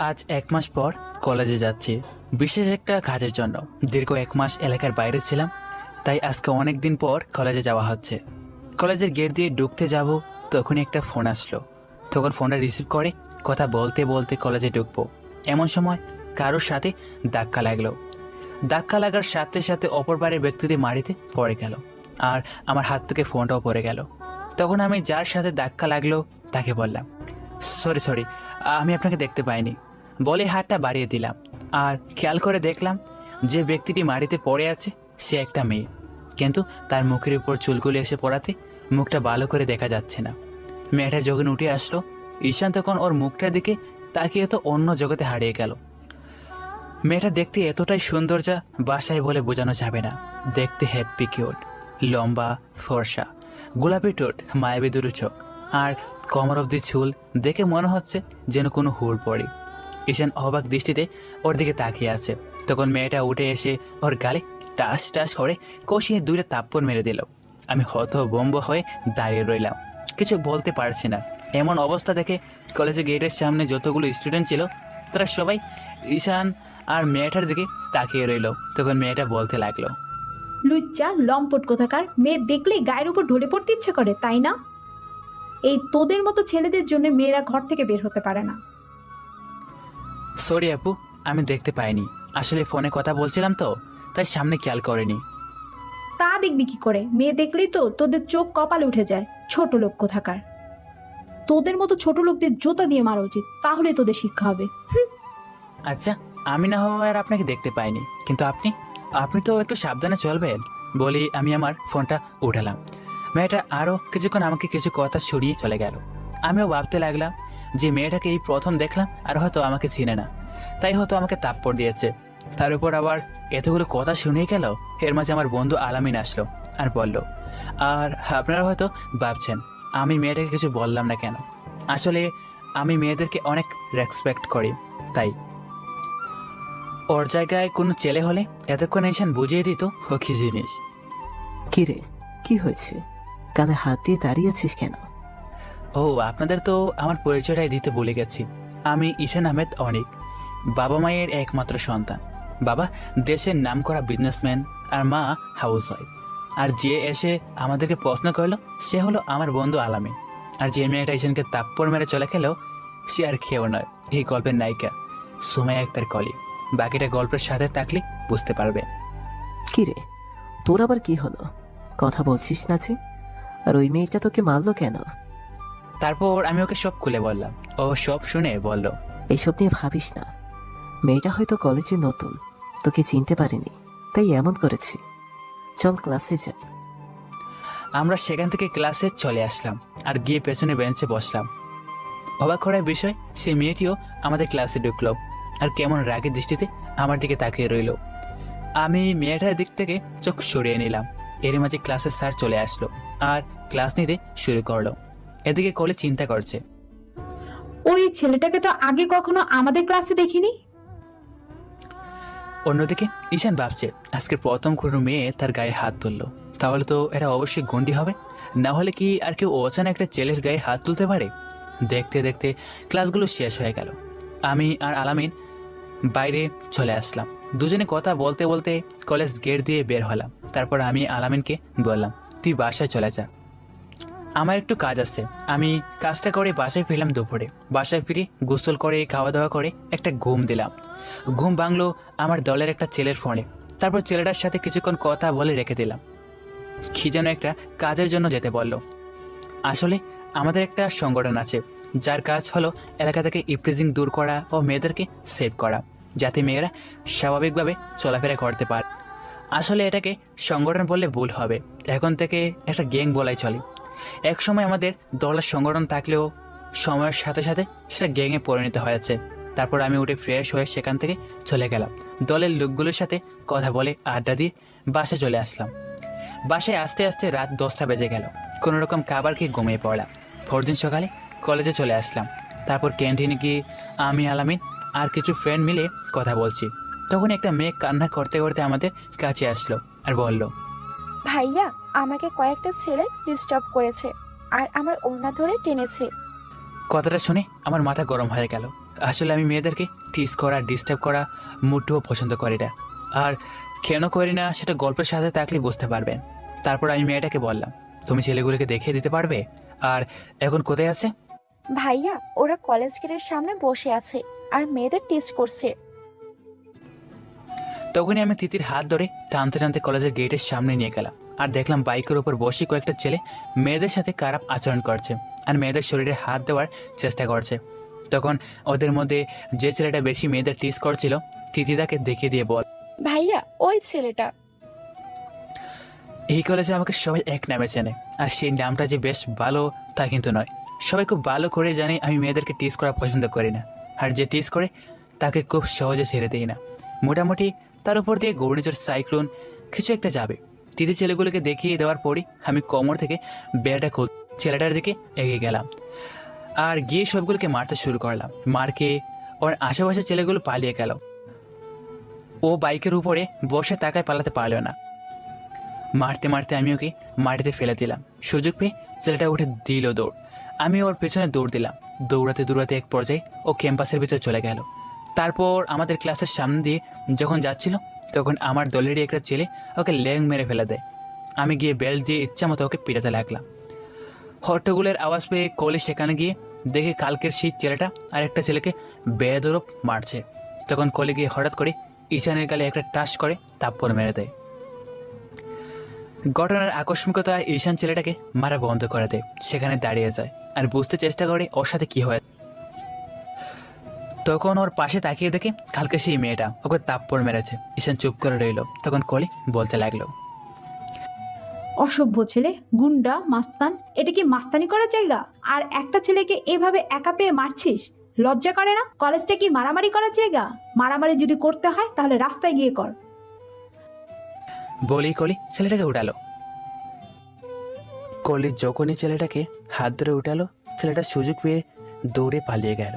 আজ 1 মাস পর কলেজে যাচ্ছি বিশেষ একটা কাজের জন্য। দীর্ঘ 1 মাস এলাকার বাইরে ছিলাম, তাই আজকে অনেক দিন পর কলেজে যাওয়া হচ্ছে। কলেজের গেট দিয়ে ঢুকতে যাব, তখনই একটা ফোন আসলো। তখন ফোনটা রিসিভ করে কথা বলতে বলতে কলেজে ঢুকবো, এমন সময় কারোর সাথে ধাক্কা লাগলো। ধাক্কা লাগার সাথে সাথে অপর পারের ব্যক্তিটি মাটিতে পড়ে গেল, আর আমার হাত থেকে ফোনটাও পড়ে গেল। তখন আমি যার সাথে ধাক্কা লাগলো তাকে বললাম, সরি সরি, আমি আপনাকে দেখতে পাইনি বলে হাতটা বাড়িয়ে দিলাম। আর খেয়াল করে দেখলাম যে ব্যক্তিটি মাটিতে পড়ে আছে সে একটা মেয়ে, কিন্তু তার মুখের উপর চুলগুলি এসে পড়াতে মুখটা ভালো করে দেখা যাচ্ছে না। মেয়েটা যখন উঠে আসলো, ঈশান তখন ওর মুখটার দিকে তাকিয়ে তো অন্য জগতে হারিয়ে গেল। মেয়েটা দেখতে এতটাই সুন্দর যা বাসায় বলে বোঝানো যাবে না। দেখতে হ্যাপি কিউট, লম্বা, ফর্সা, গোলাপি ঠোঁট, মায়াবী দুটো চোখ, আর কমর অবধি চুল দেখে মনে হচ্ছে যেন কোনো হুড় পড়ে। ঈশান অবাক দৃষ্টিতে ওর দিকে তাকিয়ে আছে। তখন মেয়েটা উঠে এসে ওর গালে টাস টাস করে কষিয়ে 2টা থাপ্পড় মেরে দিল। আমি হতভম্ব হয়ে দাঁড়িয়ে রইলাম, কিছু বলতে পারছি না। এমন অবস্থা দেখে কলেজের গেটের সামনে যতগুলো স্টুডেন্ট ছিল তারা সবাই ঈশান আর মেয়েটার দিকে তাকিয়ে রইল। তখন মেয়েটা বলতে লাগলো, লুচ্চা লম্পট কোথাকার, মেয়ে দেখলেই গায়ের উপর ঢলে পড়তে ইচ্ছে করে, তাই না? এই তোদের মতো ছেলেদের জন্য মেয়েরা ঘর থেকে বের হতে পারে না। সরি আপু, আমি দেখতে পাইনি, আসলে ফোনে কথা বলছিলাম তো, তাই সামনে খেয়াল করিনি। তা দেখবি কি করে? মেয়ে দেখলেই তো তোদের চোখ কপালে উঠে যায়, ছোট লোক কোথাকার। তোদের মতো ছোট লোকদের জুতা দিয়ে মারা উচিত, তাহলে তোদের শিক্ষা হবে। আচ্ছা, আমি না হয় আর আপনাকে দেখতে পাইনি, কিন্তু আপনি আপনি তো একটু সাবধানে চলবেন বলি আমি আমার ফোনটা উঠালাম। মেয়েটা আরও কিছুক্ষণ আমাকে কিছু কথা সরিয়ে চলে গেল। আমিও ভাবতে লাগলাম যে মেয়েটাকে এই প্রথম দেখলাম আর হয়তো আমাকে চিনে না, তাই হয়তো আমাকে থাপ্পড় দিয়েছে। তার উপর আবার এতগুলো কথা শুনেই গেল। এর মাঝে আমার বন্ধু আলামিন আসলো আর বলল, আর আপনারা হয়তো ভাবছেন আমি মেয়েটাকে কিছু বললাম না কেন। আসলে আমি মেয়েদেরকে অনেক রেসপেক্ট করি, তাই ওর জায়গায় কোনো ছেলে হলে এতক্ষণ ঈশান বুঝিয়ে দিত ও কি জিনিস। কি রে, কি হয়েছে? কাঁধে হাত দিয়ে দাঁড়িয়ে আছিস কেন? ও, আপনাদের তো আমার পরিচয়টাই দিতে ভুলে গেছি। আমি ঈশান আহমেদ অনিক, বাবা মায়ের একমাত্র সন্তান। বাবা দেশের নামকরা বিজনেসম্যান আর মা হাউস ওয়াইফ। আর যে এসে আমাদেরকে প্রশ্ন করলো সে হলো আমার বন্ধু আলামিন। আর যে মেয়েটা ঈশানকে থাপ্পড় মেরে চলে গেল সে আর কেউ নয়, এই গল্পের নায়িকা সুমাইয়া আক্তার কলি। বাকিটা গল্পের সাথে থাকলে বুঝতে পারবে। কি রে, তোর আবার কি হলো? কথা বলছিস না যে? আর ওই মেয়েটা তোকে মারলো কেন? তারপর আমি ওকে সব খুলে বললাম। ও সব শুনে বলল, এইসব নিয়ে ভাবিস না। মেয়েটা হয়তো কলেজে নতুন, তোকে চিনতে পারেনি, তাই এমন করেছে। চল ক্লাসে যাই। আমরা সেখান থেকে ক্লাসে চলে আসলাম আর গিয়ে পেছনে বেঞ্চে বসলাম। অবাক করার বিষয়, সেই মেয়েটিও আমাদের ক্লাসে ঢুকলো আর কেমন রাগের দৃষ্টিতে আমার দিকে তাকিয়ে রইল। আমি মেয়েটার দিক থেকে চোখ সরিয়ে নিলাম। এর মাঝে ক্লাসের স্যার চলে আসলো আর ক্লাস নিতে শুরু করলো। এদিকে কলে চিন্তা করছে, ওই ছেলেটাকে তো আগে কখনো আমাদের ক্লাসে দেখিনি। অন্যদিকে ঈশান ভাবছে আজকে প্রথম কোনো মেয়ে তার গায়ে হাত তুললো, তাহলে তো এটা অবশ্যই গন্ডি হবে। না হলে কি আর কেউ অচানা একটা ছেলের গায়ে হাত তুলতে পারে? দেখতে দেখতে ক্লাসগুলো শেষ হয়ে গেল। আমি আর আলামিন বাইরে চলে আসলাম। দুজনে কথা বলতে বলতে কলেজ গেট দিয়ে বের হলাম। তারপর আমি আলামিনকে বললাম, তুই বাসায় চলে যা, আমার একটু কাজ আছে। আমি কাজটা করে বাসায় ফিরলাম দুপুরে। বাসায় ফিরে গোসল করে খাওয়া দাওয়া করে একটা ঘুম দিলাম। ঘুম ভাঙলো আমার দলের একটা ছেলের ফোনে। তারপর ছেলেটার সাথে কিছুক্ষণ কথা বলে রেখে দিলাম। কি যেন একটা কাজের জন্য যেতে বলল। আসলে আমাদের একটা সংগঠন আছে যার কাজ হলো এলাকা থেকে ইভটিজিং দূর করা ও মেয়েদেরকে সেভ করা, যাতে মেয়েরা স্বাভাবিকভাবে চলাফেরা করতে পারে। আসলে এটাকে সংগঠন বললে ভুল হবে, এখন থেকে একটা গ্যাং বলাই চলে। এক সময় আমাদের দলের সংগঠন থাকলেও সময়ের সাথে সাথে সেটা গ্যাংয়ে পরিণত হয়েছে। তারপর আমি উঠে ফ্রেশ হয়ে সেখান থেকে চলে গেলাম। দলের লোকগুলোর সাথে কথা বলে আড্ডা দিয়ে বাসায় চলে আসলাম। বাসায় আস্তে আস্তে রাত 10টা বেজে গেল। কোনো রকম খাবার খেয়ে ঘুমিয়ে পড়লাম। পরদিন সকালে কলেজে চলে আসলাম। তারপর ক্যান্টিনে গিয়ে আমি আলামিন আর কিছু ফ্রেন্ড মিলে কথা বলছি। তখন একটা মেয়ে কান্না করতে করতে আমাদের কাছে আসলো আর বলল, ভাইয়া, আমাকে কয়েকটা ছেলে ডিস্টার্ব করেছে আর আমার ওড়না ধরে টেনেছে। কথাটা শুনে আমার মাথা গরম হয়ে গেল। আসলে আমি মেয়েদেরকে টিস করা ডিস্টার্ব করা মোটেও পছন্দ করি না। আর কেন করি না সেটা গল্পের সাথে থাকলে বুঝতে পারবেন। তারপর আমি মেয়েটাকে বললাম, তুমি ছেলেগুলোকে দেখিয়ে দিতে পারবে আর এখন কোথায় আছে? ভাইয়া ওরা কলেজ গেটের সামনে বসে আছে আর মেয়েদের টেস্ট করছে। তখনই আমি তিতির হাত ধরে টানতে টানতে কলেজের গেটের সামনে নিয়ে গেলাম আর দেখলাম বাইকের উপর বসে কয়েকটা ছেলে মেয়েদের সাথে খারাপ আচরণ করছে আর মেয়েদের শরীরে হাত দেওয়ার চেষ্টা করছে। তখন ওদের মধ্যে যে ছেলেটা বেশি মেয়েদের টিস করছিল তিতি তাকে দেখিয়ে দিয়ে বল, ভাইয়া ওই ছেলেটা। এই কলেজে আমাকে সবাই এক নামে চেনে, আর সেই নামটা যে বেশ ভালো তা কিন্তু নয়। সবাই খুব ভালো করে জানে আমি মেয়েদেরকে টিস করা পছন্দ করি না, আর যে টিস করে তাকে খুব সহজে ছেড়ে দিই না। মোটামুটি তার উপর দিয়ে ঘূর্ণিঝড় সাইক্লোন কিছু একটা যাবে। তিতি ছেলেগুলোকে দেখিয়ে দেওয়ার পরই আমি কোমর থেকে বেড়াটা খুল ছেলেটার দিকে এগিয়ে গেলাম আর গিয়ে সবগুলোকে মারতে শুরু করলাম। মারকে ওর আশেপাশে ছেলেগুলো পালিয়ে গেল। ও বাইকের উপরে বসে তাকায় পালাতে পারল না। মারতে মারতে আমি ওকে মাটিতে ফেলে দিলাম। সুযোগ পেয়ে ছেলেটা উঠে দিল দৌড়। আমি ওর পেছনে দৌড় দিলাম। দৌড়াতে দৌড়াতে এক পর্যায়ে ও ক্যাম্পাসের ভিতরে চলে গেল। তারপর আমাদের ক্লাসের সামনে দিয়ে যখন যাচ্ছিল তখন আমার দলেরই একটা ছেলে ওকে ল্যাং মেরে ফেলে দেয়। আমি গিয়ে বেল্ট দিয়ে ইচ্ছা মতো ওকে পিটাতে লাগলাম। হট্টগোলের আওয়াজ পেয়ে কলি সেখানে গিয়ে দেখে কালকের সেই ছেলেটা আর একটা ছেলেকে বেদরূপ মারছে। তখন কলি গিয়ে হঠাৎ করে ঈশানের গালে একটা টাস করে থাপ্পড় মেরে দেয়। ঘটনার আকস্মিকতা ঈশান ছেলেটাকে মারা বন্ধ করে দেয়, সেখানে দাঁড়িয়ে যায় আর বুঝতে চেষ্টা করে ওর সাথে কি হয়। তখন ওর পাশে তাকিয়ে দেখে কালকে সেই মেয়েটা ওকে থাপ্পড় মেরেছে। ঈশান চুপ করে রইল। তখন কলি বলতে লাগলো, অসভ্য ছেলে, গুন্ডা, মাস্তান, এটা কি মাস্তানি করার জায়গা? আর একটা ছেলেকে এভাবে একা পেয়ে মারছিস, লজ্জা করে না? কলেজটা কি মারামারি করার জায়গা? মারামারি যদি করতে হয় তাহলে রাস্তায় গিয়ে কর। বলেই কলি ছেলেটাকে উঠালো। কলি যখনই ছেলেটাকে হাত ধরে উঠালো, ছেলেটা সুযোগ পেয়ে দৌড়ে পালিয়ে গেল।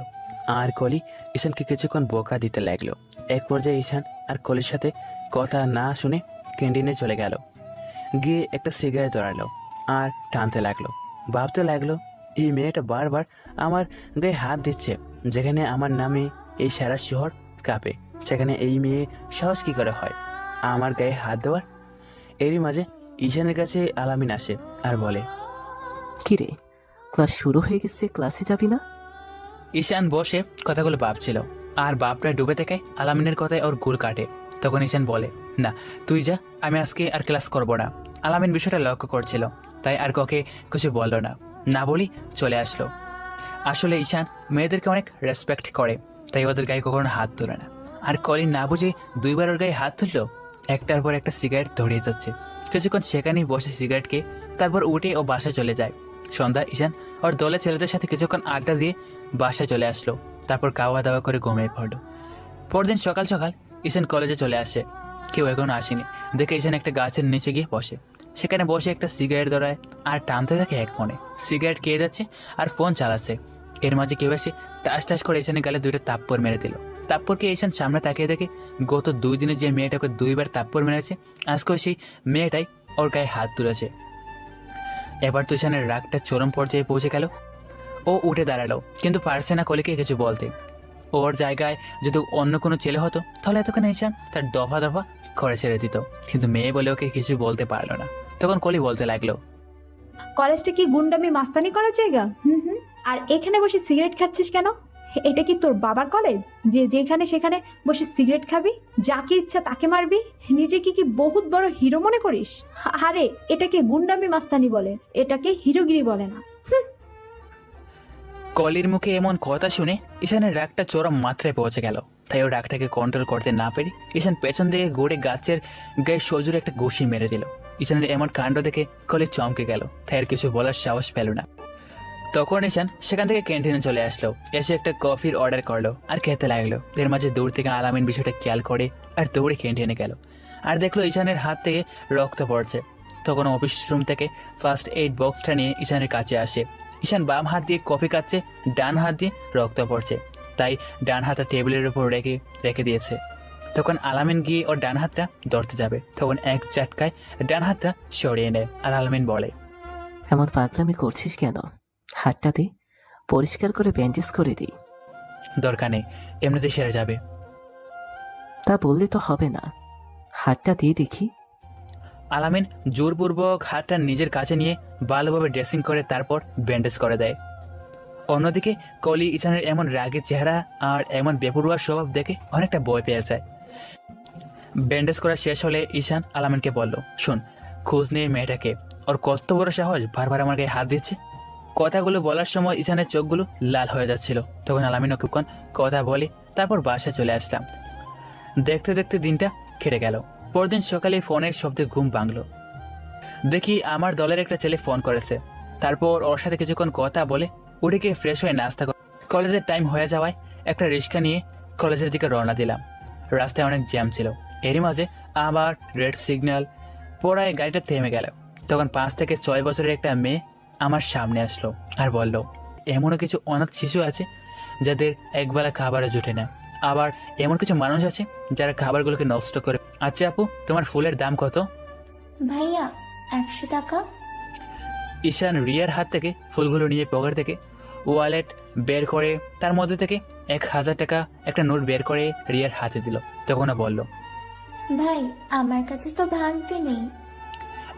আর কলি ঈশানকে কিছুক্ষণ বোকা দিতে লাগলো। এক পর্যায়ে ঈশান আর কলির সাথে কথা না শুনে ক্যান্টিনে চলে গেল। গিয়ে একটা সিগারেট ধরালো আর টানতে লাগলো। ভাবতে লাগলো, এই মেয়েটা বারবার আমার গায়ে হাত দিচ্ছে। যেখানে আমার নামে এই সারা শহর কাঁপে, সেখানে এই মেয়ে সাহস কী করে হয় আমার গায়ে হাত দেওয়ার? এরই মাঝে ঈশানের কাছে আলামিন আসে আর বলে, কিরে, ক্লাস শুরু হয়ে গেছে, ক্লাসে যাবি না? ঈশান বসে কথাগুলো ভাবছিল আর বাপরা ডুবে থেকে আলামিনের কথায় ওর গুড় কাটে। তখন ঈশান বলে, না তুই যা, আমি আজকে আর ক্লাস করব না। আলামিন বিষয়টা লক্ষ্য করছিল, তাই আর কাউকে কিছু বলল না, না বলি চলে আসলো। আসলে ঈশান মেয়েদেরকে অনেক রেসপেক্ট করে, তাই ওদের গায়ে কখনো হাত তোলে না। আর কলিন না বুঝে দুইবার ওর গায়ে হাত তুললো। একটার পর একটা সিগারেট ধরিয়ে যাচ্ছে। কিছুক্ষণ সেখানেই বসে সিগারেট খেয়ে তারপর উঠে ও বাসায় চলে যায়। সন্ধ্যা ঈশান ওর দলের ছেলেদের সাথে কিছুক্ষণ আড্ডা দিয়ে বাসায় চলে আসলো। তারপর খাওয়া দাওয়া করে ঘুমিয়ে পড়লো। পরদিন সকাল সকাল ঈশান কলেজে চলে আসে। কেউ এখনো আসেনি দেখে ঈশান একটা গাছের নিচে গিয়ে বসে। সেখানে বসে একটা সিগারেট ধরায় আর টানতে থাকে এক মনে। সিগারেট খেয়ে যাচ্ছে আর ফোন চালাচ্ছে। এর মাঝে কেউ এসে টাস টাস করে ঈশানের গালে দুইটা থাপ্পড় মেরে দিল। থাপ্পড়কে ঈশান সামনে তাকিয়ে দেখে গত 2 দিনে যে মেয়েটাকে 2বার থাপ্পড় মেরেছে, আজকেও সেই মেয়েটাই ওর গায়ে হাত তুলেছে। এবার তো ঈশানের রাগটা চরম পর্যায়ে পৌঁছে গেল। ও উঠে দাঁড়ালো, কিন্তু পারছে না কলিকে কিছু বলতে। ওর জায়গায় যদি অন্য কোনো ছেলে হতো তাহলে এতক্ষণ ঈশান তার দফা দফা করে ছেড়ে দিত, কিন্তু মেয়ে বলে ওকে কিছু বলতে পারলো না। তখন কলি বলতে লাগলো, কলেজটা কি গুন্ডামি মাস্তানি করার জায়গা? হুম। আর এখানে বসে সিগারেট খাচ্ছিস কেন? এটা কি তোর বাবার কলেজ যে যেখানে সেখানে বসে সিগারেট খাবি, যাকে ইচ্ছা তাকে মারবি, নিজেকে কি বহুত বড় হিরো মনে করিস? আরে এটাকে গুন্ডামি মাস্তানি বলে, এটাকে হিরোগিরি বলে না। কলির মুখে এমন কথা শুনে ঈশানের রাগটা চরম মাত্রায় পৌঁছে গেল। তাই ও রাগটাকে কন্ট্রোল করতে না পেরে ঈশান পেছন দিকে গড়ে গাছের গায়ে সজোরে একটা ঘুষি মেরে দিল। ঈশানের এমন কাণ্ড দেখে কলি চমকে গেল, তাই আর কিছু বলার সাহস পেল না। তখন ঈশান সেখান থেকে ক্যান্টিনে চলে আসলো। এসে একটা কফির অর্ডার করলো আর খেতে লাগলো। এর মাঝে দূর থেকে আলামিন বিষয়টা খেয়াল করে আর দৌড়ে ক্যান্টিনে গেল আর দেখলো ঈশানের হাত থেকে রক্ত পড়ছে। তখন অফিস রুম থেকে ফার্স্ট এইড বক্সটা নিয়ে ঈশানের কাছে আসে। ঈশান বাম হাত দিয়ে কফি খাচ্ছে, ডান হাত দিয়ে রক্ত পড়ছে, তাই ডান হাতটা টেবিলের উপর রেখে দিয়েছে। তখন আলামিন গিয়ে ওর ডান হাতটা ধরতে যাবে, তখন এক ঝটকায় ডান হাতটা সরিয়ে নেয় আর আলামিন বলে, এমন পাগলামি করছিস কেন? হাতটা দে, পরিষ্কার করে ব্যান্ডেজ করে দিই। দরকার নেই, এমনিতে সেরে যাবে। তা বললে তো হবে না, হাতটা দিয়ে দেখি। আলামিন জোরপূর্বক হাতটা নিজের কাছে নিয়ে ভালোভাবে ড্রেসিং করে তারপর ব্যান্ডেজ করে দেয়। অন্যদিকে কলি ঈশানের এমন রাগের চেহারা আর এমন বেপরোয়া স্বভাব দেখে অনেকটা ভয় পেয়ে যায়। ব্যান্ডেজ করা শেষ হলে ঈশান আলামিনকে বলল, শোন, খোঁজ নিয়ে মেয়েটাকে, ওর কত বড় সাহস বারবার আমার গায়ে হাত দিচ্ছে। কথাগুলো বলার সময় ঈশানের চোখগুলো লাল হয়ে যাচ্ছিল। তখন আলামিন কিছুক্ষণ কথা বলে তারপর বাসায় চলে আসলাম। দেখতে দেখতে দিনটা কেটে গেল। পরদিন সকালে ফোনের শব্দে ঘুম ভাঙলো। দেখি আমার দলের একটা ছেলে ফোন করেছে। তারপর ওর সাথে কিছুক্ষণ কথা বলে উঠে গিয়ে ফ্রেশ হয়ে নাস্তা করে কলেজের টাইম হয়ে যাওয়ায় একটা রিক্সা নিয়ে কলেজের দিকে রওনা দিলাম। রাস্তায় অনেক জ্যাম ছিল। এরই মাঝে আবার রেড সিগন্যাল পড়ায় গাড়িটা থেমে গেল। তখন 5 থেকে 6 বছরের একটা মেয়ে আমার সামনে আসলো আর বলল, এমনও কিছু অনাথ শিশু আছে যাদের একবেলা খাবারে জুটে না, আবার এমন কিছু মানুষ আছে যারা খাবারগুলোকে নষ্ট করে। আচ্ছা আপু, তোমার ফুলের দাম কত? ভাইয়া 100 টাকা। ঈশান রিয়ার হাত থেকে ফুলগুলো নিয়ে পকেট থেকে ওয়ালেট বের করে তার মধ্যে থেকে 1000 টাকা একটা নোট বের করে রিয়ার হাতে দিল। তখন বলল, ভাই আমার কাছে তো ভাঙতি নেই।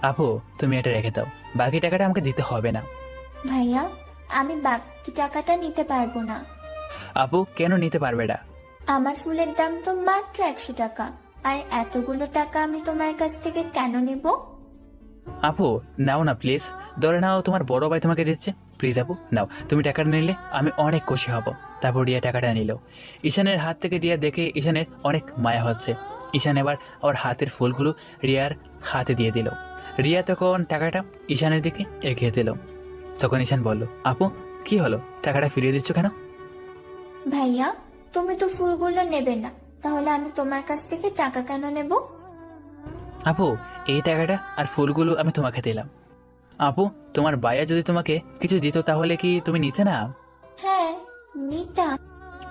আপু তুমি এটা রেখে দাও, বাকি টাকাটা আমাকে দিতে হবে না। ভাইয়া আমি বাকি টাকাটা নিতে পারবো না। আপু কেন নিতে পারবে না? আমার ফুলের দাম তো মাত্র 100 টাকা, আর এতগুলো টাকা আমি তোমার কাছ থেকে কেন নেব? আপু নাও না প্লিজ, ধরে নাও তোমার বড় ভাই তোমাকে দিচ্ছে, প্লিজ আপু নাও, তুমি টাকাটা নিলে আমি অনেক খুশি হব। তারপর রিয়া টাকাটা নিল। ঈশানের হাত থেকে রিয়া দেখে ঈশানের অনেক মায়া হচ্ছে। ঈশান এবার ওর হাতের ফুলগুলো রিয়ার হাতে দিয়ে দিল। রিয়া তখন টাকাটা ঈশানের দিকে এগিয়ে দিল। তখন ঈশান বলল, আপু কি হলো, টাকাটা ফিরিয়ে দিচ্ছ কেন? ভাইয়া তুমি তো ফুলগুলো নেবে না, তাহলে আমি তোমার কাছ থেকে টাকা কেন নেব? আপু এই টাকাটা আর ফুলগুলো আমি তোমাকে দিলাম। আপু তোমার ভাইয়া যদি তোমাকে কিছু দিত তাহলে কি তুমি নিতে না? হ্যাঁ নিতাম।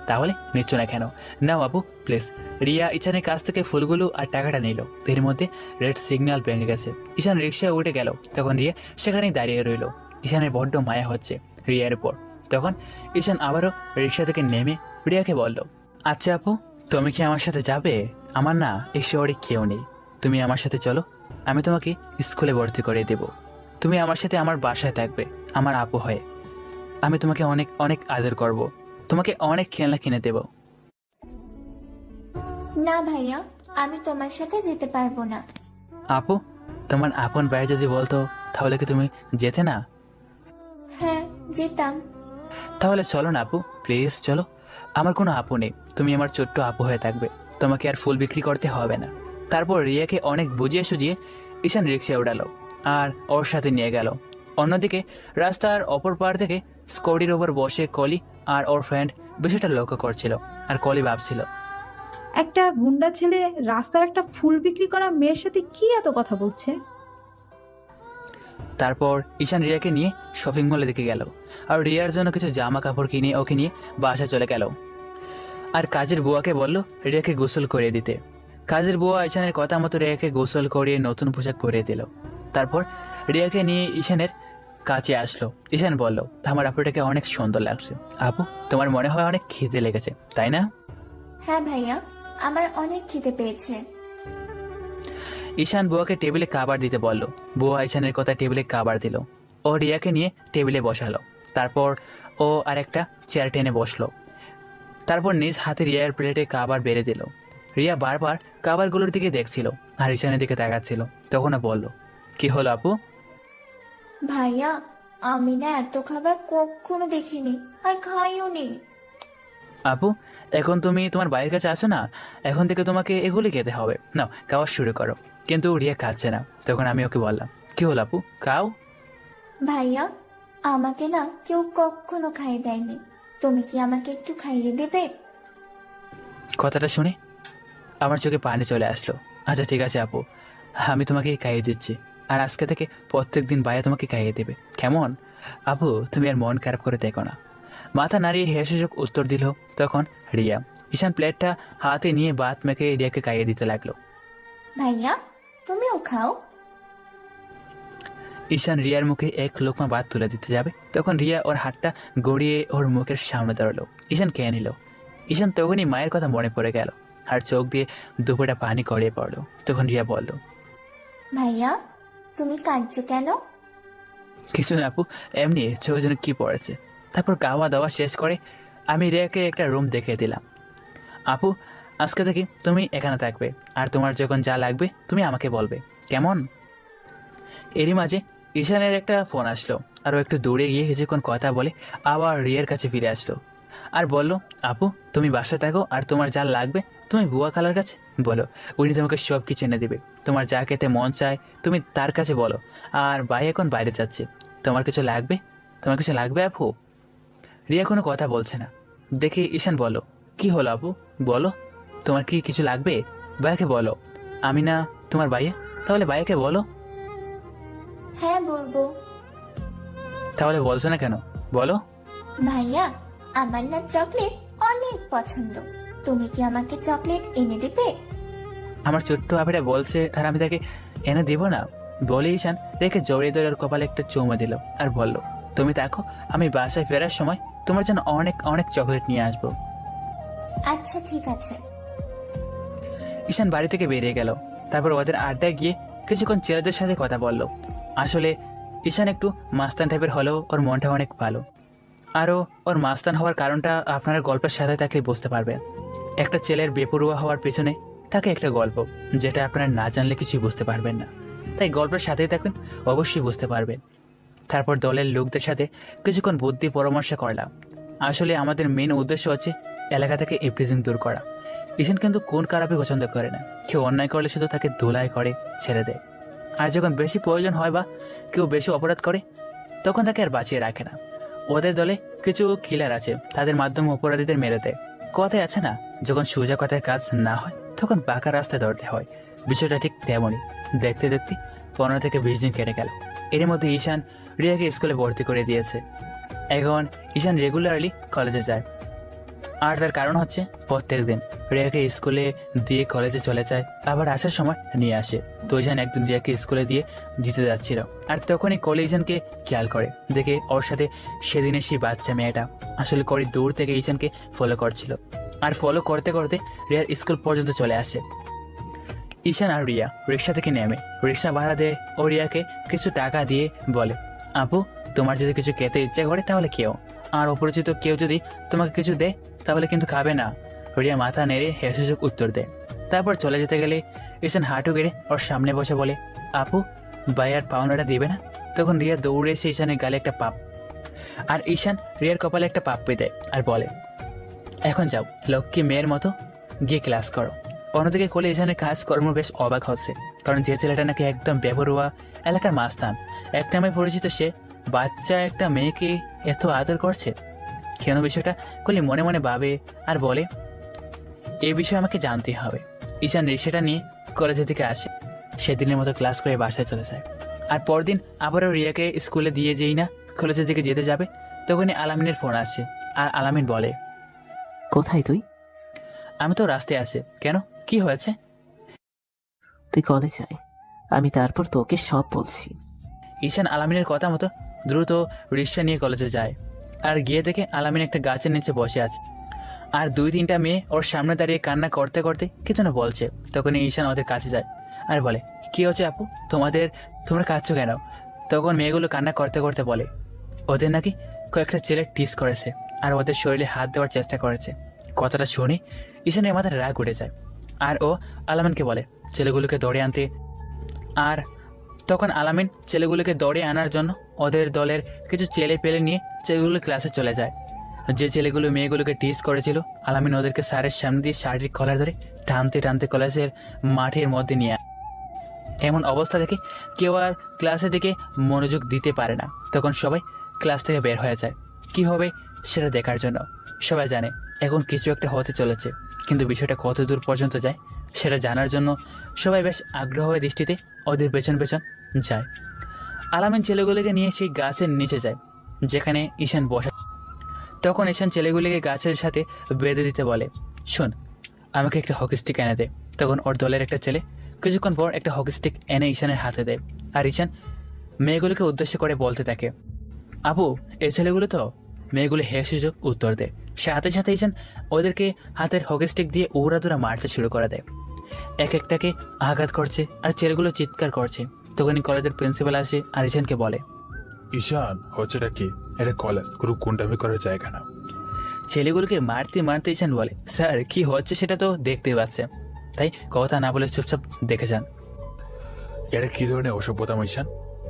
তাহলে নিচ্ছ না কেন? নাও আপু প্লিজ। রিয়া ঈশানের কাছ থেকে ফুলগুলো আর টাকাটা নিল। এর মধ্যে রেড সিগন্যাল ভেঙে গেছে। ঈশান রিক্সায় উঠে গেল। তখন রিয়া সেখানেই দাঁড়িয়ে রইল। ঈশানের বড্ড মায়া হচ্ছে রিয়ার উপর। তখন ঈশান আবারও রিক্সা থেকে নেমে রিয়াকে বলল, আচ্ছা আপু তুমি কি আমার সাথে যাবে? আমার না এই শহরে কেউ নেই, তুমি আমার সাথে চলো, আমি তোমাকে স্কুলে ভর্তি করে দেব। তুমি আমার সাথে আমার বাসায় থাকবে আমার আপু হয়ে। আমি তোমাকে অনেক অনেক আদর করব, তোমাকে অনেক খেলনা কিনে দেব। না ভাইয়া আমি তোমার সাথে যেতে পারবো না। আপু তোমার আপন ভাই যদি বলতো তাহলে কি তুমি যেতে না? হ্যাঁ যেতাম। তাহলে চলো না আপু প্লিজ চলো। আমার কোনো আপু নেই, তুমি আমার ছোট্ট আপু হয়ে থাকবে, তোমাকে আর ফুল বিক্রি করতে হবে না। তারপর রিয়াকে অনেক বুঝিয়ে সুঝিয়ে ঈশান রিক্সায় উঠালো আর ওর সাথে নিয়ে গেল। অন্যদিকে রাস্তার অপর পার থেকে স্কুটির ওপর বসে কলি আর ওর ফ্রেন্ড বিষয়টা লক্ষ্য করছিল। আর কলি ভাবছিল, একটা গুন্ডা ছেলে রাস্তার একটা ফুল বিক্রি করা মেয়ের সাথে কি এত কথা বলছে। তারপর ঈশান রিয়াকে নিয়ে শপিং মলে দিকে গেল আর রিয়ার জন্য কিছু জামা কাপড় কিনে ওকে নিয়ে বাসা চলে গেল। আর কাজের বুয়াকে বলল রিয়াকে গোসল করিয়ে দিতে। কাজের বুয়া ঈশানের কথা মতো রিয়াকে গোসল করিয়ে নতুন পোশাক পরিয়ে দিল। তারপর রিয়াকে নিয়ে ঈশানের কাছে আসলো। ঈশান বলল, আমার আপুটাকে অনেক সুন্দর লাগছে। আপু তোমার মনে হয় অনেক খিদে লেগেছে তাই না? হ্যাঁ ভাইয়া আমার অনেক খিদে পেয়েছে। ঈশান বুয়াকে টেবিলে খাবার দিতে বলল। বুয়া ঈশানের কথা টেবিলে খাবার দিল। ও রিয়াকে নিয়ে টেবিলে বসালো। তারপর ও আরেকটা চেয়ার টেনে বসলো। তারপর নিজ হাতে রিয়ার প্লেটে খাবার বেড়ে দিল। রিয়া বারবার খাবারগুলোর দিকে দেখছিল আর ঈশানের দিকে তাকাচ্ছিল। তখন বলল, কি হলো আপু? ভাইয়া আমি না এত খাবার কখনো দেখিনি আর খাইও নি। আপু এখন তুমি তোমার ভাইয়ের কাছে আসো না, এখন থেকে তোমাকে এগুলি খেতে হবে, নাও খাওয়া শুরু করো। কিন্তু রিয়া খাচ্ছে না। তখন আমি ওকে বললাম, কি হলো আপু খাও। ভাইয়া আমাকে না কেউ কখনো খাইয়ে দেয়নি, তুমি কি আমাকে একটু খাইয়ে দেবে? কথাটা শুনে আমার চোখে পানি চলে আসলো। আচ্ছা ঠিক আছে আপু, আমি তোমাকে খাইয়ে দিচ্ছি। আর আজকে থেকে প্রত্যেক দিন ভাইয়া তোমাকে খাইয়ে দেবে, কেমন? আপু তুমি আর মন খারাপ করে দেখো না। মাথা নাড়িয়ে হেসে চোখ উত্তর দিল তখন রিয়া। ঈশান প্লেটটা হাতে নিয়ে ভাত মেখে রিয়াকে খাইয়ে দিতে লাগলো। ভাইয়া তুমিও খাও। ঈশান রিয়ার মুখে এক লোকমা ভাত তুলে দিতে যাবে তখন রিয়া ওর হাতটা গড়িয়ে ওর মুখের সামনে দাঁড়ালো। ঈশান খেয়ে নিল। ঈশান তখনই মায়ের কথা মনে পড়ে গেল আর চোখ দিয়ে দুপুরটা পানি গড়িয়ে পড়লো। তখন রিয়া বলল, ভাইয়া তুমি কাঁদছো কেন? কিছু না আপু, এমনি চোখের জন্য কি পড়েছে। তারপর খাওয়া দাওয়া শেষ করে আমি রিয়াকে একটা রুম দেখিয়ে দিলাম। আপু, আজকে থেকে তুমি এখানে থাকবে, আর তোমার যখন যা লাগবে তুমি আমাকে বলবে, কেমন? এরই মাঝে ঈশানের একটা ফোন আসলো, আরও একটু দূরে গিয়ে কিছুক্ষণ কথা বলে আবার রিয়ার কাছে ফিরে আসলো আর বলল, আপু তুমি বাসায় থাকো, আর তোমার যা লাগবে তুমি বুয়া খালার কাছে বলো, উনি তোমাকে সব কিছু এনে দেবে। তোমার যা খেতে মন চায় তুমি তার কাছে বলো। আর ভাই এখন বাইরে যাচ্ছে, তোমার কিছু লাগবে? তোমার কিছু লাগবে আপু? রিয়া কোনো কথা বলছে না দেখে ঈশান বলো, কি হলো আপু, বলো তোমার কি কিছু লাগবে? ভাইয়াকে বলো। আমি না তোমার ভাইয়া? তাহলে ভাইয়াকে বলো। হ্যাঁ বলবো। তাহলে বলছো না কেন, বলো। ভাইয়া আমার না চকলেট অনেক পছন্দ, তুমি কি আমাকে চকলেট এনে দেবে? আমার ছোট্ট আপিটা বলছে আর আমি তাকে এনে দিব না? বলে ঈশান রেখে জড়িয়ে ধরে ওর কপালে একটা চুমা দিল আর বলল, তুমি দেখো আমি বাসায় ফেরার সময় তোমার জন্য অনেক অনেক চকলেট নিয়ে আসবো। আচ্ছা ঠিক আছে। ঈশান বাড়ি থেকে বেরিয়ে গেল। তারপর ওদের আড্ডায় গিয়ে কিছুক্ষণ ছেলেদের সাথে কথা বলল। আসলে ঈশান একটু মাস্তান টাইপের হলেও ওর মনটা অনেক ভালো। আরও ওর মাস্তান হওয়ার কারণটা আপনারা গল্পের সাথে থাকলে বুঝতে পারবেন। একটা ছেলের বেপরোয়া হওয়ার পেছনে থাকে একটা গল্প, যেটা আপনারা না জানলে কিছুই বুঝতে পারবেন না। তাই গল্পের সাথেই থাকুন, অবশ্যই বুঝতে পারবেন। তারপর দলের লোকদের সাথে কিছুক্ষণ বুদ্ধি পরামর্শ করলাম। আসলে আমাদের মেন উদ্দেশ্য হচ্ছে এলাকা থেকে এভরিথিং দূর করা। ঈশান কিন্তু কোন খারাপই পছন্দ করে না। কেউ অন্যায় করলে শুধু তাকে ধুলাই করে ছেড়ে দেয়, আর যখন বেশি প্রয়োজন হয় বা কেউ বেশি অপরাধ করে তখন তাকে আর বাঁচিয়ে রাখে না। ওদের দলে কিছু কিলার আছে, তাদের মাধ্যমে অপরাধীদের মেরে দেয়। কথায় আছে না, যখন সোজা কথায় কাজ না হয় তখন বাঁকা রাস্তায় দৌড়তে হয়। বিষয়টা ঠিক তেমনই। দেখতে দেখতে 15 থেকে 20 দিন কেটে গেল। এর মধ্যে ঈশান রিয়াকে স্কুলে ভর্তি করে দিয়েছে। এখন ঈশান রেগুলারলি কলেজে যায়, আর তার কারণ হচ্ছে প্রত্যেক দিন রিয়াকে স্কুলে দিয়ে কলেজে চলে যায়, আবার আসার সময় নিয়ে আসে। তো ঈশান একদিন রিয়াকে স্কুলে দিয়ে দিতে যাচ্ছিল, আর তখনই কলি ঈশানকে খেয়াল করে, দেখে ওর সাথে সেদিনে সেই বাচ্চা মেয়েটা। আসলে করি দূর থেকে ঈশানকে ফলো করছিল, আর ফলো করতে করতে রিয়ার স্কুল পর্যন্ত চলে আসে। ঈশান আর রিয়া রিক্সা থেকে নেমে রিক্সা ভাড়া দেয় ও রিয়াকে কিছু টাকা দিয়ে বলে, আপু তোমার যদি কিছু খেতে ইচ্ছা করে তাহলে কেউ, আর অপরিচিত কেউ যদি তোমাকে কিছু দেয় তাহলে কিন্তু খাবে না। রিয়া মাথা নেড়ে হেসে উত্তর দেয়। তারপর চলে যেতে গেলে ঈশান হাঁটু গেড়ে ওর সামনে বসে বলে, আপু ভাইয়ার পাওনাটা দিবে না? তখন রিয়া দৌড়ে এসে ঈশানের গালে একটা পাপ, আর ঈশান রিয়ার কপালে একটা পাপ্পি দেয় আর বলে, এখন যাও লক্ষ্মী মেয়ের মতো গিয়ে ক্লাস করো। অন্যদিকে কোলে ঈশানের কাজকর্ম বেশ অবাক হচ্ছে, কারণ যে ছেলেটা নাকি একদম বেপরোয়া এলাকার মাস্তান, এক নামে পরিচিত, সে বাচ্চা একটা মেয়েকে এত আদর করছে কেন? বিষয়টা কলি মনে মনে ভাবে আর বলে, এই বিষয়ে আমাকে জানতেই হবে। ঈশান রিক্সাটা নিয়ে কলেজের দিকে আসে। সেদিনের মতো ক্লাস করে বাসায় চলে যায়। আর পরদিন আবারও রিয়াকে স্কুলে দিয়ে যেই না কলেজের দিকে যেতে যাবে, তখনই আলামিনের ফোন আসছে। আর আলামিন বলে, কোথায় তুই? আমি তো রাস্তায় আছি। কেন, কি হয়েছে? তুই কলেজ আয়, আমি তারপর তোকে সব বলছি। ঈশান আলামিনের কথা মতো দ্রুত রিক্সা নিয়ে কলেজে যায়, আর গিয়ে দেখে আলামিন একটা গাছের নিচে বসে আছে, আর 2-3টা মেয়ে ওর সামনে দাঁড়িয়ে কান্না করতে করতে কিছু না বলছে। তখন ঈশান ওদের কাছে যায় আর বলে, কি হচ্ছে আপু, তোমরা কাঁদছো কেন? তখন মেয়েগুলো কান্না করতে করতে বলে, ওদের নাকি কয়েকটা ছেলে টিস করেছে আর ওদের শরীরে হাত দেওয়ার চেষ্টা করেছে। কথাটা শুনে ঈশানের মাথায় রাগ উঠে যায়, আর ও আলামিনকে বলে ছেলেগুলোকে দৌড়ে আনতে। আর তখন আলামিন ছেলেগুলোকে দৌড়ে আনার জন্য ওদের দলের কিছু ছেলে পেলে নিয়ে ছেলেগুলো ক্লাসে চলে যায়। যে ছেলেগুলো মেয়েগুলোকে টিস করেছিল, আলামিন ওদেরকে স্যারের সামনে দিয়ে শারীরিক কলার ধরে টানতে টানতে কলেজের মাঠের মধ্যে নিয়ে। এমন অবস্থা দেখে কেউ আর ক্লাসের দিকে মনোযোগ দিতে পারে না। তখন সবাই ক্লাস থেকে বের হয়ে যায় কি হবে সেটা দেখার জন্য। সবাই জানে এখন কিছু একটা হতে চলেছে, কিন্তু বিষয়টা কত দূর পর্যন্ত যায় সেটা জানার জন্য সবাই বেশ আগ্রহের দৃষ্টিতে ওদের পেছন পেছন যায়। আলামিন ছেলেগুলোকে নিয়ে সেই গাছের নিচে যায় যেখানে ঈশান বসা। তখন ঈশান ছেলেগুলিকে গাছের সাথে বেঁধে দিতে বলে, শোন আমাকে একটা হকি স্টিক এনে দে। তখন ওর দলের একটা ছেলে কিছুক্ষণ পর একটা হকি স্টিক এনে ঈশানের হাতে দেয়, আর ঈশান মেয়েগুলোকে উদ্দেশ্য করে বলতে থাকে, আপু এই ছেলেগুলো তো? মেয়েগুলো হেসে উত্তর দেয়, সাথে সাথে ঈশান ওদেরকে হাতের হকি স্টিক দিয়ে উড়াদুরা মারতে শুরু করে দেয়। এক একটাকে আঘাত করছে আর ছেলেগুলো চিৎকার করছে। তখনই কলেজের প্রিন্সিপাল আসে আর ঈশানকে বলে, ঈশান, হচ্ছেটা কি? এটা কলেজ, কোনো গুন্ডামি করার জায়গা না। ছেলেগুলোকে মারতে মারতে ঈশান বলে, স্যার কি হচ্ছে সেটা তো দেখতেই পাচ্ছেন, তাই কথা না বলে চুপচাপ দেখে যান। এটা কি ধরনের অসভ্যতা ঈশান?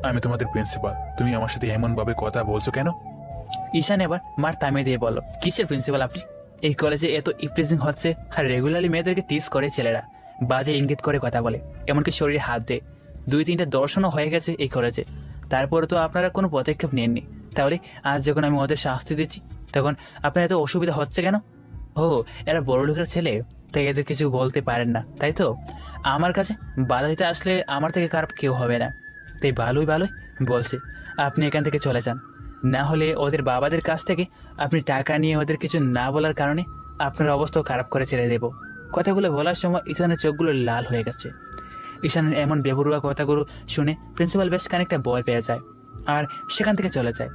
আমি তোমাদের প্রিন্সিপাল, তুমি আমার সাথে এমনভাবে কথা বলছো কেন? ঈশান এবার মার থামিয়ে দিয়ে বলল, কিসের প্রিন্সিপাল আপনি? এই কলেজে এত ইপ্রিজিং হচ্ছে আর রেগুলারলি মেয়েদেরকে টিজ করে ছেলেরা, বাজে ইঙ্গিত করে কথা বলে, এমনকি শরীরে হাত দেয়। 2-3টা দর্শনও হয়ে গেছে এই কলেজে, তারপরে তো আপনারা কোনো পদক্ষেপ নেননি। তাহলে আজ যখন আমি ওদের শাস্তি দিচ্ছি তখন আপনার এত অসুবিধা হচ্ছে কেন? ও, এরা বড় লোকের ছেলে, তাই এদের কিছু বলতে পারেন না, তাই তো? আমার কাছে বাধা দিতে আসলে আমার থেকে খারাপ কেউ হবে না, তাই ভালোই বলছে আপনি এখান থেকে চলে যান। না হলে ওদের বাবাদের কাছ থেকে আপনি টাকা নিয়ে ওদের কিছু না বলার কারণে আপনার অবস্থাও খারাপ করে ছেড়ে দেব। কথাগুলো বলার সময় ঈশানের চোখগুলো লাল হয়ে গেছে। ঈশানের এমন বেবরুয়া কথাগুলো শুনে প্রিন্সিপাল বেশ খানিকটা ভয় পেয়ে যায় আর সেখান থেকে চলে যায়।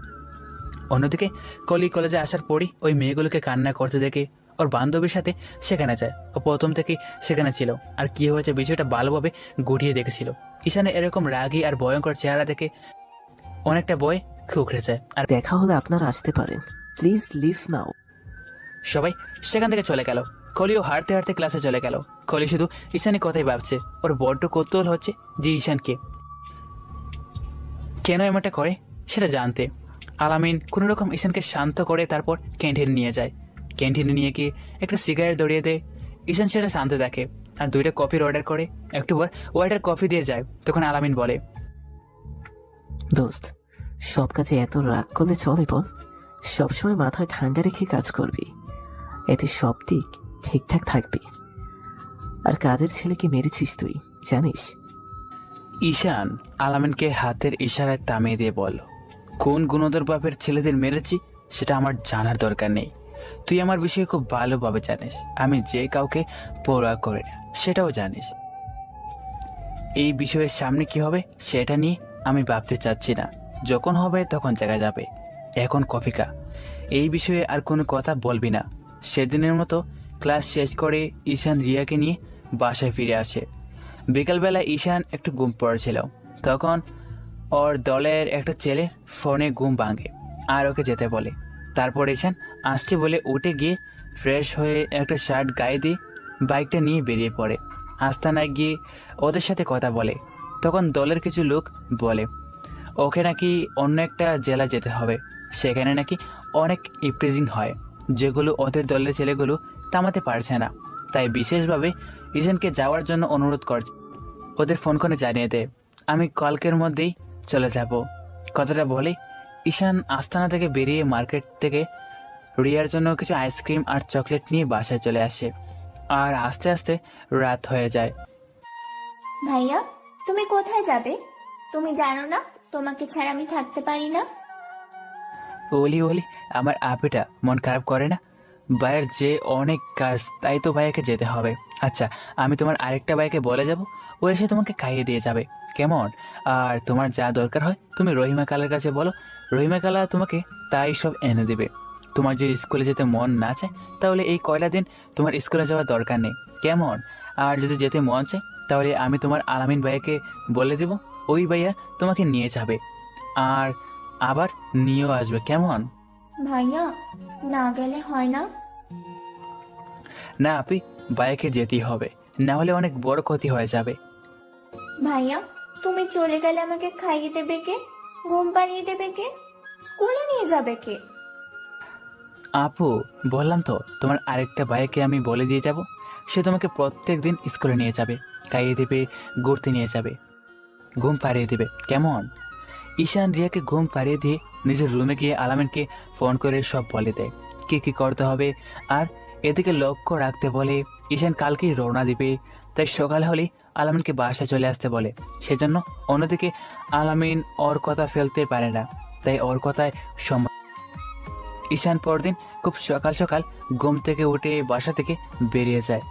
অন্যদিকে কলেজে আসার পরই ওই মেয়েগুলোকে কান্না করতে দেখে ওর বান্ধবীর সাথে সেখানে যায়। ও প্রথম থেকেই সেখানে ছিল আর কি হয়েছে বিষয়টা ভালোভাবে গুটিয়ে দেখেছিল। ঈশানের এরকম রাগী আর ভয়ঙ্কর চেহারা দেখে অনেকটা ভয় খুকড়ে যায় আর দেখা হলে আপনারা আসতে পারেন, প্লিজ লিভ নাও। সবাই সেখান থেকে চলে গেল। কলিও হাঁটতে হাঁটতে ক্লাসে চলে গেল। কলি শুধু ঈশানের কথাই ভাবছে। ওর বড্ড কৌতূহল হচ্ছে যে ঈশানকে কেন এমনটা করে সেটা জানতে। আলামিন কোনো রকম ঈশানকে শান্ত করে তারপর ক্যান্টিনে নিয়ে যায়। ক্যান্টিনে নিয়ে গিয়ে একটা সিগারেট ধরিয়ে দেয়। ঈশান সেটা শান্ত দেখে আর 2টা কফির অর্ডার করে। একটু পর ওয়াইটার কফি দিয়ে যায়। তখন আলামিন বলে, দোস্ত, সব কাজে এত রাগ করলে চলে বল? সবসময় মাথা ঠান্ডা রেখে কাজ করবি, এতে সব দিক ঠিকঠাক থাকবে। আর কাদের ছেলেকে মেরেছিস তুই জানিস? ঈশান আলামিনকে হাতের ইশারায় থামিয়ে দিয়ে বলল, কোন গুণধর বাপের ছেলেদের মেরেছি সেটা আমার জানার দরকার নেই। তুই আমার বিষয়ে খুব ভালোভাবে জানিস। আমি যে কাউকে পরোয়া করি না সেটাও জানিস। এই বিষয়ের সামনে কি হবে সেটা নিয়ে আমি ভাবতে চাচ্ছি না। যখন হবে তখন জায়গা যাবে। এখন কফি খা। এই বিষয়ে আর কোনো কথা বলবি না। সেদিনের মতো ক্লাস শেষ করে ঈশান রিয়াকে নিয়ে বাসায় ফিরে আসে। বিকালবেলা ঈশান একটু ঘুম পড়েছিল। তখন ওর দলের একটা ছেলে ফোনে ঘুম ভাঙে আর ওকে যেতে বলে। তারপর ঈশান আসছে বলে উঠে গিয়ে ফ্রেশ হয়ে একটা শার্ট গায়ে দিয়ে বাইকটা নিয়ে বেরিয়ে পড়ে। আস্তানায় গিয়ে ওদের সাথে কথা বলে। তখন দলের কিছু লোক বলে ওকে নাকি অন্য একটা জেলা যেতে হবে, সেখানে নাকি অনেক ইপ্রিজিং হয় যেগুলো ওদের দলের ছেলেগুলো থামাতে পারছে না। তাই বিশেষভাবে ঈশানকে যাওয়ার জন্য অনুরোধ করছে। ওদের ফোন করে জানিয়ে দেয় আমি কালকের মধ্যেই চলে যাব। কথাটা বলে ঈশান আস্তানা থেকে বেরিয়ে মার্কেট থেকে রিয়ার জন্য কিছু আইসক্রিম আর চকলেট নিয়ে বাসায় চলে আসে। আর আস্তে আস্তে রাত হয়ে যায়। ভাইয়া, তুমি কোথায় যাবে? তুমি জানো না তোমাকে ছাড়া আমি থাকতে পারি না। ওলি আমার আপিটা মন খারাপ করে না? ভাইয়ের যে অনেক কাজ, তাই তো ভাইয়াকে যেতে হবে। আচ্ছা, আমি তোমার আরেকটা ভাইকে বলে যাব, ও এসে তোমাকে খাইয়ে দিয়ে যাবে, কেমন? আর তোমার যা দরকার হয় তুমি রহিমা কালার কাছে বলো, রহিমা কালা তোমাকে তাই সব এনে দেবে। তোমার যে স্কুলে যেতে মন না চায় তাহলে এই কয়টা দিন তোমার স্কুলে যাওয়ার দরকার নেই, কেমন? আর যদি যেতে মন চায় তাহলে আমি তোমার আলামিন ভাইয়াকে বলে দেব, ওই ভাইয়া তোমাকে নিয়ে যাবে আর আবার নিয়েও আসবে, কেমন? ভাইয়া, না গেলে হয় না? না আপনি ভাইয়াকে যেতেই হবে, না হলে অনেক বড় ক্ষতি হয়ে যাবে। ভাইয়া, তুমি চলে গেলে আমাকে খাইয়ে দেবে কে? ঘুম পাড়িয়ে দেবে কে? স্কুলে নিয়ে যাবে কে? আপু, বললাম তো তোমার আরেকটা ভাইয়াকে আমি বলে দিয়ে যাব, সে তোমাকে প্রত্যেক দিন স্কুলে নিয়ে যাবে, খাইয়ে দেবে, ঘুরতে নিয়ে যাবে, ঘুম পাড়িয়ে দেবে, কেমন? ঈশান রিয়াকে ঘুম পাড়িয়ে দিয়ে নিজের রুমে গিয়ে আলামিনকে ফোন করে সব বলে দেয় কি কি করতে হবে। আর এদিকে লক্ষ্য রাখতে বলে ঈশান কালকেই রওনা দিবে, তাই সকাল হলেই আলামিনকে বাসায় চলে আসতে বলে। সেজন্য অন্যদিকে আলামিন ওর কথা ফেলতে পারে না, তাই ওর কথায় ঈশান পরদিন খুব সকাল সকাল ঘুম থেকে উঠে বাসা থেকে বেরিয়ে যায়।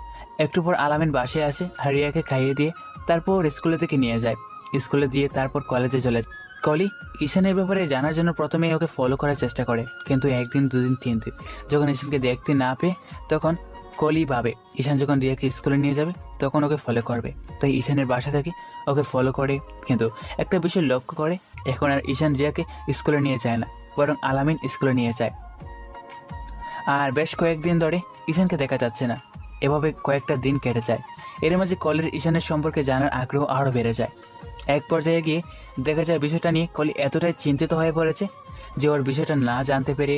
একটু পর আলামিন বাসায় আসে, রিয়াকে খাইয়ে দিয়ে তারপর স্কুলে থেকে নিয়ে যায়। স্কুলে দিয়ে তারপর কলেজে চলে যায়। কলি ঈশানের ব্যাপারে জানার জন্য প্রথমে ওকে ফলো করার চেষ্টা করে, কিন্তু একদিন, দুদিন, 3 দিন যখন ঈশানকে দেখতে না পেয়ে তখন কলি ভাবে ঈশান যখন রিয়াকে স্কুলে নিয়ে যাবে তখন ওকে ফলো করবে, তাই ঈশানের বাসা থেকে ওকে ফলো করে। কিন্তু একটা বিষয় লক্ষ্য করে, এখন আর ঈশান রিয়াকে স্কুলে নিয়ে যায় না, বরং আলামিন স্কুলে নিয়ে যায়। আর বেশ কয়েকদিন ধরে ঈশানকে দেখা যাচ্ছে না। এভাবে কয়েকটা দিন কেটে যায়। এর মাঝে কলির ঈশানের সম্পর্কে জানার আগ্রহ আরও বেড়ে যায়। এক পর্যায়ে গিয়ে দেখা যায় বিষয়টা নিয়ে কলি এতটাই চিন্তিত হয়ে পড়েছে যে ওর বিষয়টা না জানতে পেরে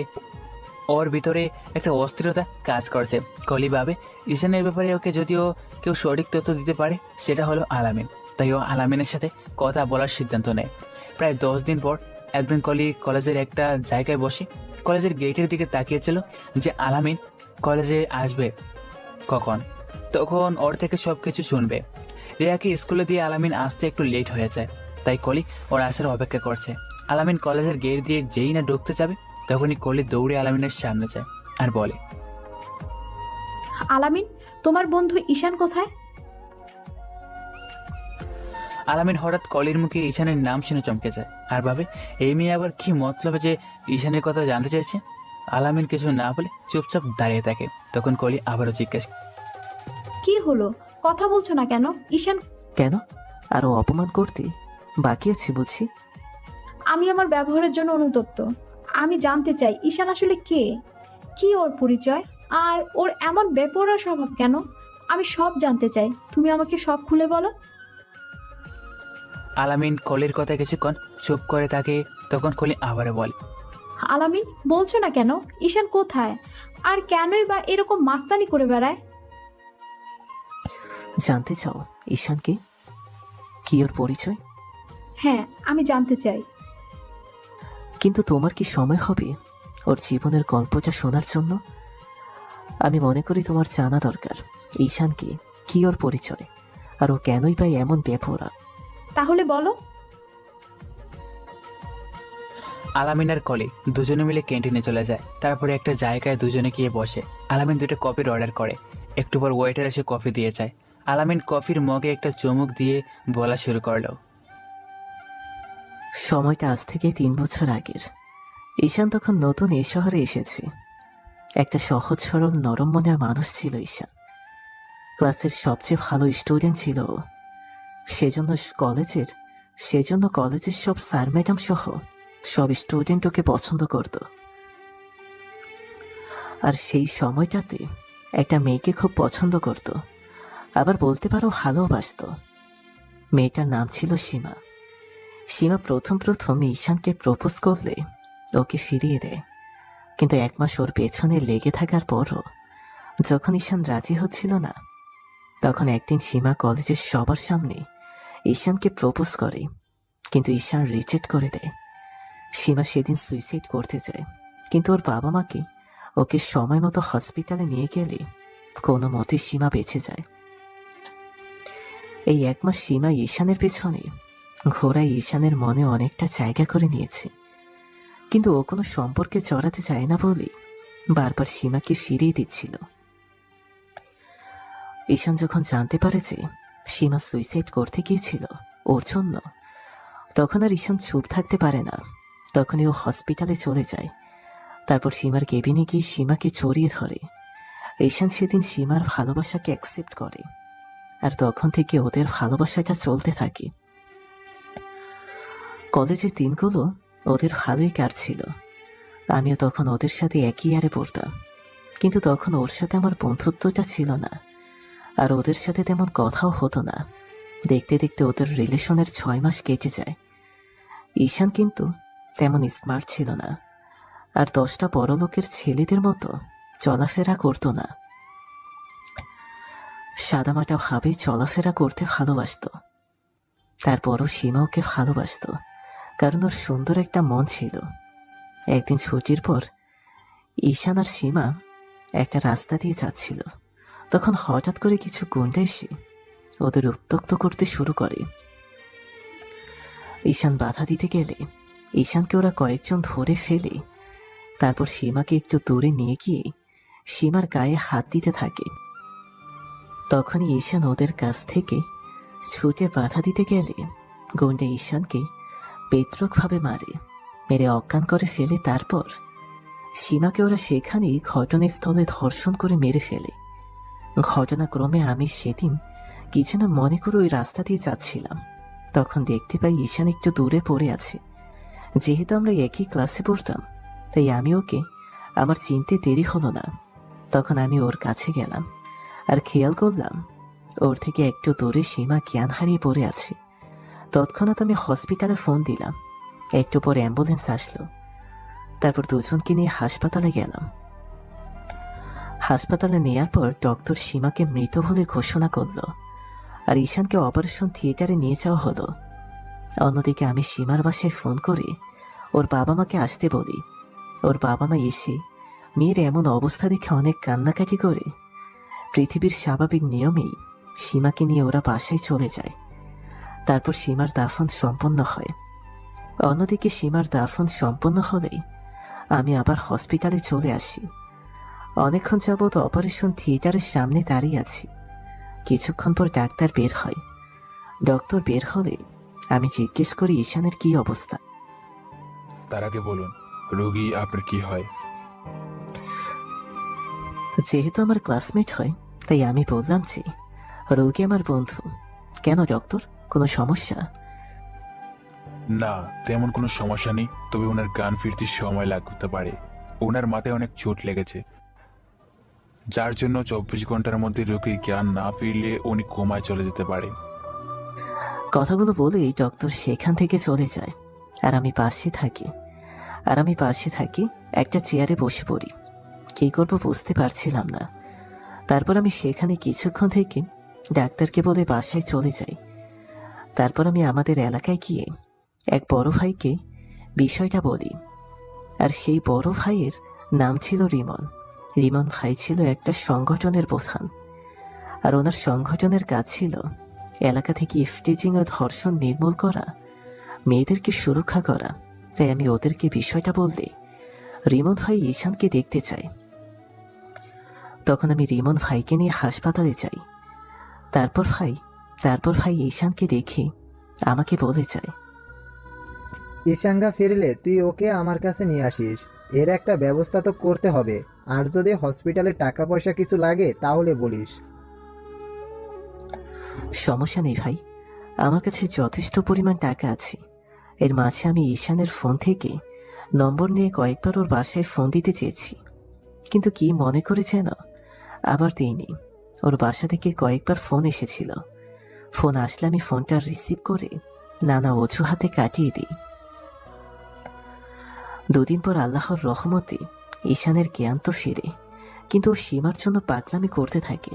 ওর ভিতরে একটা অস্থিরতা কাজ করছে। কলি ভাবে ঈশানের ব্যাপারে ওকে যদিও কেউ সঠিক তথ্য দিতে পারে সেটা হলো আলামিন, তাই ও আলামিনের সাথে কথা বলার সিদ্ধান্ত নেয়। প্রায় 10 দিন পর একদিন কলি কলেজের একটা জায়গায় বসে কলেজের গেটের দিকে তাকিয়েছিল যে আলামিন কলেজে আসবে কখন, তখন ওর থেকে সব কিছু শুনবে। রিয়াকে স্কুলে দিয়ে আলামিন আসতে একটু লেট হয়ে যায়, তাই কলি ওর আসার অপেক্ষা করছে। আলামিন কলেজের গেট দিয়ে যেই না ঢুকতে যাবে তখনই কলি দৌড়ে আলামিনের সামনে যায় আর বলে, আলামিন, তোমার বন্ধু ঈশান কোথায়? আলামিন হঠাৎ কলির মুখে ঈশানের নাম শুনে চমকে যায় আর ভাবে এই মেয়ে আবার কি মতলবে যে ঈশানের কথা জানতে চাইছে। আলামিন কিছু না বলে চুপচাপ দাঁড়িয়ে থাকে। তখন কলি আবারও জিজ্ঞেস, কি হলো, কথা বলছো না কেন? ঈশান, কেন? আরো অপমান করতে বাকি আছে বুঝি? আমি আমার ব্যবহারের জন্য অনুতপ্ত। আমি জানতে চাই ঈশান আসলে কে, কি ওর পরিচয়, আর ওর এমন বেপরোয়া স্বভাব কেন? আমি সব জানতে চাই, তুমি আমাকে সব খুলে বলো। আলামিন কলির কথা কিছুক্ষণ চুপ করে থাকে। তখন কলি আবারও বলে, আলামিন, বলছো না কেন? ঈশান কোথায়, আর কেনই বা এরকম মাস্তানি করে বেড়ায়? জানতে চাও ঈশানকে? কি ওর পরিচয়? হ্যাঁ, আমি জানতে চাই। কিন্তু তোমার কি সময় হবে ওর জীবনের গল্পটা শোনার জন্য? আমি মনে করি তোমার জানা দরকার ঈশানকে, কি ওর পরিচয়, আর ও কেনই বা এমন বেপরোয়া। তাহলে বলো। আলামিন আর কলি দুজনে মিলে ক্যান্টিনে চলে যায়। তারপরে একটা জায়গায় দুজনে গিয়ে বসে। আলামিন 2টা কফির অর্ডার করে। একটু পর ওয়েটার এসে কফি দিয়ে যায়। আলামিন কফির মগে একটা চুমুক দিয়ে বলা শুরু করলো, সময়টা আজ থেকে 3 বছর আগের। ঈশান তখন নতুন এই শহরে এসেছে। একটা সহজ সরল নরম মনের মানুষ ছিল ঈশান। ক্লাসের সবচেয়ে ভালো স্টুডেন্ট ছিল ও। সেজন্য কলেজের সব স্যার ম্যাডাম সহ সব স্টুডেন্ট ওকে পছন্দ করত। আর সেই সময়টাতে একটা মেয়েকে খুব পছন্দ করত, আবার বলতে পারো ভালোবাসত। মেয়েটার নাম ছিল সীমা। সীমা প্রথম ঈশানকে প্রপোজ করলে ওকে ফিরিয়ে দেয়, কিন্তু 1 মাস ওর পেছনে লেগে থাকার পরও যখন ঈশান রাজি হচ্ছিল না, তখন একদিন সীমা কলেজের সবার সামনে ঈশানকে প্রপোজ করে, কিন্তু ঈশান রিজেক্ট করে দেয়। সীমা সেদিন সুইসাইড করতে চায়, কিন্তু ওর বাবা মাকে ওকে সময় মতো হসপিটালে নিয়ে গেলে কোনো মতে সীমা বেঁচে যায়। এই 1 মাস সীমা ঈশানের পেছনে ঘোড়ায় ঈশানের মনে অনেকটা জায়গা করে নিয়েছে, কিন্তু ও কোনো সম্পর্কে জড়াতে চায় না বলেই বারবার সীমাকে ফিরিয়ে দিচ্ছিল। ঈশান যখন জানতে পারে যে সীমা সুইসাইড করতে গিয়েছিল ওর জন্য, তখন আর ঈশান চুপ থাকতে পারে না। তখনই ও হসপিটালে চলে যায়। তারপর সীমার কেবিনে গিয়ে সীমাকে জড়িয়ে ধরে। ঈশান সেদিন সীমার ভালোবাসাকে অ্যাকসেপ্ট করে, আর তখন থেকে ওদের ভালোবাসাটা চলতে থাকে। কলেজের দিনগুলো ওদের ভালোই কাটছিল। আমিও তখন ওদের সাথে একই ইয়ারে পড়তাম, কিন্তু তখন ওর সাথে আমার বন্ধুত্বটা ছিল না, আর ওদের সাথে তেমন কথাও হতো না। দেখতে দেখতে ওদের রিলেশনের 6 মাস কেটে যায়। ঈশান কিন্তু তেমন স্মার্ট ছিল না, আর 10টা বড়লোকের ছেলেদের মতো চলাফেরা করতো না। সাদামাটা ভাবে চলাফেরা করতে ভালোবাসত। তারপরও সীমা ওকে ভালোবাসত, কারণ ওর সুন্দর একটা মন ছিল। একদিন ছুটির পর ঈশান আর সীমা একটা রাস্তা দিয়ে যাচ্ছিল, তখন হঠাৎ করে কিছু গুন্ডা এসে ওদের উত্ত্যক্ত করতে শুরু করে। ঈশান বাধা দিতে গেলে ঈশানকে ওরা কয়েকজন ধরে ফেলে তারপর সীমাকে একটু দূরে নিয়ে গিয়ে সীমার গায়ে হাত দিতে থাকে। তখনই ঈশান ওদের কাছ থেকে ছুটে বাধা দিতে গেলে গুন্ডা ঈশানকে বেত্রকভাবে মারে, মেরে অজ্ঞান করে ফেলে। তারপর সীমাকে ওরা সেখানেই ঘটনাস্থলে ধর্ষণ করে মেরে ফেলে। ঘটনাক্রমে আমি সেদিন কি যেন মনে করে ওই রাস্তা দিয়ে যাচ্ছিলাম, তখন দেখতে পাই ঈশান একটু দূরে পড়ে আছে। যেহেতু আমরা একই ক্লাসে পড়তাম, তাই আমি ওকে আমার চিনতে দেরি হলো না। তখন আমি ওর কাছে গেলাম আর খেয়াল করলাম ওর থেকে একটু দূরে সীমা জ্ঞান হারিয়ে পড়ে আছে। তৎক্ষণাৎ আমি হসপিটালে ফোন দিলাম। একটু পর অ্যাম্বুলেন্স আসলো। তারপর দুজনকে নিয়ে হাসপাতালে গেলাম। হাসপাতালে নেয়ার পর ডক্টর সীমাকে মৃত বলে ঘোষণা করলো আর ঈশানকে অপারেশন থিয়েটারে নিয়ে যাওয়া হলো। অন্যদিকে আমি সীমার বাসায় ফোন করে ওর বাবা মাকে আসতে বলি। ওর বাবা মা এসে মেয়ের এমন অবস্থা দেখে অনেক কান্নাকাটি করে। পৃথিবীর স্বাভাবিক নিয়মেই সীমাকে নিয়ে ওরা বাসায় চলে যায়। তারপর সীমার দাফন সম্পন্ন হয়। অন্যদিকে সীমার দাফন সম্পন্ন হলেই আমি আবার হসপিটালে চলে আসি। অনেকক্ষণ যাবৎ অপারেশন থিয়েটারের সামনে দাঁড়িয়ে আছি। কিছুক্ষণ পর ডাক্তার বের হয়। ডক্টর বের হলে আমি জিজ্ঞেস করি ঈশানের কি অবস্থা। তার আগে বলুন, রোগী আপনার কি হয়? যেহেতু আমার ক্লাসমেট হয়, তাই আমি বললাম যে রোগী আমার বন্ধু। কেন ডক্টর, কোনো সমস্যা? না, তেমন কোনো সমস্যা নেই, তবে ওনার জ্ঞান ফিরতে সময় লাগতে পারে। ওনার মাথায় অনেক চোট লেগেছে, যার জন্য 24 ঘন্টার মধ্যে রোগীর জ্ঞান না ফিরলে উনি কোমায় চলে যেতে পারে। কথাগুলো বলেই ডক্টর সেখান থেকে চলে যায় আর আমি পাশে থাকি একটা চেয়ারে বসে পড়ি। কি করব বুঝতে পারছিলাম না। তারপর আমি সেখানে কিছুক্ষণ থেকে ডাক্তারকে বলে বাসায় চলে যাই। তারপর আমি আমাদের এলাকায় গিয়ে এক বড় ভাইকে বিষয়টা বলি। আর সেই বড় ভাইয়ের নাম ছিল রিমন। রিমন ভাই ছিল একটা সংগঠনের প্রধান, আর ওনার সংগঠনের কাজ ছিল এলাকা থেকে ইফটিজিং ও ধর্ষণ নির্মূল করা, মেয়েদেরকে সুরক্ষা করা। তাই আমি ওদেরকে বিষয়টা বললে রিমন ভাই ঈশানকে দেখতে চায়। তখন আমি রিমন ভাইকে নিয়ে হাসপাতালে যাই। তারপর ভাই ঈশানকে দেখে আমাকে বলে যায়, ঈশাঙ্গা ফিরলে তুই ওকে আমার কাছে নিয়ে আসিস। এর একটা ব্যবস্থা তো করতে হবে। আর যদি হসপিটালে টাকা পয়সা কিছু লাগে তাহলে বলিস। সমস্যা নেই ভাই, আমার কাছে যথেষ্ট পরিমাণ টাকা আছে। এর মাঝে আমি ঈশানের ফোন থেকে নম্বর নিয়ে কয়েকবার ওর বাসায় ফোন দিতে চেয়েছি, কিন্তু কি মনে করে যেন আবার দিইনি। ওর বাসা থেকে কয়েকবার ফোন এসেছিল। ফোন আসলে আমি ফোনটা রিসিভ করে নানা অজুহাতে কাটিয়ে দিই। দুদিন পর আল্লাহর রহমতে ঈশানের জ্ঞান তো ফিরে, কিন্তু ও সীমার জন্য পাগলামি করতে থাকে।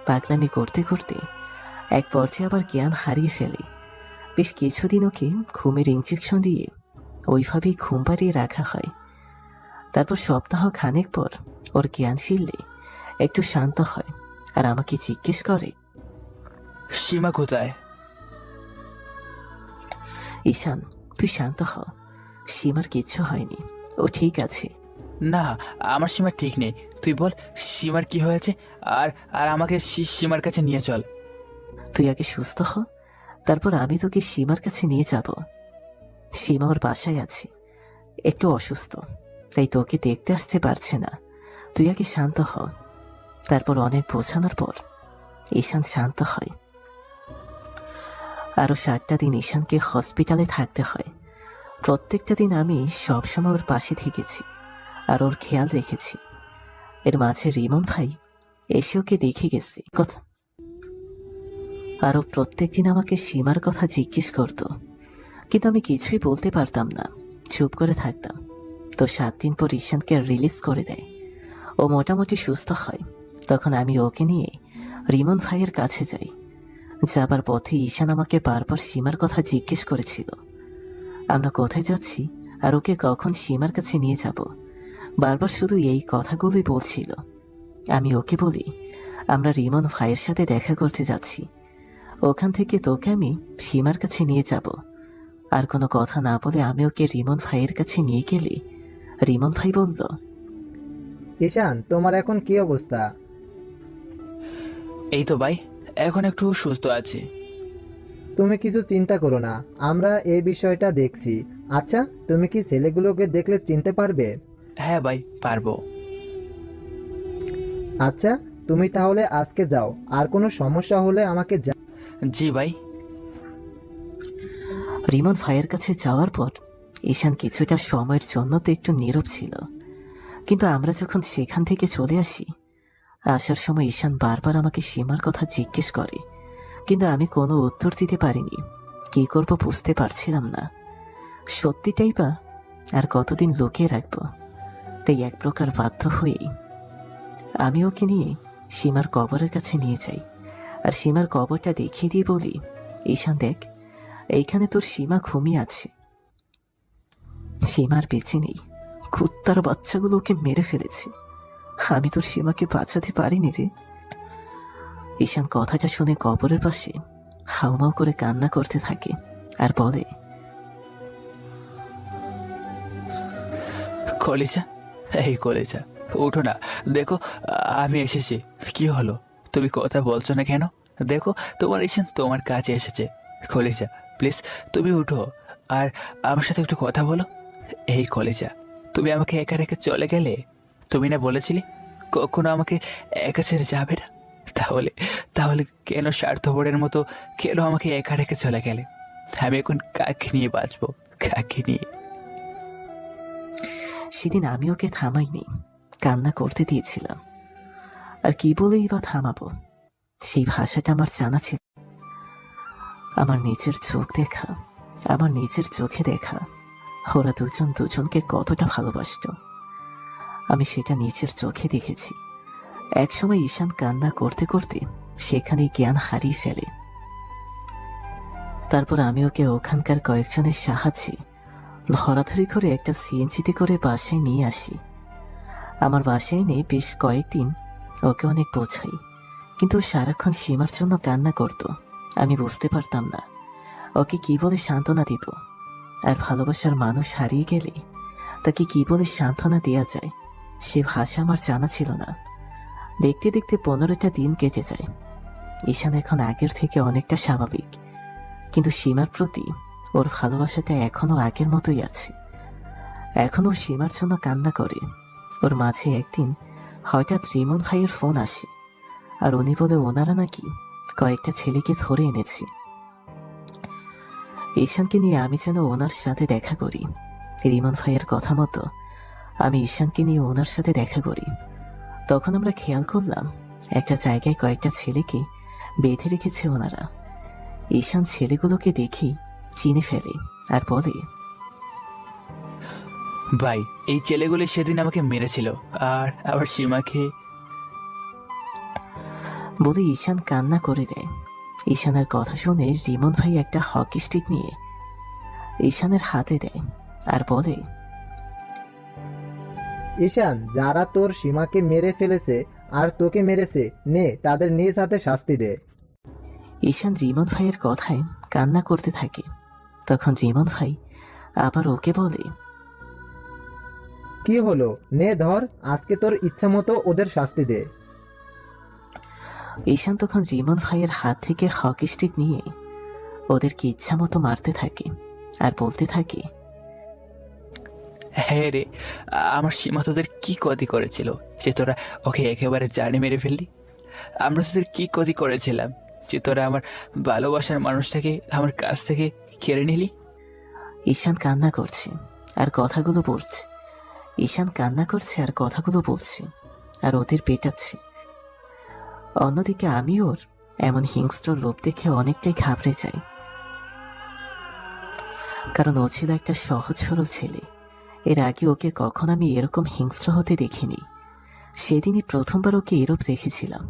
পাগলামি করতে করতে এক পর্যায়ে আবার জ্ঞান হারিয়ে ফেলে। বেশ কিছুদিন ওকে ঘুমের ইঞ্জেকশন দিয়ে ওইভাবেই ঘুম পাড়িয়ে রাখা হয়। তারপর সপ্তাহ খানেক পর ওর জ্ঞান ফিরলে একটু শান্ত হয় আর আমাকে জিজ্ঞেস করে, সীমা কোথায়? ঈশান তুই শান্ত হ, সীমার কিচ্ছু হয়নি, ও ঠিক আছে। না, আমার সীমা ঠিক নেই। তুই বল সীমার কি হয়েছে, আর আর আমাকে সীমার কাছে নিয়ে চল। তুই আগে সুস্থ হ, তারপর আমি তোকে সীমার কাছে নিয়ে যাব। সীমা ওর বাসায় আছে, একটু অসুস্থ, তাই তোকে দেখতে আসতে পারছে না। তুই আগে শান্ত হ। তারপর অনেক বোঝানোর পর ঈশান শান্ত হয়। আরো 7টা দিন ঈশানকে হসপিটালে থাকতে হয়। প্রত্যেকটা দিন আমি সবসময় ওর পাশে থেকেছি আর ওর খেয়াল রেখেছি। এর মাঝে রিমন ভাই এসে ওকে দেখে গেছে কথা। আরও প্রত্যেকদিন আমাকে সীমার কথা জিজ্ঞেস করত, কিন্তু আমি কিছুই বলতে পারতাম না, চুপ করে থাকতাম। তো 7 দিন পর ঈশানকে রিলিজ করে দেয়। ও মোটামুটি সুস্থ হয়। তখন আমি ওকে নিয়ে রিমন ভাইয়ের কাছে যাই। যাবার পথে ঈশান আমাকে বারবার সীমার কথা জিজ্ঞেস করেছিল, আমরা কোথায় যাচ্ছি আর ওকে কখন সীমার কাছে নিয়ে যাব। বারবার শুধু এই কথাগুলোই বলছিল। আমি ওকে বলি, আমরা রিমন ভাইয়ের সাথে দেখা করতে যাচ্ছি, ওখান থেকে তোকে আমি সীমার কাছে নিয়ে যাব। আর কোনো কথা না বলে আমি ওকে রিমন ভাইয়ের কাছে নিয়ে গেলে রিমন ভাই বলল, ঈশান তোমার এখন কি অবস্থা? এই তো ভাই, এখন একটু সুস্থ আছি। তুমি কিছু চিন্তা করো না, আমরা এই বিষয়টা দেখছি। আচ্ছা, তুমি কি ছেলেগুলোকে দেখলে চিনতে পারবে? হ্যাঁ ভাই, পারবো। আচ্ছা, তুমি তাহলে আজকে যাও, আর কোনো সমস্যা হলে আমাকে জি ভাই। রিমন ভাইয়ের কাছে যাওয়ার পর ঈশান কিছুটা সময়ের জন্য তো একটু নীরব ছিল, কিন্তু আমরা যখন সেখান থেকে চলে আসি, আসার সময় ঈশান বারবার আমাকে সীমার কথা জিজ্ঞেস করে, কিন্তু আমি কোনো উত্তর দিতে পারিনি। কি করব বুঝতে পারছিলাম না। সত্যিটাই বা আর কতদিন লুকিয়ে রাখবো। তাই এক প্রকার বাধ্য হয়েই আমি ওকে নিয়ে সীমার কবরের কাছে নিয়ে যাই, আর সীমার কবরটা দেখিয়ে দিয়ে বলি, ঈশান দেখ, এইখানে তোর সীমা ঘুমিয়ে আছে। সীমার বেঁচে নেই, কুত্তার বাচ্চাগুলো ওকে মেরে ফেলেছে। আমি তোর সীমাকে বাঁচাতে পারিনি রে। ঈশান কথাটা শুনে কবরের পাশে হাউমাউ করে কান্না করতে থাকে আর বলে, কলিজা, এই কলিজা, উঠো না, দেখো আমি এসেছি। কি হলো, তুমি কথা বলছো না কেন? দেখো তোমার ঈশান তোমার কাছে এসেছে। কলিজা প্লিজ, তুমি উঠো আর আমার সাথে একটু কথা বলো। এই কলিজা, তুমি আমাকে একা রেখে চলে গেলে। তুমি না বলেছিলে কখনো আমাকে একা ছেড়ে যাবে না? তাহলে তাহলে কেন স্বার্থপরের মতো কেন আমাকে একা রেখে চলে গেলে? আমি এখন কাকে নিয়ে বাঁচবো, কাকে নিয়ে? সেদিন আমি ওকে থামাইনি, কান্না করতে দিয়েছিলাম। আর কি বলেই বা থামাবো? সেই ভাষাটা আমার জানা ছিল। আমার নিজের চোখ দেখা, আমার নিজের চোখে দেখা ওরা দুজন দুজনকে কতটা ভালোবাসত, আমি সেটা নিজের চোখে দেখেছি। একসময় ঈশান কান্না করতে করতে সেখানেই জ্ঞান হারিয়ে ফেলে। তারপর আমি ওকে ওখানকার কয়েকজনের সাহায্যে ধরাধরি করে একটা সিএনজিতে করে বাসায় নিয়ে আসি। আমার বাসায় এনে বেশ কয়েকদিন ওকে অনেক বোঝাই, কিন্তু ও সারাক্ষণ সীমার জন্য কান্না করত। আমি বুঝতে পারতাম না ওকে কি বলে সান্ত্বনা দিব, আর ভালোবাসার মানুষ হারিয়ে গেলে তাকে কি বলে সান্ত্বনা দেওয়া যায় সে ভাষা আমার জানা ছিল না। দেখতে দেখতে 15টা দিন কেটে যায়। ঈশান এখন আগের থেকে অনেকটা স্বাভাবিক, কিন্তু সীমার প্রতি ওর ভালোবাসাটা এখনো আগের মতোই আছে। এখনো সীমার জন্য কান্না করে। ওর মাঝে একদিন হঠাৎ রিমন ভাইয়ের ফোন আসে, আর উনি বলে ওনারা নাকি কয়েকটা ছেলেকে ধরে এনেছে। ঈশানকে নিয়ে আমি যেন ওনার সাথে দেখা করি। রিমন ভাইয়ের কথা মতো আমি ঈশানকে নিয়ে ওনার সাথে দেখা করি। তখন আমরা খেয়াল করলাম একটা জায়গায় কয়েকটা ছেলেকে বেঁধে রেখেছে ওনারা। ঈশান ছেলেগুলোকে দেখেই চিনে ফেলে আর বলে, ভাই, এই ছেলেগুলি সেদিন আমাকে মেরেছিল আর আবার সীমাকে। বলে ঈশান কান্না করে দেয়। ঈশানের কথা শুনে রিমন ভাই একটা হকি স্টিক নিয়ে ঈশানের হাতে দেয় আর বলে, ঈশান, যারা তোর সীমাকে মেরে ফেলেছে আর তোকে মেরেছে, নে তাদের নিজ হাতে শাস্তি দে। ঈশান রিমন ভাইয়ের কথায় কান্না করতে থাকে। তখন রিমন ভাই আবার ওকে বলে, কি হলো, নে ধর, আজকে তোর ইচ্ছা মতো ওদের শাস্তি দে। ঈশান তখন রিমন ভাইয়ের হাত থেকে হকি স্টিক নিয়ে ওদেরকে ইচ্ছা মতো মারতে থাকে আর বলতে থাকে, হ্যাঁ রে, আমার সীমা তোদের কি ক্ষতি করেছিল যে তোরা ওকে একেবারে জানে মেরে ফেললি? আমরা তোদের কি ক্ষতি করেছিলাম যে তোরা আমার ভালোবাসার মানুষটাকে আমার কাছ থেকে কেড়ে নিলি? ঈশান কান্না করছে আর কথাগুলো বলছে। ঈশান কান্না করছে আর কথাগুলো বলছে আর ওদের পেটাচ্ছে। অন্যদিকে আমি ওর এমন হিংস্র রূপ দেখে অনেকটাই ঘাবড়ে যাই, কারণ ও ছিল একটা সহজ সরল ছেলে। এর আগে ওকে কখন আমি এরকম হিংস্র হতে দেখিনি। সেদিনই প্রথমবার ওকে এরূপ দেখেছিলাম।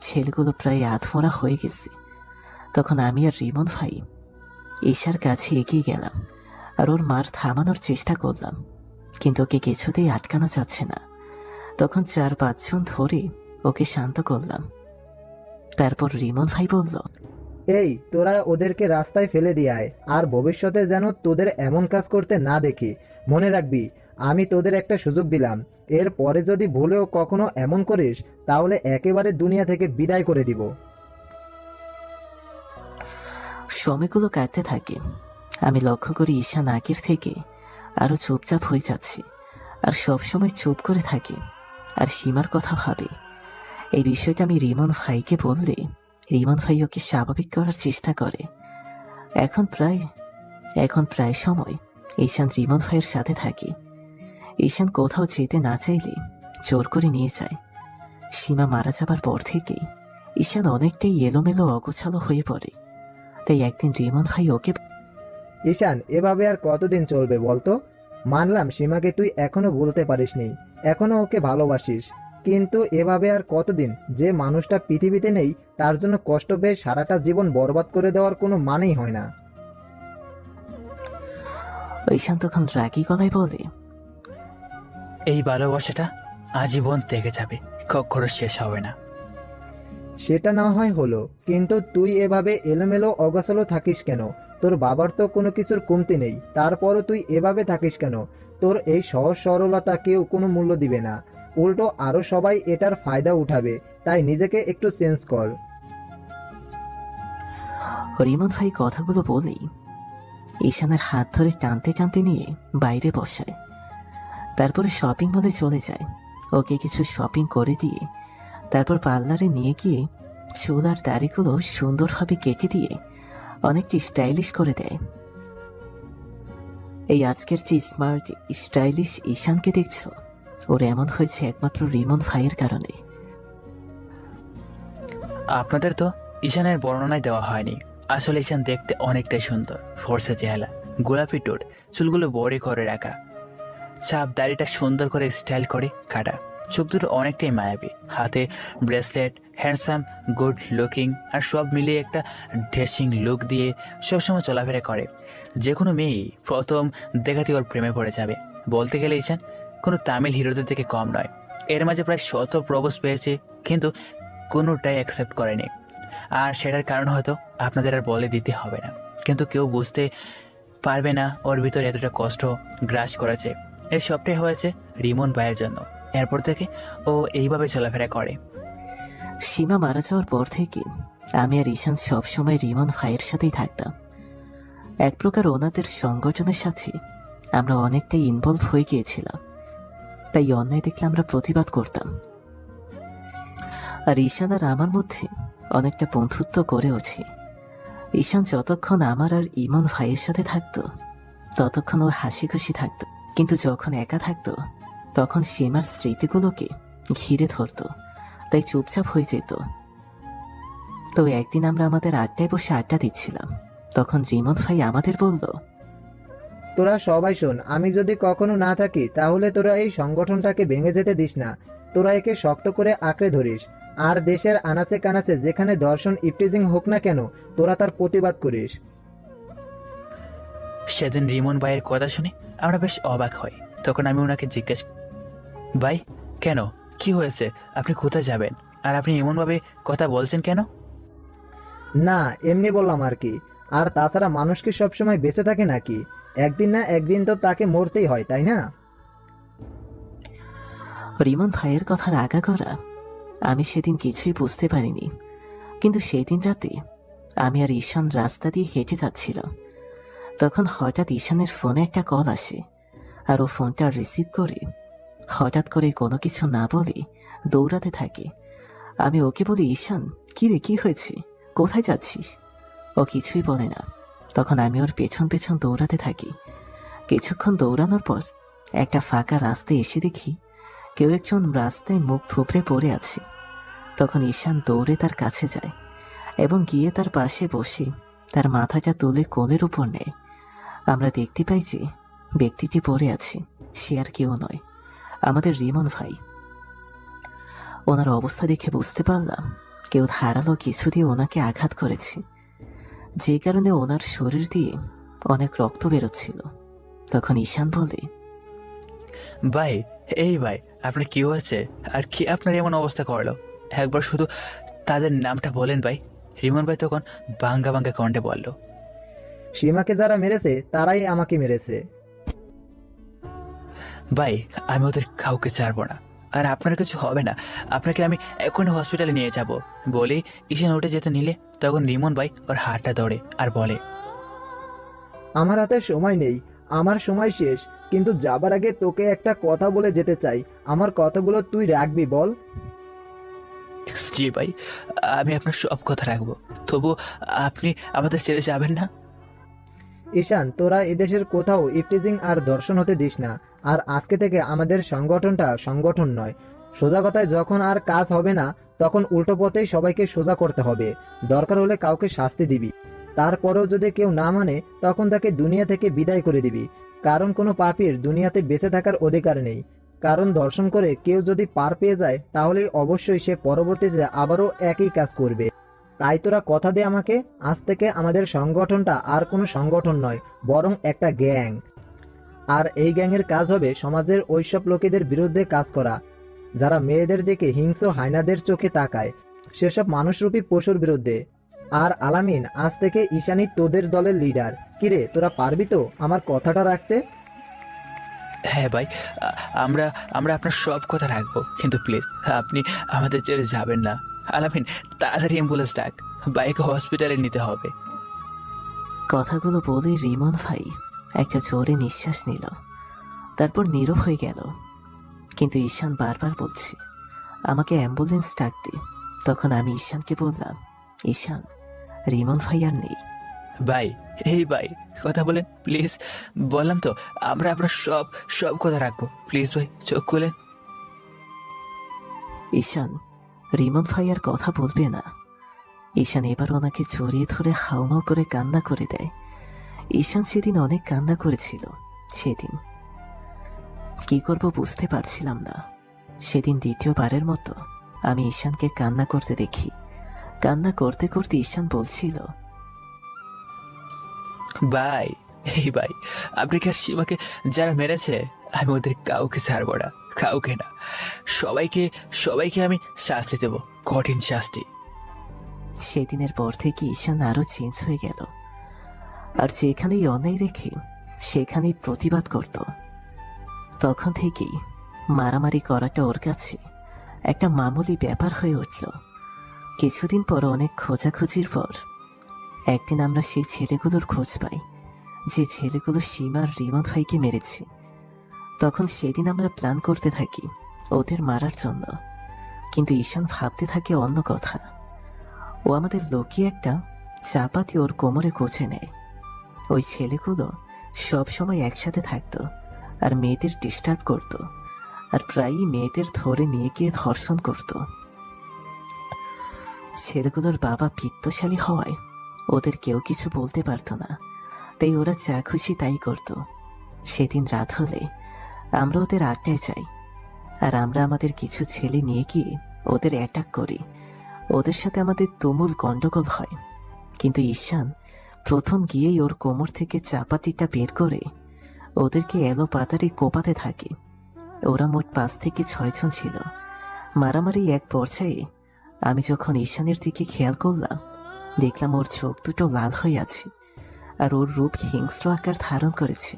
ছেলেগুলো প্রায় আধমরা হয়ে গেছে। তখন আমি আর রিমন ভাই ঈশার কাছে এগিয়ে গেলাম আর ওর মার থামানোর চেষ্টা করলাম, কিন্তু ওকে কিছুতেই আটকানো যাচ্ছে না। তখন 4-5 জন ধরে ওকে শান্ত করলাম। তারপর রিমন ভাই বলল, এই, তোরা ওদেরকে রাস্তায় ফেলে দিয়ে আয়, আর ভবিষ্যতে যেন তোদের এমন কাজ করতে না দেখি। মনে রাখবি, আমি তোদের একটা সুযোগ দিলাম, এর পরে যদি ভুলেও কখনো এমন করিস তাহলে একেবারে দুনিয়া থেকে বিদায় করে দিব। সময়গুলো কাটতে থাকে। আমি লক্ষ্য করি ঈশান আগের থেকে আরো চুপচাপ হয়ে যাচ্ছে, আর সবসময় চুপ করে থাকে আর সীমার কথা ভাবে। এই বিষয়টা আমি রিমন ভাইকে বললে রিমন ভাই ওকে স্বাভাবিক করার চেষ্টা করে। এখন প্রায় সময় ঈশান রিমন ভাইয়ের সাথে থাকে। ঈশান কোথাও যেতে না চাইলে জোর করে নিয়ে যায়। সীমা মারা যাবার পর থেকে ঈশান অনেকটাই এলোমেলো অগোছালো হয়ে পড়ে। তাই একদিন রিমন ভাই ওকে ঈশান, এভাবে আর কতদিন চলবে বলতো? মানলাম সীমাকে তুই এখনো বলতে পারিসনি, এখনো ওকে ভালোবাসিস, কিন্তু এভাবে আর কতদিন? যে মানুষটা পৃথিবীতে নেই তার জন্য কষ্ট পেয়ে সারাটা জীবন বরবাদ করে দেওয়ার কোনো মানেই হয় না। ঈশান তখন রাগী গলায় বলে, এই ভালোবাসাটা আজীবন থেকে যাবে, কখনো শেষ হবে না। সেটা না হয় হলো, কিন্তু তুই এভাবে এলোমেলো অগোছালো থাকিস কেন? তোর বাবার তো কোনো কিছুর কমতি নেই, তারপরও তুই এভাবে থাকিস কেন? তোর এই সহজ সরলতা কেউ কোনো মূল্য দিবে না, উল্টো আরো সবাই এটার ফায়দা উঠাবে, তাই নিজেকে একটু চেঞ্জ কর। রিমন ভাই কথাগুলো বলেই ঈশানের হাত ধরে টানতে টানতে নিয়ে বাইরে বসায়। তারপরে শপিং মলে চলে যায়। ওকে কিছু শপিং করে দিয়ে তারপর পার্লারে নিয়ে গিয়ে চুল আর দাড়িগুলো সুন্দরভাবে কেটে দিয়ে অনেকটি স্টাইলিশ করে দেয়। এই আজকের যে স্মার্ট স্টাইলিশ ঈশানকে দেখছো, ওর এমন হয়েছে একমাত্র রিমন ভাইয়ের কারণে। আপনাদের তো ঈশানের বর্ণনায় দেওয়া হয়নি। আসলে ঈশান দেখতে অনেকটাই সুন্দর, ফর্সা চেহারা, গোলাপি ঠোঁট, চুলগুলো বড়ি করে রাখা, চাপ দাড়িটা সুন্দর করে স্টাইল করে কাটা, চোখ দুটো অনেকটাই মায়াবী, হাতে ব্রেসলেট, হ্যান্ডসাম, গুড লুকিং, আর সব মিলিয়ে একটা ড্রেসিং লুক দিয়ে সবসময় চলাফেরা করে। যে কোনো মেয়েই প্রথম দেখাতে ওর প্রেমে পড়ে যাবে। বলতে গেলে ঈশান কোনো তামিল হিরোদের থেকে কম নয়। এর মাঝে প্রায় 100 প্রপোজ পেয়েছে, কিন্তু কোনোটাই অ্যাকসেপ্ট করেনি। আর সেটার কারণ হয়তো আপনাদের আর বলে দিতে হবে না, কিন্তু কেউ বুঝতে পারবে না ওর ভিতরে এতটা কষ্ট গ্রাস করেছে। এই সবটাই হয়েছে রিমন ভাইয়ের জন্য। এরপর থেকে ও এইভাবে চলাফেরা করে। সীমা মারা যাওয়ার পর থেকে আমি আর ঈশান সবসময় রিমন ভাইয়ের সাথেই থাকতাম। এক প্রকার ওনাদের সংগঠনের সাথে আমরা অনেকটাই ইনভলভ হয়ে গিয়েছিলাম। তাই অন্যায় দেখলে আমরা প্রতিবাদ করতাম। আর ঈশান আর আমার মধ্যে অনেকটা বন্ধুত্ব গড়ে ওঠে। ঈশান যতক্ষণ আমার আর ইমন ভাইয়ের সাথে থাকতো ততক্ষণ ও হাসি খুশি থাকতো, কিন্তু যখন একা থাকতো তখন সীমার স্মৃতিগুলোকে ঘিরে ধরতো, তাই চুপচাপ হয়ে যেত। তো একদিন আমরা আমাদের আড্ডায় বসে আড্ডা দিচ্ছিলাম, তখন রিমন ভাই আমাদের বলল, তোরা সবাই শোন, আমি যদি কখনো না থাকি তাহলে তোরা এই সংগঠনটাকে ভেঙে যেতে দিস না। তোরা একে শক্ত করে আঁকড়ে ধরিস, আর দেশের আনাচে কানাচে যেখানে দর্শন ইফটিজিং হোক না কেন তোরা তার প্রতিবাদ করিস। সেদিন রিমন ভাইয়ের কথা শুনে আমরা বেশ অবাক হই। তখন আমি ওনাকে জিজ্ঞেস, ভাই কেন, কি হয়েছে, আপনি কোথায় যাবেন, আর আপনি এমনভাবে কথা বলছেন কেন? না, এমনি বললাম আর কি। আর তাছাড়া মানুষ কি সবসময় বেঁচে থাকে নাকি? একদিন না একদিন তো তাকে মরতেই হয়, তাই না? রিমন ভাইয়ের কথার আগাগোড়া আমি সেদিন কিছুই বুঝতে পারিনি। কিন্তু সেই দিন রাতে আমি আর ঈশান রাস্তা দিয়ে হেঁটে যাচ্ছিলাম। তখন হঠাৎ ঈশানের ফোনে একটা কল আসে, আর ও ফোনটা রিসিভ করে হঠাৎ করে কোনো কিছু না বলে দৌড়াতে থাকে। আমি ওকে বলি, ঈশান কি রে, কি হয়েছে, কোথায় যাচ্ছিস? ও কিছুই বলে না। তখন আমি ওর পেছন পেছন দৌড়াতে থাকি। কিছুক্ষণ দৌড়ানোর পর একটা ফাঁকা রাস্তায় এসে দেখি কেউ একজন রাস্তায় মুখ থুবড়ে পড়ে আছে। তখন ঈশান দৌড়ে তার কাছে যায় এবং গিয়ে তার পাশে বসে তার মাথাটা তুলে কোলের উপর নেয়। আমরা দেখতে পাই যে ব্যক্তিটি পড়ে আছে সে আর কেউ নয়, আমাদের রিমন ভাই। ওনার অবস্থা দেখে বুঝতে পারলাম কেউ ধারালো কিছু দিয়ে ওনাকে আঘাত করেছে, যে কারণে ওনার শরীর দিয়ে অনেক রক্ত বেরোচ্ছিল। তখন ঈশান বলে, ভাই, এই ভাই, আপনার কি হয়েছে, আর কি আপনার এমন অবস্থা করলো? একবার শুধু তাদের নামটা বলেন ভাই। রিমন ভাই তখন বাঙ্গা বাঙ্গা কণ্ঠে বলল, সীমাকে যারা মেরেছে তারাই আমাকে মেরেছে। ভাই আমি ওদের কাউকে ছাড়বো না, আর আপনার কিছু হবে না, আপনাকে আমি এখনই হসপিটালে নিয়ে যাব। বলে ঈশান উঠে যেতে নিলে তখন রিমন ভাই ওর হাতটা ধরে আর বলে, আমার হাতে সময় নেই, আমার সময় শেষ, কিন্তু যাবার আগে তোকে একটা কথা বলে যেতে চাই। আমার কথাগুলো তুই রাখবি বল? জি ভাই, আমি আপনার সব কথা রাখবো, তবু আপনি আমাদের ছেড়ে যাবেন না। ঈশান, তোরা এদেশের কোথাও ইফটিজিং আর ধর্ষণ হতে দিস না। আর আজকে থেকে আমাদের সংগঠনটা সংগঠন নয়, সোজা কথায় যখন আর কাজ হবে না তখন উল্টো পথেই সবাইকে সোজা করতে হবে। দরকার হলে কাউকে শাস্তি দিবি, তারপরেও যদি কেউ না মানে তখন তাকে দুনিয়া থেকে বিদায় করে দিবি। কারণ কোনো পাপীর দুনিয়াতে বেঁচে থাকার অধিকার নেই। কারণ ধর্ষণ করে কেউ যদি পার পেয়ে যায় তাহলে অবশ্যই সে পরবর্তীতে আবারও একই কাজ করবে। তাই তোরা কথা দে আমাকে, আজ থেকে আমাদের সংগঠনটা আর কোনো সংগঠন নয়, বরং একটা গ্যাং। আর এই গ্যাংয়ের কাজ হবে সমাজের ওইসব লোকেদের বিরুদ্ধে কাজ করা, যারা মেয়েদের দিকে হিংস্র হায়নাদের চোখে তাকায়, সেসব মানুষরূপী পশুর বিরুদ্ধে। আর আলামিন, আজ থেকে ঈশানী তোদের দলের লিডার। কিরে, তোরা পারবি তো আমার কথাটা রাখতে? হ্যাঁ ভাই, আমরা আমরা আপনার সব কথা রাখবো, কিন্তু প্লিজ আপনি আমাদের ছেড়ে যাবেন না। আলামিন, তাড়াতাড়ি অ্যাম্বুলেন্স ডাক, বাইকে হসপিটালে নিতে হবে। কথাগুলো বলে রিমন ভাই একটা জোরে নিঃশ্বাস নিল, তারপর নীরব হয়ে গেল। কিন্তু ঈশান বারবার বলছে আমাকে অ্যাম্বুলেন্স ডাক দে। তখন আমি ঈশানকে বললাম, ঈশান, রিমন ভাই আর নেই। ভাই, এই ভাই, কথা বলেন প্লিজ। বললাম তো আমরা আপনার সব সব কথা রাখবো, প্লিজ ভাই চোখ খুলেন। ঈশান, রিমন ভাই আর কথা বলবে না। ঈশান এবার ওনাকে জড়িয়ে ধরে হাউমাউ করে কান্না করে দেয়। ঈশান সেদিন অনেক কান্না করেছিল। সেদিন কি করব বুঝতে পারছিলাম না। সেদিন দ্বিতীয়বারের মতো আমি ঈশানকে কান্না করতে দেখি। কান্না করতে করতে ঈশান বলছিল, ভাই, এই ভাই, আপনি কি আর সীমাকে যারা মেরেছে, আমি ওদের কাউকে ছাড়বো না, কাউকে না। সবাইকে সবাইকে আমি শাস্তি দেবো, কঠিন শাস্তি। সেদিনের পর থেকে ঈশান আরো চেঞ্জ হয়ে গেল। আর যেখানেই অন্যায় দেখে সেখানেই প্রতিবাদ করত। তখন থেকেই মারামারি করাটা ওর কাছে একটা মামুলি ব্যাপার হয়ে উঠল। কিছুদিন পর অনেক খোঁজাখুঁজির পর একদিন আমরা সেই ছেলেগুলোর খোঁজ পাই, যে ছেলেগুলো সীমার রিমন ভাইকে মেরেছে। তখন সেদিন আমরা প্ল্যান করতে থাকি ওদের মারার জন্য, কিন্তু ঈশান ভাবতে থাকে অন্য কথা। ও আমাদের লুকিয়ে একটা চাপাতি ওর কোমরে গোছে নেয়। ওই ছেলেগুলো সব সময় একসাথে থাকতো আর মেয়েদের ডিস্টার্ব করত, আর প্রায়ই মেয়েদের ধরে নিয়ে গিয়ে ধর্ষণ করত। ছেলেগুলোর বাবা বিত্তশালী হওয়ায় ওদের কেউ কিছু বলতে পারতো না, তাই ওরা যা খুশি তাই করত। সেদিন রাত হলে আমরা ওদের আড্ডায় যাই, আর আমরা আমাদের কিছু ছেলে নিয়ে গিয়ে ওদের অ্যাটাক করি। ওদের সাথে আমাদের তুমুল গন্ডগোল হয়, কিন্তু ঈশান প্রথম গিয়েই ওর কোমর থেকে চাপাতিটা বের করে ওদেরকে এলো পাতারে কোপাতে থাকে। ওরা মোট 5 থেকে 6 জন ছিল। মারামারি এক পর্যায়ে আমি যখন ঈশানের দিকে খেয়াল করলাম, দেখলাম ওর চোখ দুটো লাল হয়ে আছে আর ওর রূপ হিংস্র আকার ধারণ করেছে,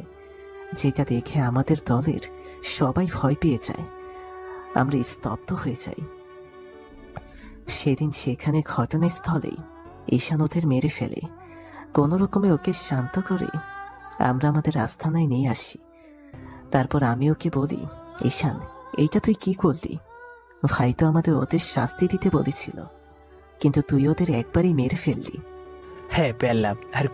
যেটা দেখে আমাদের দলের সবাই ভয় পেয়ে যায়। আমরা স্তব্ধ হয়ে যাই। সেদিন সেখানে ঘটনাস্থলেই ঈশান ওদের মেরে ফেলে। কোনো রকমে ওকে শান্ত করে আমরা আমাদের আস্তানায় নিয়ে আসি। তারপর আমি ওকে বলি, ঈশান, এইটা তুই কি করলি? ভাই তো আমাদের ওদের শাস্তি দিতে বলেছিল, কিন্তু তুই ওদের একবারই মেরে ফেললি। হ্যাঁ পেলাম, আর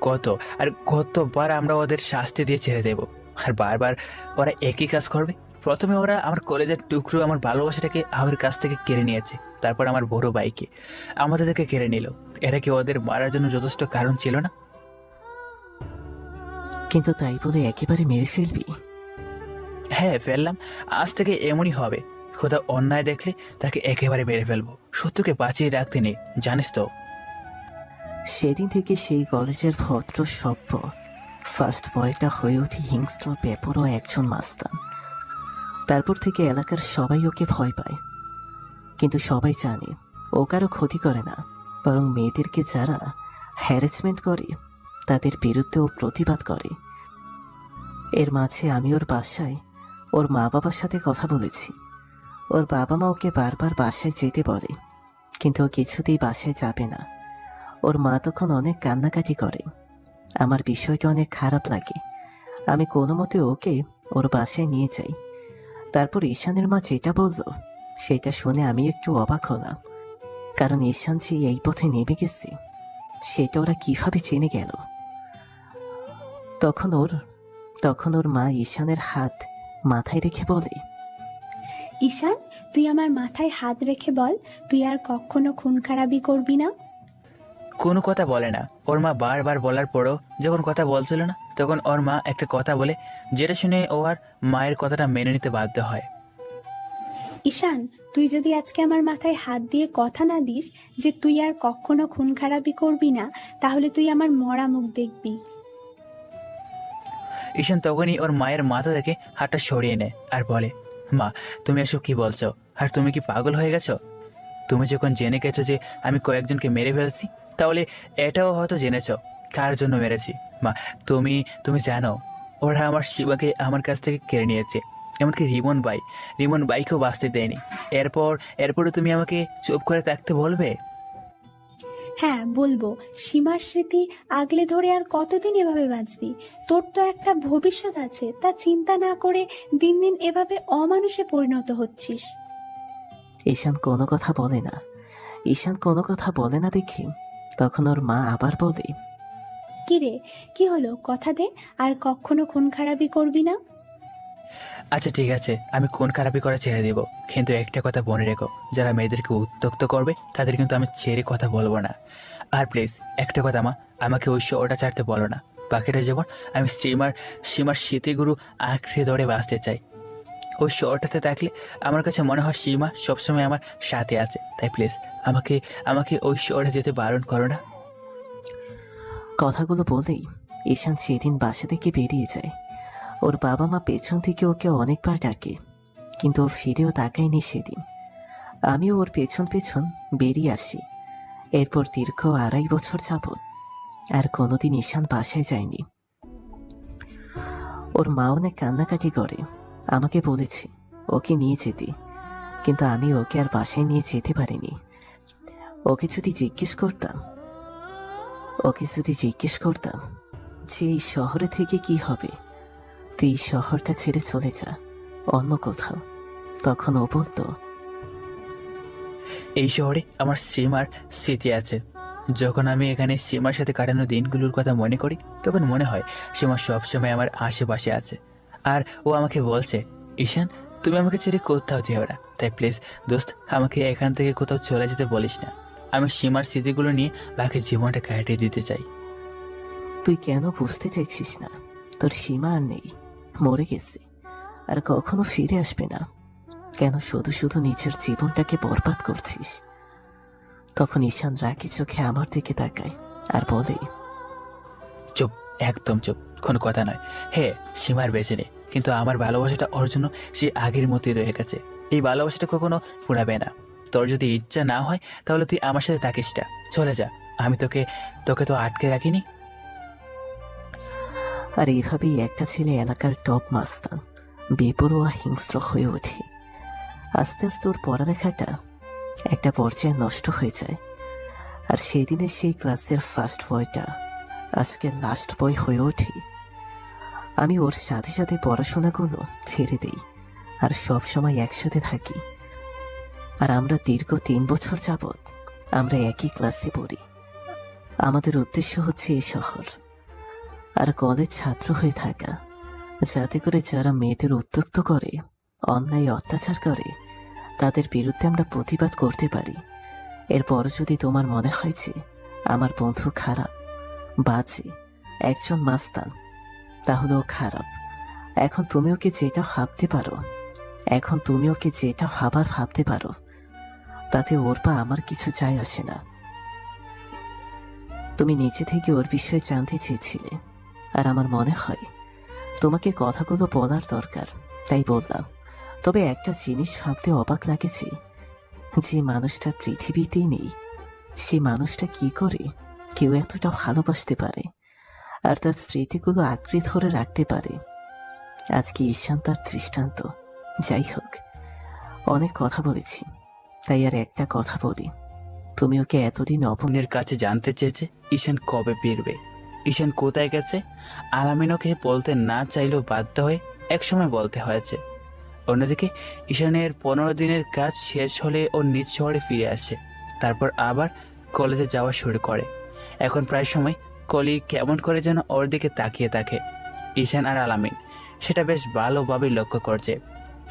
কতবার আমরা ওদের শাস্তি দিয়ে ছেড়ে দেব, আর বারবার ওরা একই কাজ করবে। প্রথমে ওরা আমার কলেজের টুকরো আমার ভালোবাসাটাকে আমার কাছ থেকে কেড়ে নিয়েছে, তারপর আমার বড় ভাইকে আমাদের থেকে কেড়ে নিল। এটা কি ওদের মারার জন্য যথেষ্ট কারণ ছিল না? কিন্তু তাই বলে একেবারে মেরে ফেলবি? হ্যাঁ ফেললাম, আজ থেকে এমনই হবে। কোথাও অন্যায় দেখলে তাকে একেবারে মেরে ফেলবো, সত্যকে বাঁচিয়ে রাখতে নেই, জানিস তো। সেদিন থেকে সেই কলেজের ভদ্র সভ্য ফার্স্ট বয়টা হয়ে ওঠে হিংস্র বেপরোয়া একজন মাস্তান। তারপর থেকে এলাকার সবাই ওকে ভয় পায়, কিন্তু সবাই জানে ও কারো ক্ষতি করে না, বরং মেয়েদেরকে যারা হ্যারাসমেন্ট করে তাদের বিরুদ্ধেও প্রতিবাদ করে। এর মাঝে আমি ওর বাসায় ওর মা বাবার সাথে কথা বলেছি। ওর বাবা মা ওকে বারবার বাসায় যেতে বলে, কিন্তু ও কিছুতেই বাসায় যাবে না। ওর মা তখন অনেক কান্নাকাটি করে। আমার বিষয়টা অনেক খারাপ লাগে। আমি কোনো মতে ওকে ওর বাসায় নিয়ে যাই। তারপর ঈশানের মা যেটা বলল সেটা শুনে আমি একটু অবাক হলাম, কারণ ঈশান যে এই পথে নেমে গেছে সেটা ওরা কিভাবে জেনে গেল। তখন ওর মা ঈশানের হাত মাথায় রেখে বলে, ঈশান, তুই আমার মাথায় হাত রেখে বল, তুই আর কখনো খুন খারাপি করবি না। কোনো কথা বলে না। ওর মা বারবার বলার পরও যখন কথা বলছিল না, তখন ওর মা একটা কথা বলে, যেটা শুনে ও আর মায়ের কথাটা মেনে নিতে বাধ্য হয়। ঈশান, তুই যদি আজকে আমার মাথায় হাত দিয়ে কথা না দিস যে তুই আর কখনো খুন খারাপি করবি না, তাহলে তুই আমার মরা মুখ দেখবি। ঈশান তখনই ওর মায়ের মাথা থেকে হাতটা সরিয়ে নেয় আর বলে, মা, তুমি এসব কি বলছো? আর তুমি কি পাগল হয়ে গেছো? তুমি যখন জেনে গেছো যে আমি কয়েকজনকে মেরে ফেলছি, তাহলে এটাও হয়তো জেনেছো কার জন্য মেরেছি। মা, তুমি জানো ওরা আমার শিবাকে আমার কাছ থেকে কেড়ে নিয়েছে, এমনকি রিমন বাইকেও বাঁচতে দেয়নি। এরপরে তুমি আমাকে চুপ করে থাকতে বলবে? হ্যাঁ, বলবো। সীমার স্মৃতি আগলে ধরে আর কতদিন এভাবে বাঁচবি? তোর তো একটা ভবিষ্যৎ আছে, তা চিন্তা না করে দিন দিন এভাবে অমানুষে পরিণত হচ্ছিস। ঈশান কোনো কথা বলে না দেখি তখন ওর মা আবার বলে, কি রে, কি হলো? কথা দে, আর কখনো খুন খারাপি করবি না। আচ্ছা ঠিক আছে, আমি কোন খারাপি করা ছেড়ে দেব, কিন্তু একটা কথা মনে রেখো, যারা মেয়েদেরকে উত্ত্যক্ত করবে তাদের কিন্তু আমি ছেড়ে কথা বলবো না। আর প্লিজ একটা কথা মা, আমাকে ওই শোটা ছাড়তে বলো না। বাকিটা যেমন আমি সীমার স্মৃতিগুরু আঁকড়ে ধরে বাঁচতে চাই। ওই শোটাতে থাকলে আমার কাছে মনে হয় সীমা সবসময় আমার সাথে আছে। তাই প্লিজ আমাকে ওই শোটা যেতে বারণ করো না। কথাগুলো বলেই ঈশান সেদিন বাসা থেকে বেরিয়ে যায়। ওর বাবা মা পেছন থেকে ওকে অনেকবার ডাকে, কিন্তু ও ফিরেও তাকায়নি সেদিন। আমিও ওর পেছন পেছন বেরিয়ে আসি। এরপর দীর্ঘ 2.5 বছর যাবৎ আর কোনোদিন ঈশান বাসায় যায়নি। ওর মা অনেক কান্নাকাটি করে, আমাকে বলেছে ওকে নিয়ে যেতে, কিন্তু আমি ওকে আর বাসায় নিয়ে যেতে পারিনি। ওকে যদি জিজ্ঞেস করতাম যে এই শহরে থেকে কি হবে, তুই এই শহরটা ছেড়ে চলে যা অন্য কোথাও, তখন ও বলতো, এই শহরে আমার সীমার স্মৃতি আছে। যখন আমি এখানে সীমার সাথে কাটানো দিনগুলোর কথা মনে করি, তখন মনে হয় সীমা সবসময় আমার আশেপাশে আছে। আর ও আমাকে বলছে, ঈশান, তুমি আমাকে ছেড়ে কোথাও যেও না। তাই প্লিজ দোস্ত, আমাকে এখান থেকে কোথাও চলে যেতে বলিস না। আমি সীমার স্মৃতিগুলো নিয়ে বাকি জীবনটা কাটিয়ে দিতে চাই। তুই কেন বুঝতে চাইছিস না? তোর সীমা আর নেই, মরে গেছে, আর কখনো ফিরে আসবে না। কেন শুধু শুধু নিজের জীবনটাকে বরবাদ করছিস? তখন ঈশান রাগি চোখে আমার দিকে তাকায় আর বলে, চুপ, একদম চুপ, কোনো কথা নয়। হ্যাঁ, সীমার বেঁচে নেই, কিন্তু আমার ভালোবাসাটা ওর জন্য সে আগের মতোই রয়ে গেছে। এই ভালোবাসাটা কখনো ফুরাবে না। তোর যদি ইচ্ছা না হয় তাহলে তুই আমার সাথে থাকিস না, চলে যা। আমি তোকে তো আটকে রাখিনি। আর এইভাবেই একটা ছেলে এলাকার টপ মাস্তান, বেপরোয়া হিংস্র হয়ে ওঠে। আস্তে আস্তে ওর পড়ালেখাটা একটা পর্যায়ে নষ্ট হয়ে যায়। আর সেদিনের সেই ক্লাসের ফার্স্ট বয়টা আজকে লাস্ট বয় হয়ে ওঠে। আমি ওর সাথে সাথে পড়াশোনাগুলো ছেড়ে দেই আর সব সময় একসাথে থাকি। আর আমরা দীর্ঘ 3 বছর যাবৎ আমরা একই ক্লাসে পড়ি। আমাদের উদ্দেশ্য হচ্ছে এই শহর আর কলেজ ছাত্র হয়ে থাকা, যাতে করে যারা মেয়েদের উদ্যুক্ত করে, অন্যায় অত্যাচার করে, তাদের বিরুদ্ধে আমরা প্রতিবাদ করতে পারি। এরপর যদি তোমার মনে হয় যে আমার বন্ধু খারাপ, বাজে, একজন মাস্তান, তাহলে ও খারাপ। এখন তুমি ওকে যেটা ভাবতে পারো, তাতে ওর বা আমার কিছু যায় আসে না। তুমি নিজে থেকে ওর বিষয়ে জানতে চেয়েছিলে, আর আমার মনে হয় তোমাকে কথাগুলো বলার দরকার, তাই বললাম। তবে একটা জিনিস ভাবতে অবাক লাগেছে, যে মানুষটা পৃথিবীতেই নেই, সে মানুষটা কি করে কেউ এতটা ভালোবাসতে পারে আর তার স্মৃতিগুলো আঁকড়ে ধরে রাখতে পারে। আজকে ঈশান তার দৃষ্টান্ত। যাই হোক, অনেক কথা বলেছি, তাই আর একটা কথা বলি। তুমি ওকে এতদিন বোনের কাছে জানতে চেয়েছে ঈশান কবে ফিরবে, ঈশান কোথায় গেছে। আলামিন ওকে বলতে না চাইলেও বাধ্য হয়ে একসময় বলতে হয়েছে। অন্যদিকে ঈশানের 15 দিনের কাজ শেষ হলে ও নিজ শহরে ফিরে আসে, তারপর আবার কলেজে যাওয়া শুরু করে। এখন প্রায় সময় কলি কেমন করে যেন ওর দিকে তাকিয়ে থাকে। ঈশান আর আলামিন সেটা বেশ ভালোভাবে লক্ষ্য করছে,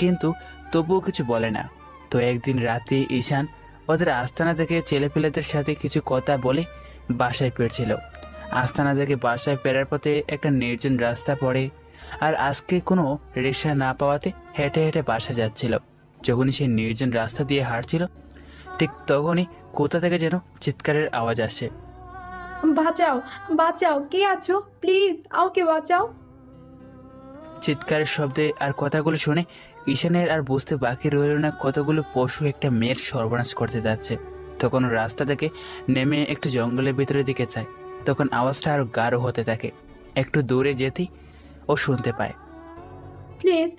কিন্তু তবুও কিছু বলে না। তো একদিন রাতে ঈশান ওদের আস্তানা থেকে ছেলেপেলেদের সাথে কিছু কথা বলে বাসায় ফিরছিল। আস্তানা থেকে বাসায় ফেরার পথে একটা নির্জন রাস্তা পড়ে, আর আজকে কোনো রিক্সা না পাওয়াতে হেঁটে হেঁটে বাসা যাচ্ছিল। যখনই সে নির্জন রাস্তা দিয়ে হাঁটছিল, ঠিক তখনই কোথা থেকে যেন চিৎকারের আওয়াজ আসে। বাঁচাও, বাঁচাও, কে আছো? প্লিজ আমাকে বাঁচাও। চিৎকারের শব্দে আর কথাগুলো শুনে ঈশানের আর বুঝতে বাকি রইল না কতগুলো পশু একটা মেয়ের সর্বনাশ করতে যাচ্ছে। তখন ও রাস্তা থেকে নেমে একটু জঙ্গলের ভিতরের দিকে যায়। তখন আওয়াজটা আরো গাঢ় হতে থাকে। একটু দূরে যেতেই ও শুনতে পায়, প্লিজ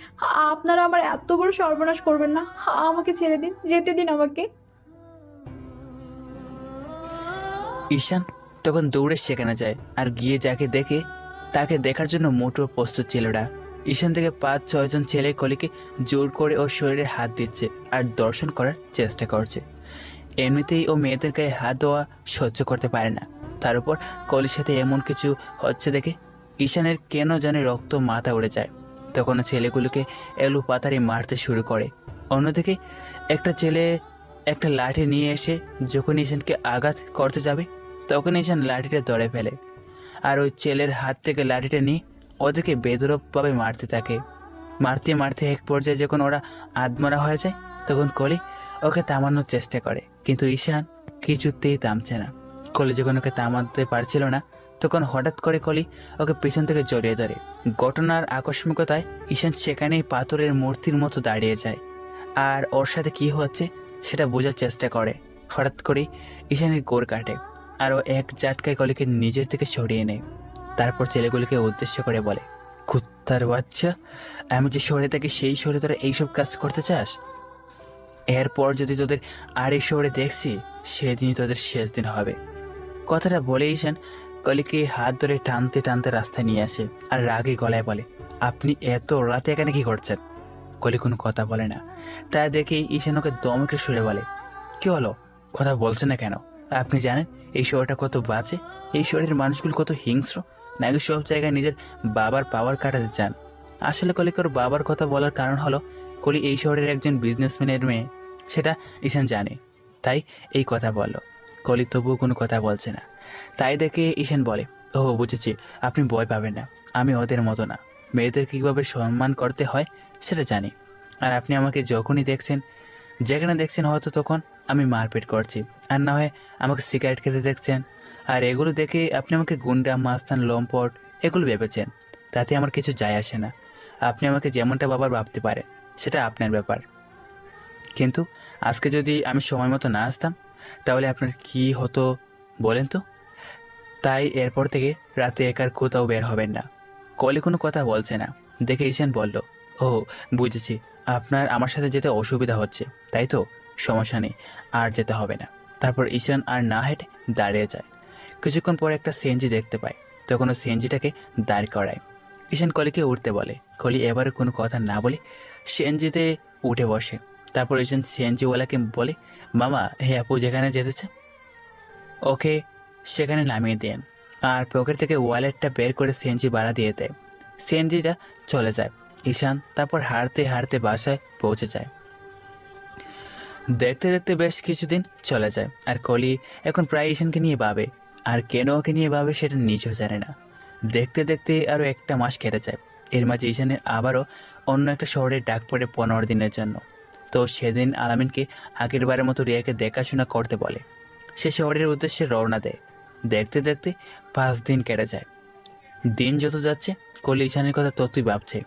আপনারা আমার এত বড় সর্বনাশ করবেন না, আমাকে ছেড়ে দিন, যেতে দিন আমাকে। ঈশান তখন দৌড়ে সেখানে যায় আর গিয়ে যাকে দেখে তাকে দেখার জন্য মোটেও প্রস্তুত ছিল না। ঈশান থেকে 5-6 জন ছেলে কলিকে জোর করে ওর শরীরে হাত দিচ্ছে আর দর্শন করার চেষ্টা করছে। এমনিতেই ও মেয়েদের গায়ে হাত দেওয়া সহ্য করতে পারে না, তার উপর কলির সাথে এমন কিছু হচ্ছে দেখে ঈশানের কেন জানে রক্ত মাথা উড়ে যায়। তখন ও ছেলেগুলোকে এলু পাতারি মারতে শুরু করে। অন্যদিকে একটা ছেলে একটা লাঠি নিয়ে এসে যখন ঈশানকে আঘাত করতে যাবে, তখন ঈশান লাঠিটা ধরে ফেলে আর ওই ছেলের হাত থেকে লাঠিটা নিয়ে ওদেরকে বেদরূপভাবে মারতে থাকে। মারতে মারতে এক পর্যায়ে যখন ওরা আধমরা হয়ে যায়, তখন কলি ওকে থামানোর চেষ্টা করে, কিন্তু ঈশান কিছুতেই থামছে না। কলি যখন ওকে থামাতে পারছিল না, তখন হঠাৎ করে কলি ওকে পিছন থেকে জড়িয়ে ধরে। ঘটনার আকস্মিকতায় ঈশান সেখানেই পাথরের মূর্তির মতো দাঁড়িয়ে যায় আর ওর সাথে কি হচ্ছে সেটা বোঝার চেষ্টা করে। হঠাৎ করেই ঈশানের গোড় কাটে আর ও এক ঝাটকায় কলিকে নিজের থেকে সরিয়ে নেয়। তারপর ছেলেগুলিকে উদ্দেশ্য করে বলে, কুত্তার বাচ্চা, আমি যে শহরে থাকি সেই শহরে তোরা এইসব কাজ করতে চাস? এরপর যদি তোদের আর এই শহরে দেখছি, সেদিনই তোদের শেষ দিন হবে। কথাটা বলে ঈশান কলিকে হাত ধরে টানতে টানতে রাস্তায় নিয়ে আসে আর রাগে গলায় বলে, আপনি এত রাতে এখানে কি করছেন? কলি কোনো কথা বলে না। তা দেখে ঈশান ওকে দমকে সুরে বলে, কি হলো, কথা বলছে না কেন? আপনি জানেন এই শহরটা কত বাজে, এই শহরের মানুষগুলো কত হিংস্র, নাকি সব জায়গায় নিজের বাবার পাওয়ার কাটাতে চান? আসলে কলিকে ওর বাবার কথা বলার কারণ হলো কলি এই শহরের একজন বিজনেসম্যানের মেয়ে, সেটা ঈশান জানে, তাই এই কথা বলল। কলি তবুও কোনো কথা বলছে না। তাই দেখে ঈশান বলে, ও বুঝেছি, আপনি ভয় পাবেন না, আমি ওদের মতো না, মেয়েদের কীভাবে সম্মান করতে হয় সেটা জানি। আর আপনি আমাকে যখনই দেখছেন, যেখানে দেখছেন, হয়তো তখন আমি মারপিট করছি, আর না হয় আমাকে সিগারেট খেতে দেখছেন, আর এগুলো দেখে আপনি আমাকে গুন্ডা, মাস্তান, লম্পট এগুলো ভেবেছেন। তাতে আমার কিছু যায় আসে না। আপনি আমাকে যেমনটা বাবার ভাবতে পারেন, সেটা আপনার ব্যাপার। কিন্তু আজকে যদি আমি সময় মতো না আসতাম, তাহলে আপনার কি হতো বলেন তো? তাই এরপর থেকে রাতে একার কোথাও বের হবেন না। কলি কোনো কথা বলছে না দেখে ঈশান বলল, ও বুঝেছি, আপনার আমার সাথে যেতে অসুবিধা হচ্ছে, তাই তো? সমস্যা নেই, আর যেতে হবে না। তারপর ঈশান আর না হেঁটে দাঁড়িয়ে যায়। কিছুক্ষণ পর একটা সিএনজি দেখতে পায়, তখন ও সিএনজিটাকে দাঁড় করায়। ঈশান কলিকে উঠতে বলে। কলি এবারে কোনো কথা না বলে সিএনজিতে উঠে বসে। তারপর ঈশান সিএনজিওয়ালাকে বলে, মামা, হে আপু যেখানে যেতেছে ওকে সেখানে নামিয়ে দেন। আর পকেট থেকে ওয়ালেটটা বের করে সিএনজি ভাড়া দিয়ে দেয়। সিএনজিটা চলে যায়। ঈশান তারপর হাঁটতে হাঁটতে বাসায় পৌঁছে যায়। দেখতে দেখতে বেশ কিছুদিন চলে যায়, আর কলি এখন প্রায় ঈশানকে নিয়ে ভাবে, আর কেন ওকে নিয়ে ভাবে সেটা নিজেও জানে না। দেখতে দেখতে আরও 1 মাস কেটে যায়। এর মাঝে ঈশানের আবারও অন্য একটা শহরে ডাক পড়ে 15 দিনের জন্য। তো সেদিন আলামিনকে আগের বারের মতো রিয়াকে দেখাশোনা করতে বলে। সে শহরের উদ্দেশ্যে রওনা দেয়। দেখতে দেখতে 5 দিন কেটে যায়। দিন যত যাচ্ছে কলি ঈশানের কথা ততই ভাবছে,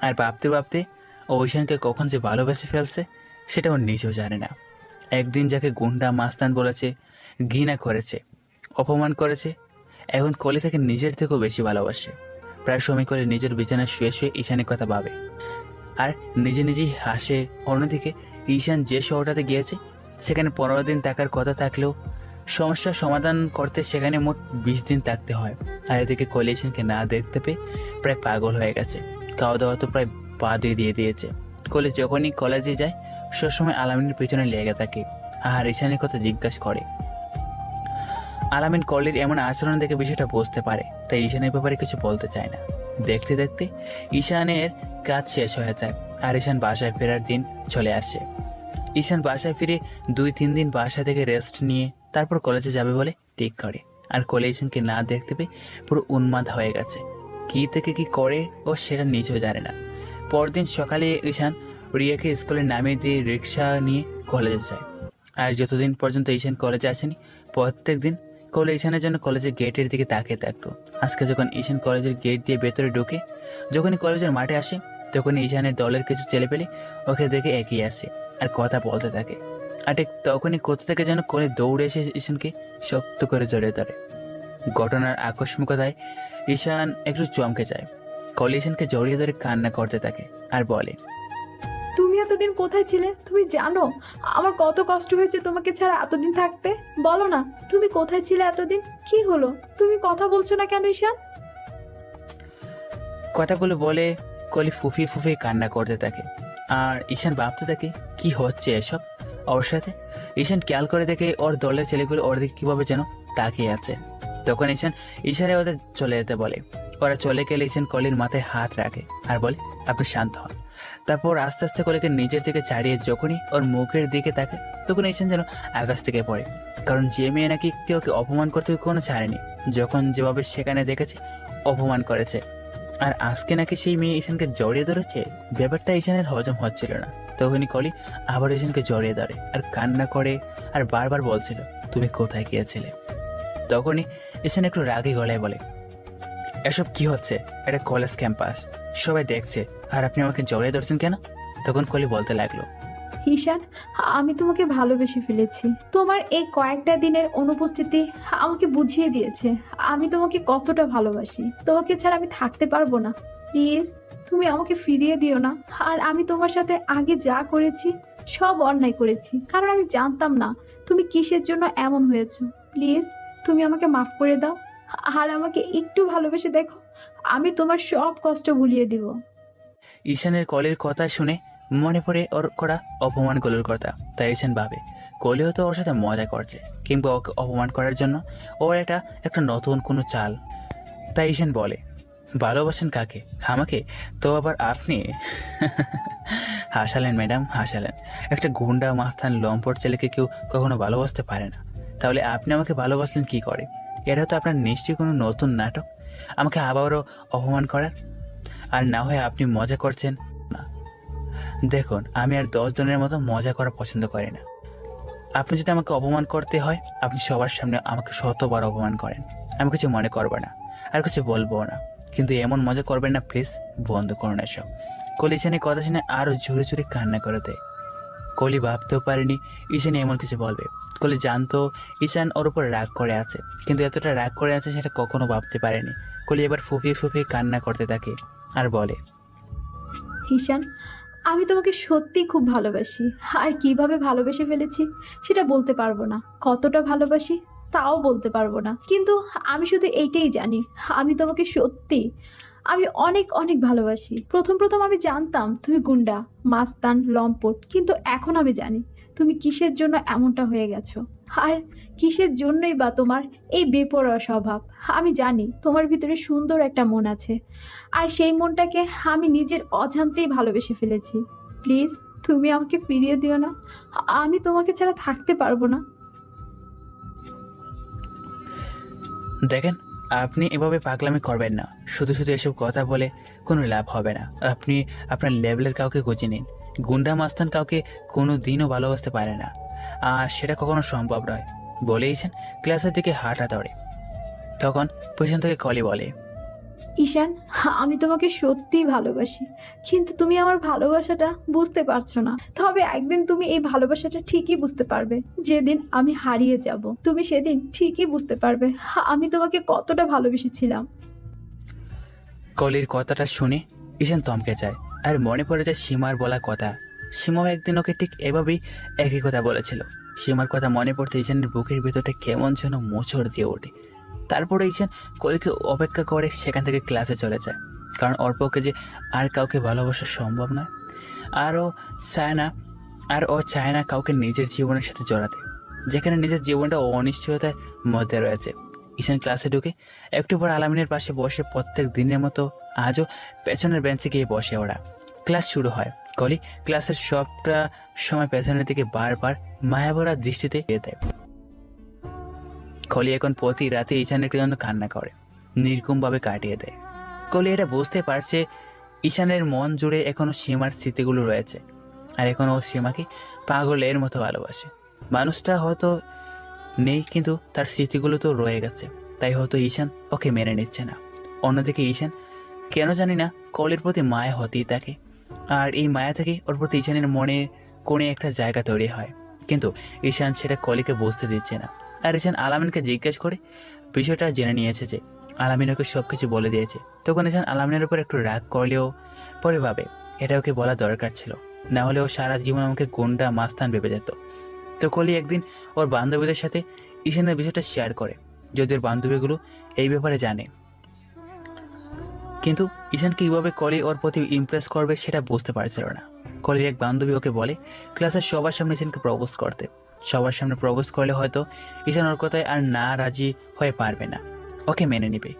আর ভাবতে ভাবতে ও ঈশানকে কখন যে ভালোবেসে ফেলছে সেটা ও নিজেও জানে না। একদিন যাকে গুন্ডা, মাস্তান বলেছে, ঘৃণা করেছে, অপমান করেছে, এখন কলি থেকে নিজের থেকেও বেশি ভালোবাসে। প্রায় সময় করে নিজের বিছানায় শুয়ে শুয়ে ঈশানের কথা ভাবে আর নিজে নিজেই হাসে। অন্যদিকে ঈশান যে শহরটাতে গিয়েছে সেখানে 15 দিন থাকার কথা থাকলেও সমস্যার সমাধান করতে সেখানে মোট 20 দিন থাকতে হয়। আর এদিকে কলি ঈশানকে না দেখতে পেয়ে প্রায় পাগল হয়ে গেছে। খাওয়া দাওয়া তো প্রায় পা দিয়ে দিয়েছে। কলি যখনই কলেজে যায় সবসময় আলামিনের পিছনে লেগে থাকে আর ঈশানের কথা জিজ্ঞাসা করে। আলামিন কলির এমন আচরণ দেখে বিষয়টা বুঝতে পারে, তাই ঈশানের ব্যাপারে কিছু বলতে চায় না। দেখতে দেখতে ঈশানের কাজ শেষ হয়ে যায় আর ঈশান বাসায় ফেরার দিন চলে আসে। ঈশান বাসায় ফিরে 2-3 দিন বাসা থেকে রেস্ট নিয়ে তারপর কলেজে যাবে বলে ঠিক করে। আর কলে ঈশানকে না দেখতে পেয়ে পুরো উন্মাদ হয়ে গেছে। কী থেকে কি করে ও সেটা নিজেও জানে না। পরদিন সকালে ঈশান রিয়াকে স্কুলে নামিয়ে দিয়ে রিক্সা নিয়ে কলেজে যায়। আর যতদিন পর্যন্ত ঈশান কলেজে আসেনি প্রত্যেক দিন কলে ঈশানের জন্য কলেজের গেটের দিকে তাকিয়ে থাকতো। আজকে যখন ঈশান কলেজের গেট দিয়ে ভেতরে ঢুকে যখনই কলেজের মাঠে আসে তখনই ঈশানের দলের কিছু ছেলেপেলে ওকে দেখে এগিয়ে আসে আর কথা বলতে থাকে। আর ঠিক তখনই কোথা থেকে যেন কলে দৌড়ে এসে ঈশানকে শক্ত করে জড়িয়ে ধরে। ঘটনার আকস্মিকতায় ঈশান একটু চমকে যায়। কলে ঈশানকে জড়িয়ে ধরে কান্না করতে থাকে আর বলে, তুমি এতদিন কোথায় ছিলে? তুমি জানো আমার কত কষ্ট হয়েছে তোমাকে ছাড়া এতদিন থাকতে? বলো না, তুমি কোথায় ছিলে এতদিন? কি হলো? তুমি কথা বলছো না কেন ঈশান? কথাগুলো বলে কলি ফুফিয়ে ফুফিয়ে কান্না করতে থাকে। আর ঈশান ভাবতে থাকে কি হচ্ছে এসব ওর সাথে। ঈশান খেয়াল করে দেখে ওর দলের ছেলেগুলো ওর দিকে কীভাবে যেন তাকিয়ে আছে। তখন ঈশান ইশারায় ওদের চলে যেতে বলে। ওরা চলে গেলে ঈশান কলির মাথায় হাত রাখে আর বলে, আপনি শান্ত হন। তারপর আস্তে আস্তে কলিকে নিজের দিকে ছাড়িয়ে যখনই ওর মুখের দিকে তাকে তখন ঈশান যেন আকাশ থেকে পড়ে। কারণ যে মেয়ে নাকি কেউ ওকে অপমান করতে কোনো ছাড়েনি, যখন যেভাবে সেখানে দেখেছে অপমান করেছে, আর আজকে নাকি সেই মেয়ে ঈশানকে জড়িয়ে ধরেছে। ব্যাপারটা ঈশানের হজম হচ্ছিল না। তখনই কলি আবার ঈশানকে জড়িয়ে ধরে আর কান্না করে আর বারবার বলছিল, তুমি কোথায় গিয়েছিলে? তখনই ঈশান একটু রাগে গলায় বলে, এসব কি হচ্ছে? এটা কলেজ ক্যাম্পাস, সবাই দেখছে, আর আপনি আমাকে জড়িয়ে ধরছেন কেন? তখন কলি বলতে লাগলো, ঈশান, আমি তোমাকে ভালোবেসে ফেলেছি। তোমার এই কয়েকটা দিনের অনুপস্থিতি আমাকে বুঝিয়ে দিয়েছে আমি তোমাকে কতটা ভালোবাসি। তোমাকে ছাড়া আমি থাকতে পারবো না। প্লিজ তুমি আমাকে ফিরিয়ে দিও না। আর আমি তোমার সাথে আগে যা করেছি সব অন্যায় করেছি, কারণ আমি জানতাম না তুমি কিসের জন্য এমন হয়েছো। প্লিজ তুমি আমাকে মাফ করে দাও আর আমাকে একটু ভালোবেসে দেখো, আমি তোমার সব কষ্ট ভুলিয়ে দিব। ঈশানের কলির কথা শুনে মনে পড়ে ওর করা অপমানগুলোর কথা। তাই ঈশান ভাবে কলিও তো ওর সাথে মজা করছে, কিংবা ওকে অপমান করার জন্য ওর এটা একটা নতুন কোনো চাল। তাই ঈশান বলে, ভালোবাসেন কাকে? আমাকে? তো আবার আপনি? হাসালেন ম্যাডাম, হাসালেন। একটা গুন্ডা মাস্তান লম্পট ছেলেকে কেউ কখনো ভালোবাসতে পারে না, তাহলে আপনি আমাকে ভালোবাসলেন কি করে? এটা তো আপনার নিশ্চয়ই কোনো নতুন নাটক, আমাকে আবারও অপমান করার। আর না হয় আপনি মজা করছেন না। দেখুন, আমি আর 10 জনের মতো মজা করা পছন্দ করি না। আপনি যদি আমাকে অপমান করতে হয়, আপনি সবার সামনে আমাকে 100বার অপমান করেন, আমি কিছু মনে করবো না আর কিছু বলবো না, কিন্তু এমন মজা করবেন না প্লিজ, বন্ধ করুন এসব। কলি ঈশানের কথা শুনে আরও জোরে জোরে কান্না করে দেয়। কলি ভাবতেও পারেনি ঈশান এমন কিছু বলবে। কলি জানতো ঈশান ওর উপর রাগ করে আছে, কিন্তু এতটা রাগ করে আছে সেটা কখনো ভাবতে পারেনি। কলি এবার ফুফিয়ে ফুফিয়ে কান্না করতে থাকে আর বলে, ঈশান, আমি তোমাকে সত্যি খুব ভালোবাসি। আর কিভাবে ভালোবেসে ফেলেছি সেটা বলতে পারবো না, কতটা ভালোবাসি তাও বলতে পারবো না। কিন্তু আমি শুধু এইটাই জানি, আমি তোমাকে সত্যি আমি অনেক অনেক ভালোবাসি। প্রথম প্রথম আমি জানতাম তুমি গুন্ডা মাস্তান লম্পট, কিন্তু এখন আমি জানি তুমি কিসের জন্য এমনটা হয়ে গেছো, আর কিসের জন্যই বা তোমার এই বেপরোয়া স্বভাব। আমি জানি তোমার ভিতরে সুন্দর একটা মন আছে, আর সেই মনটাকে আমি নিজের অজান্তেই ভালোবেসে ফেলেছি। প্লিজ তুমি আমাকে ফিরিয়ে দিও না, আমি তোমাকে ছাড়া থাকতে পারবো না। দেখেন, আপনি এভাবে পাগলামি করবেন না। শুধু শুধু এসব কথা বলে কোনো লাভ হবে না। আপনি আপনার লেভেলের কাউকে খুঁজে নিন। গুন্ডা মাস্তান কাউকে কোনো দিনও ভালোবাসতে পারে না, আর সেটা কখনো সম্ভব নয়। বলেইছেন ক্লাসের দিকে হাঁটা ধরে। তখন পেছন থেকে কলি বলে, ঈশান, আমি তোমাকে সত্যিই ভালোবাসি, কিন্তু তুমি আমার ভালোবাসাটা বুঝতে পারছো না। তবে একদিন তুমি এই ভালোবাসাটা ঠিকই বুঝতে পারবে। যেদিন আমি হারিয়ে যাব তুমি সেদিন ঠিকই বুঝতে পারবে আমি তোমাকে কতটা ভালোবেসেছিলাম। কলির কথাটা শুনে ঈশান থমকে যায় আর মনে পড়ে যায় সীমার বলা কথা। সীমাও একদিন ওকে ঠিক এভাবেই একই কথা বলেছিল। সীমার কথা মনে পড়তে ঈশানের বুকের ভেতরটা কেমন যেন মোচড় দিয়ে ওঠে। তারপরে ঈশান কলিকে অপেক্ষা করে সেখান থেকে ক্লাসে চলে যায়, কারণ ওর পক্ষে যে আর কাউকে ভালোবাসা সম্ভব নয়। আর ও চায় না কাউকে নিজের জীবনের সাথে জড়াতে, যেখানে নিজের জীবনটা অনিশ্চয়তার মধ্যে রয়েছে। ঈশান ক্লাসে ঢুকে একটু পর আলামিনের পাশে বসে প্রত্যেক দিনের মতো আজও পেছনের বেঞ্চে গিয়ে বসে ওরা। ক্লাস শুরু হয়। কলি ক্লাসের সবটা সময় পেছনের দিকে বারবার মায়াভরা দৃষ্টিতে দেয়। কলি এখন প্রতি রাতে ঈশানের জন্য কান্না করে, নির্ঘুমভাবে কাটিয়ে দেয়। কলি এটা বুঝতে পারছে ঈশানের মন জুড়ে এখনো সীমার স্মৃতিগুলো রয়েছে, আর এখন ও সীমাকে পাগলের মতো ভালোবাসে। মানুষটা হয়তো নেই, কিন্তু তার স্মৃতিগুলো তো রয়ে গেছে, তাই হয়তো ঈশান ওকে মেনে নিচ্ছে না। অন্যদিকে ঈশান কেন জানি না কলির প্রতি মায়া হতেই থাকে, আর এই মায়া থেকে ওর প্রতি ঈশানের মনে কোণে একটা জায়গা তৈরি হয়। কিন্তু ঈশান সেটা কলিকে বুঝতে দিচ্ছে না। আর ঈশান আলামিনকে জিজ্ঞেস করে বিষয়টা জেনে নিয়েছে যে আলামিন ওকে সব কিছু বলে দিয়েছে। তখন ঈশান আলামিনের উপর একটু রাগ করলেও পরে ভাবে এটা ওকে বলা দরকার ছিল, না হলে ও সারা জীবন আমাকে গুন্ডা মাস্তান ভেবে যেত। তো কলি একদিন ওর বান্ধবীদের সাথে ঈশানের বিষয়টা শেয়ার করে, যদি ওর বান্ধবীগুলো এই ব্যাপারে জানে। কিন্তু ঈশান কীভাবে কলি ওর প্রতি ইমপ্রেস করবে সেটা বুঝতে পারছিল না। কলির এক বান্ধবী ওকে বলে ক্লাসের সবার সামনে ঈশানকে প্রপোজ করতে। সবার সামনে প্রপোজ করলে হয়তো ঈশান ওর কথায় আর না রাজি হয়ে পারবে না, ওকে মেনে নেবে।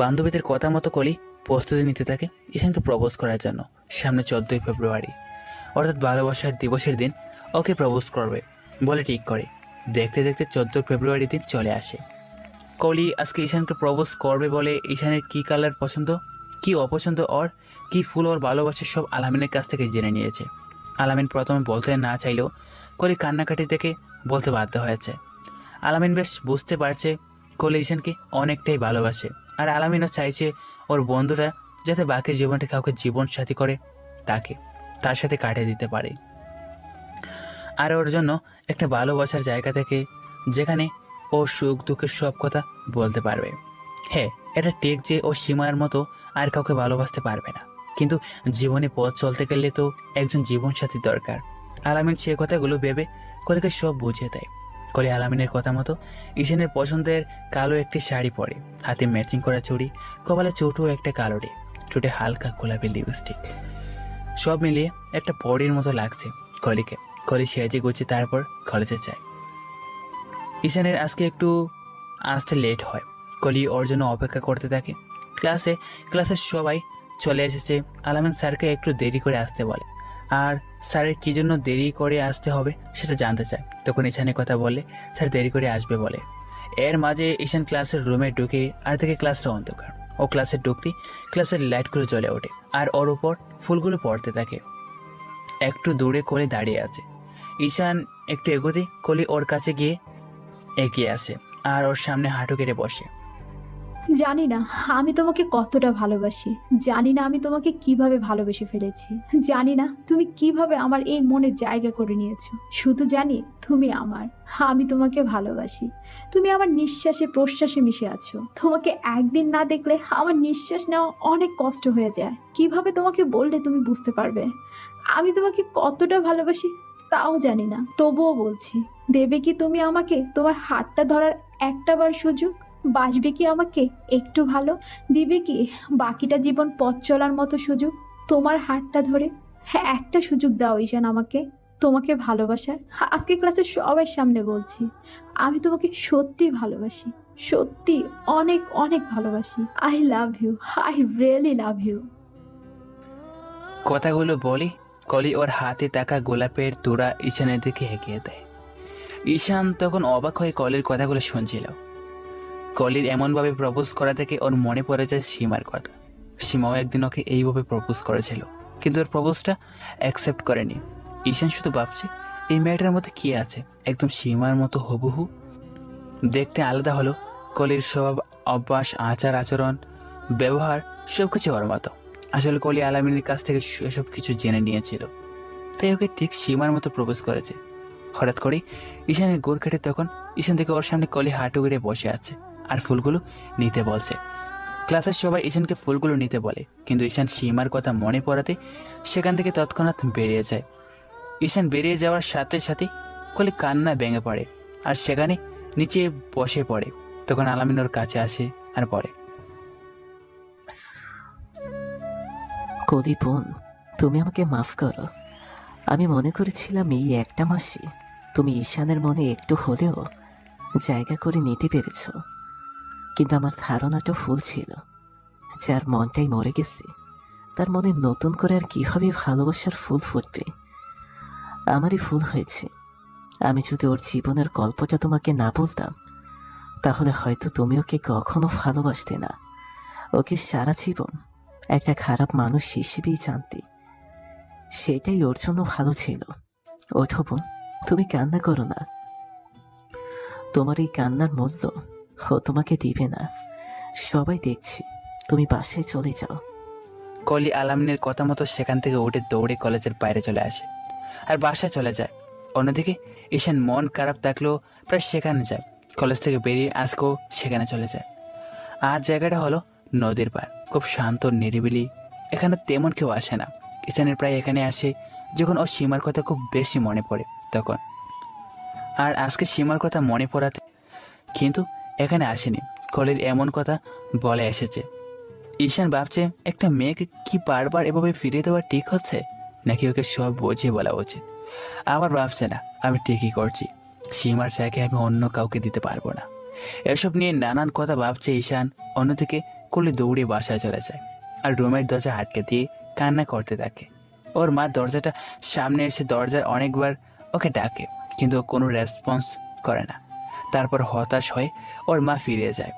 বান্ধবীদের কথা মতো কলি প্রস্তুতি নিতে থাকে ঈশানকে প্রপোজ করার জন্য। সামনে 14ই ফেব্রুয়ারি, অর্থাৎ ভালোবাসার দিবসের দিন ওকে প্রপোজ করবে বলে ঠিক করে। দেখতে দেখতে 14 ফেব্রুয়ারি দিন চলে আসে। কলি আজকে ঈশানকে প্রপোজ করবে বলে ঈশানের কী কালার পছন্দ, কী অপছন্দ, ওর কী ফুল ওর ভালোবাসে সব আলামিনের কাছ থেকে জেনে নিয়েছে। আলামিন প্রথমে বলতে না চাইলেও কলি কান্নাকাটি দেখে বলতে বাধ্য হয়েছে। আলামিন বেশ বুঝতে পারছে কলি ঈশানকে অনেকটাই ভালোবাসে, আর আলামিনও চাইছে ওর বন্ধুরা যাতে বাকি জীবনটা কাউকে জীবন সাথী করে তার সাথে কাটিয়ে দিতে পারে, আর ওর জন্য একটা ভালোবাসার জায়গা থেকে যেখানে ও সুখ দুঃখের সব কথা বলতে পারবে। হ্যাঁ, এটা ঠিক যে ও সীমার মতো আর কাউকে ভালোবাসতে পারবে না, কিন্তু জীবনে পথ চলতে গেলে তো একজন জীবনসাথী দরকার। আলামিন সে কথাগুলো ভেবে কলিকে সব বুঝিয়ে দেয়। কলি আলামিনের কথা মতো ঈশানের পছন্দের কালো একটি শাড়ি পরে, হাতে ম্যাচিং করা চুড়ি, কপালে ছোটো একটা কালো টিপ, ঠোঁটে হালকা গোলাপি লিপস্টিক, সব মিলিয়ে একটা পরীর মতো লাগছে কলিকে। কলি সেজে গুছিয়ে তারপর কলেজে যায়। ঈশানের আজকে একটু আসতে লেট হয়। কলি ওর জন্য অপেক্ষা করতে থাকে। ক্লাসের সবাই চলে এসেছে। আলামিন স্যারকে একটু দেরি করে আসতে বলে, আর স্যারের কী জন্য দেরি করে আসতে হবে সেটা জানতে চায়। তখন ঈশানের কথা বললে স্যার দেরি করে আসবে বলে। এর মাঝে ঈশান ক্লাসের রুমে ঢুকে আর থেকে ক্লাসটা অন্ধকার। ও ক্লাসে ঢুকতেই ক্লাসের লাইটগুলো জ্বলে ওঠে, আর ওর উপর ফুলগুলো পড়তে থাকে। একটু দূরে কলি দাঁড়িয়ে আছে। ঈশান একটু এগোতেই কলি ওর কাছে গিয়ে এগিয়ে আসে আর ওর সামনে হাঁটু কেটে বসে। জানি না আমি তোমাকে কতটা ভালোবাসি, জানি না আমি তোমাকে কিভাবে ভালোবেসে ফেলেছি, জানি না তুমি কিভাবে আমার এই মনে জায়গা করে নিয়েছো। শুধু জানি তুমি আমার, আমি তোমাকে ভালোবাসি। তুমি আমার নিঃশ্বাসে প্রশ্বাসে মিশে আছো। তোমাকে একদিন না দেখলে আমার নিঃশ্বাস নেওয়া অনেক কষ্ট হয়ে যায়। কিভাবে তোমাকে বললে তুমি বুঝতে পারবে আমি তোমাকে কতটা ভালোবাসি তাও জানি না, তবুও বলছি, দেবে কি তুমি আমাকে তোমার হাতটা ধরার একটা বার সুযোগ? বাসবে কি আমাকে একটু ভালো? দিবে কি বাকিটা জীবন পথ চলার মতো সুযোগ তোমার হাতটা ধরে? হ্যাঁ, একটা সুযোগ দাও ঈশান আমাকে, তোমাকে ভালোবাসার। আজকে ক্লাসের সবার সামনে বলছি, আমি তোমাকে সত্যি ভালোবাসি, সত্যি অনেক অনেক ভালোবাসি। I love you, I really love you. কথাগুলো বলি কলি ওর হাতে থাকা গোলাপের তোড়া ঈশানের দিকে এগিয়ে দেয়। ঈশান তখন অবাক হয়ে কলির কথাগুলো শুনছিল। কলির এমনভাবে প্রপোজ করা থেকে ওর মনে পড়ে যায় সীমার কথা। সীমাও একদিন ওকে এইভাবে প্রপোজ করেছিল, কিন্তু ওর প্রপোজটা অ্যাকসেপ্ট করেনি। ঈশান শুধু ভাবছে এই মেয়েটার মধ্যে কি আছে, একদম সীমার মতো হুবহু। দেখতে আলাদা হলো কলির স্বভাব, অভ্যাস, আচার আচরণ, ব্যবহার সবকিছু ওর মতো। আসলে কলি আলামিনের কাছ থেকে এসব কিছু জেনে নিয়েছিল, তাই ওকে ঠিক সীমার মতো প্রপোজ করেছে। হঠাৎ করে ঈশানের গোড় কেটে তখন ঈশান থেকে ওর সামনে কলি হাঁটু গেড়ে বসে আছে আর ফুলগুলো নিতে বলছে। ক্লাসের সবাই ঈশানকে ফুলগুলো নিতে বলে, কিন্তু ঈশান সীমার কথা মনে পড়াতে সেখান থেকে তৎক্ষণাৎ বেরিয়ে যায়। ঈশান বেরিয়ে যাওয়ার সাথে সাথে কলি কান্না ভেঙে পড়ে আর সেখানে নিচে বসে পড়ে। তখন আলামিন ওর কাছে আসে আর পড়ে। কলি বোন, তুমি আমাকে মাফ করো। আমি মনে করেছিলাম এই একটা মাসে তুমি ঈশানের মনে একটু হলেও জায়গা করে নিতে পেরেছ, কিন্তু আমার ধারণাটা ভুল ছিল। যার মনটাই মরে গেছে তার মনে নতুন করে আর কিভাবে ভালোবাসার ফুল ফুটবে? আমারই ভুল হয়েছে। আমি যদি ওর জীবনের গল্পটা তোমাকে না বলতাম তাহলে হয়তো তুমি ওকে কখনো ভালোবাসতে না। ওকে সারা জীবন একটা খারাপ মানুষ হিসেবেই জানতে। সেটাই ওর জন্য ভালো ছিল। ওঠো বোন, তুমি কান্না করো না। তোমার এই কান্নার মূল্য ও তোমাকে দিবে না। সবাই দেখছে, তুমি বাসায় চলে যাও। কলি আলামিনের কথা মতো সেখান থেকে উঠে দৌড়ে কলেজের বাইরে চলে আসে আর বাসায় চলে যায়। অন্যদিকে ঈশান মন খারাপ থাকলেও প্রায় সেখানে যায়। কলেজ থেকে বেরিয়ে আজকেও সেখানে চলে যায়। আর জায়গাটা হলো নদীর পাড়, খুব শান্ত নিরিবিলি। এখানে তেমন কেউ আসে না। ঈশানের প্রায় এখানে আসে যখন ও সীমার কথা খুব বেশি মনে পড়ে তখন। আর আজকে সীমার কথা মনে পড়াতে কিন্তু এখানে আসেনি। কলির এমন কথা বলে এসেছে। ঈশান ভাবছে একটা মেয়েকে কি বারবার এভাবে ফিরিয়ে দেওয়া ঠিক হচ্ছে, নাকি ওকে সব বুঝিয়ে বলা উচিত। আবার ভাবছে না, আমি ঠিকই করছি, সীমার জায়গায় আমি অন্য কাউকে দিতে পারবো না। এসব নিয়ে নানান কথা ভাবছে ঈশান। অন্যদিকে কলি দৌড়ে বাসায় চলে যায় আর রুমের দরজা আটকে দিয়ে কান্না করতে থাকে। ওর মা দরজাটা সামনে এসে দরজার অনেকবার ওকে ডাকে, কিন্তু ও কোনো রেসপন্স করে না। তারপর হতাশ হয়ে ওর মা ফিরে যায়।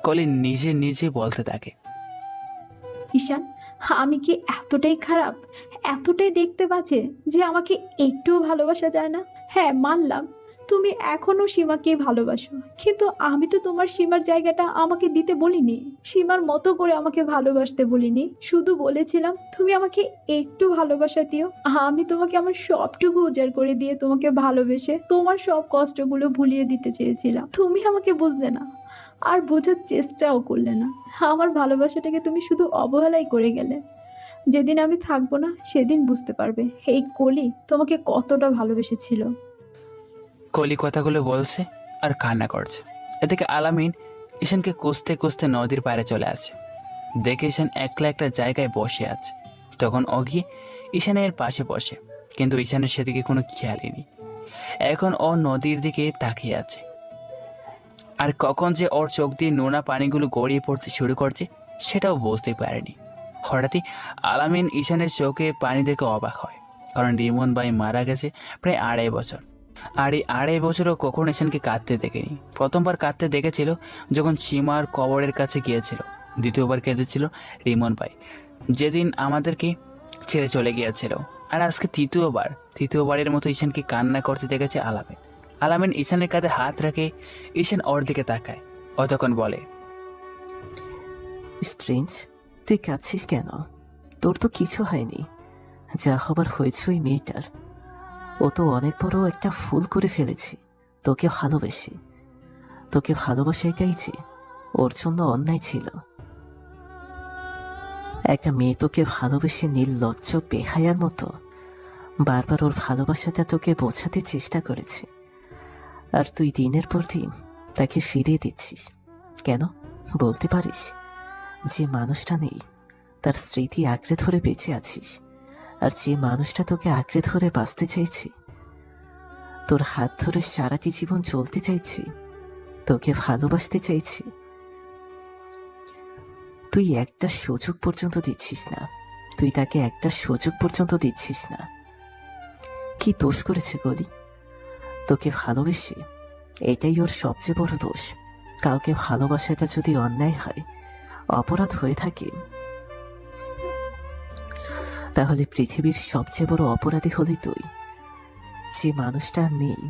কলি নিজে নিজে বলতে থাকে, ঈশান, আমি কি এতটাই খারাপ, এতটাই দেখতে বাজে যে আমাকে একটুও ভালোবাসা যায় না? হ্যাঁ, মানলাম তুমি এখনো সীমাকে ভালোবাসো, কিন্তু আমি তো তোমার সীমার জায়গাটা আমাকে দিতে বলিনি, সীমার মতো করে আমাকে ভালোবাসতে বলিনি। শুধু বলেছিলাম তুমি আমাকে একটু ভালোবাসা দিও। আমি তোমাকে আমার সবটুকু উজাড় করে দিয়ে তোমাকে ভালোবেসে তোমার সব কষ্টগুলো ভুলিয়ে দিতে চেয়েছিলাম। তুমি আমাকে বুঝলে না আর বোঝার চেষ্টাও করলে না। আমার ভালোবাসাটাকে তুমি শুধু অবহেলাই করে গেলে। যেদিন আমি থাকবো না সেদিন বুঝতে পারবে এই কলি তোমাকে কতটা ভালোবেসেছিল। কলি কথাগুলো বলছে আর কান্না করছে। এদিকে আলামিন ঈশানকে খুঁজতে খুঁজতে নদীর পাড়ে চলে আসে। দেখে ঈশান একলা একটা জায়গায় বসে আছে। তখন ও গিয়ে ঈশানের পাশে বসে, কিন্তু ঈশানের সেদিকে কোনো খেয়ালই নেই। এখন ও নদীর দিকে তাকিয়ে আছে। আর কখন যে ওর চোখ দিয়ে নোনা পানিগুলো গড়িয়ে পড়তে শুরু করছে সেটাও বুঝতেই পারেনি। হঠাৎই আলামিন ঈশানের চোখে পানি দেখে অবাক হয়, কারণ রিমন ভাই মারা গেছে প্রায় 2.5 বছর। আর এই 2.5 বছরও কখনো ঈশানকে কাঁদতে দেখেনি। প্রথমবার কাঁদতে দেখেছিল যখন সীমার কবরের কাছে গিয়েছিল। দ্বিতীয়বার কেঁদেছিল রিমন ভাই, যেদিন আমাদেরকে ছেড়ে চলে গিয়েছিল। আর আজকে তৃতীয়বারের মতো ঈশানকে কান্না করতে দেখেছে আলামিন। আলামিন ঈশানের কাঁধে হাত রাখে। ঈশান ওর দিকে তাকায়। ও তখন বলে, স্ট্রেঞ্জ, তুই কাঁদছিস কেন? তোর তো কিছু হয়নি। যা হবার হয়েছে ওই মেয়েটার। ও তো অনেক বড় একটা ভুল করে ফেলেছে তোকে ভালোবেসে। তোকে ভালোবাসাটাই যে ওর জন্য অন্যায় ছিল। একটা মেয়ে তোকে ভালোবেসে নির্লজ্জ বেহায়ার মতো বারবার ওর ভালোবাসাটা তোকে বোঝাতে চেষ্টা করেছে, আর তুই দিনের পর দিন তাকে ফিরিয়ে দিচ্ছিস। কেন বলতে পারিস? যে মানুষটা নেই তার স্মৃতি আঁকড়ে ধরে বেঁচে আছিস, আর যে মানুষটা তোকে আঁকড়ে ধরে বাঁচতে চাইছে, তোর হাত ধরে সারাটি জীবন চলতে চাইছে, তোকে ভালোবাসতে চাইছে, তুই একটা সুযোগ পর্যন্ত দিচ্ছিস না। তুই তাকে একটা সুযোগ পর্যন্ত দিচ্ছিস না। কি দোষ করেছে বলি? তোকে ভালোবেসে এটাই ওর সবচেয়ে বড় দোষ। কাউকে ভালোবাসাটা যদি অন্যায় হয়, অপরাধ হয়ে থাকে, তাহলে পৃথিবীর সবচেয়ে বড় অপরাধী হলি তুই। যে মানুষটা নেই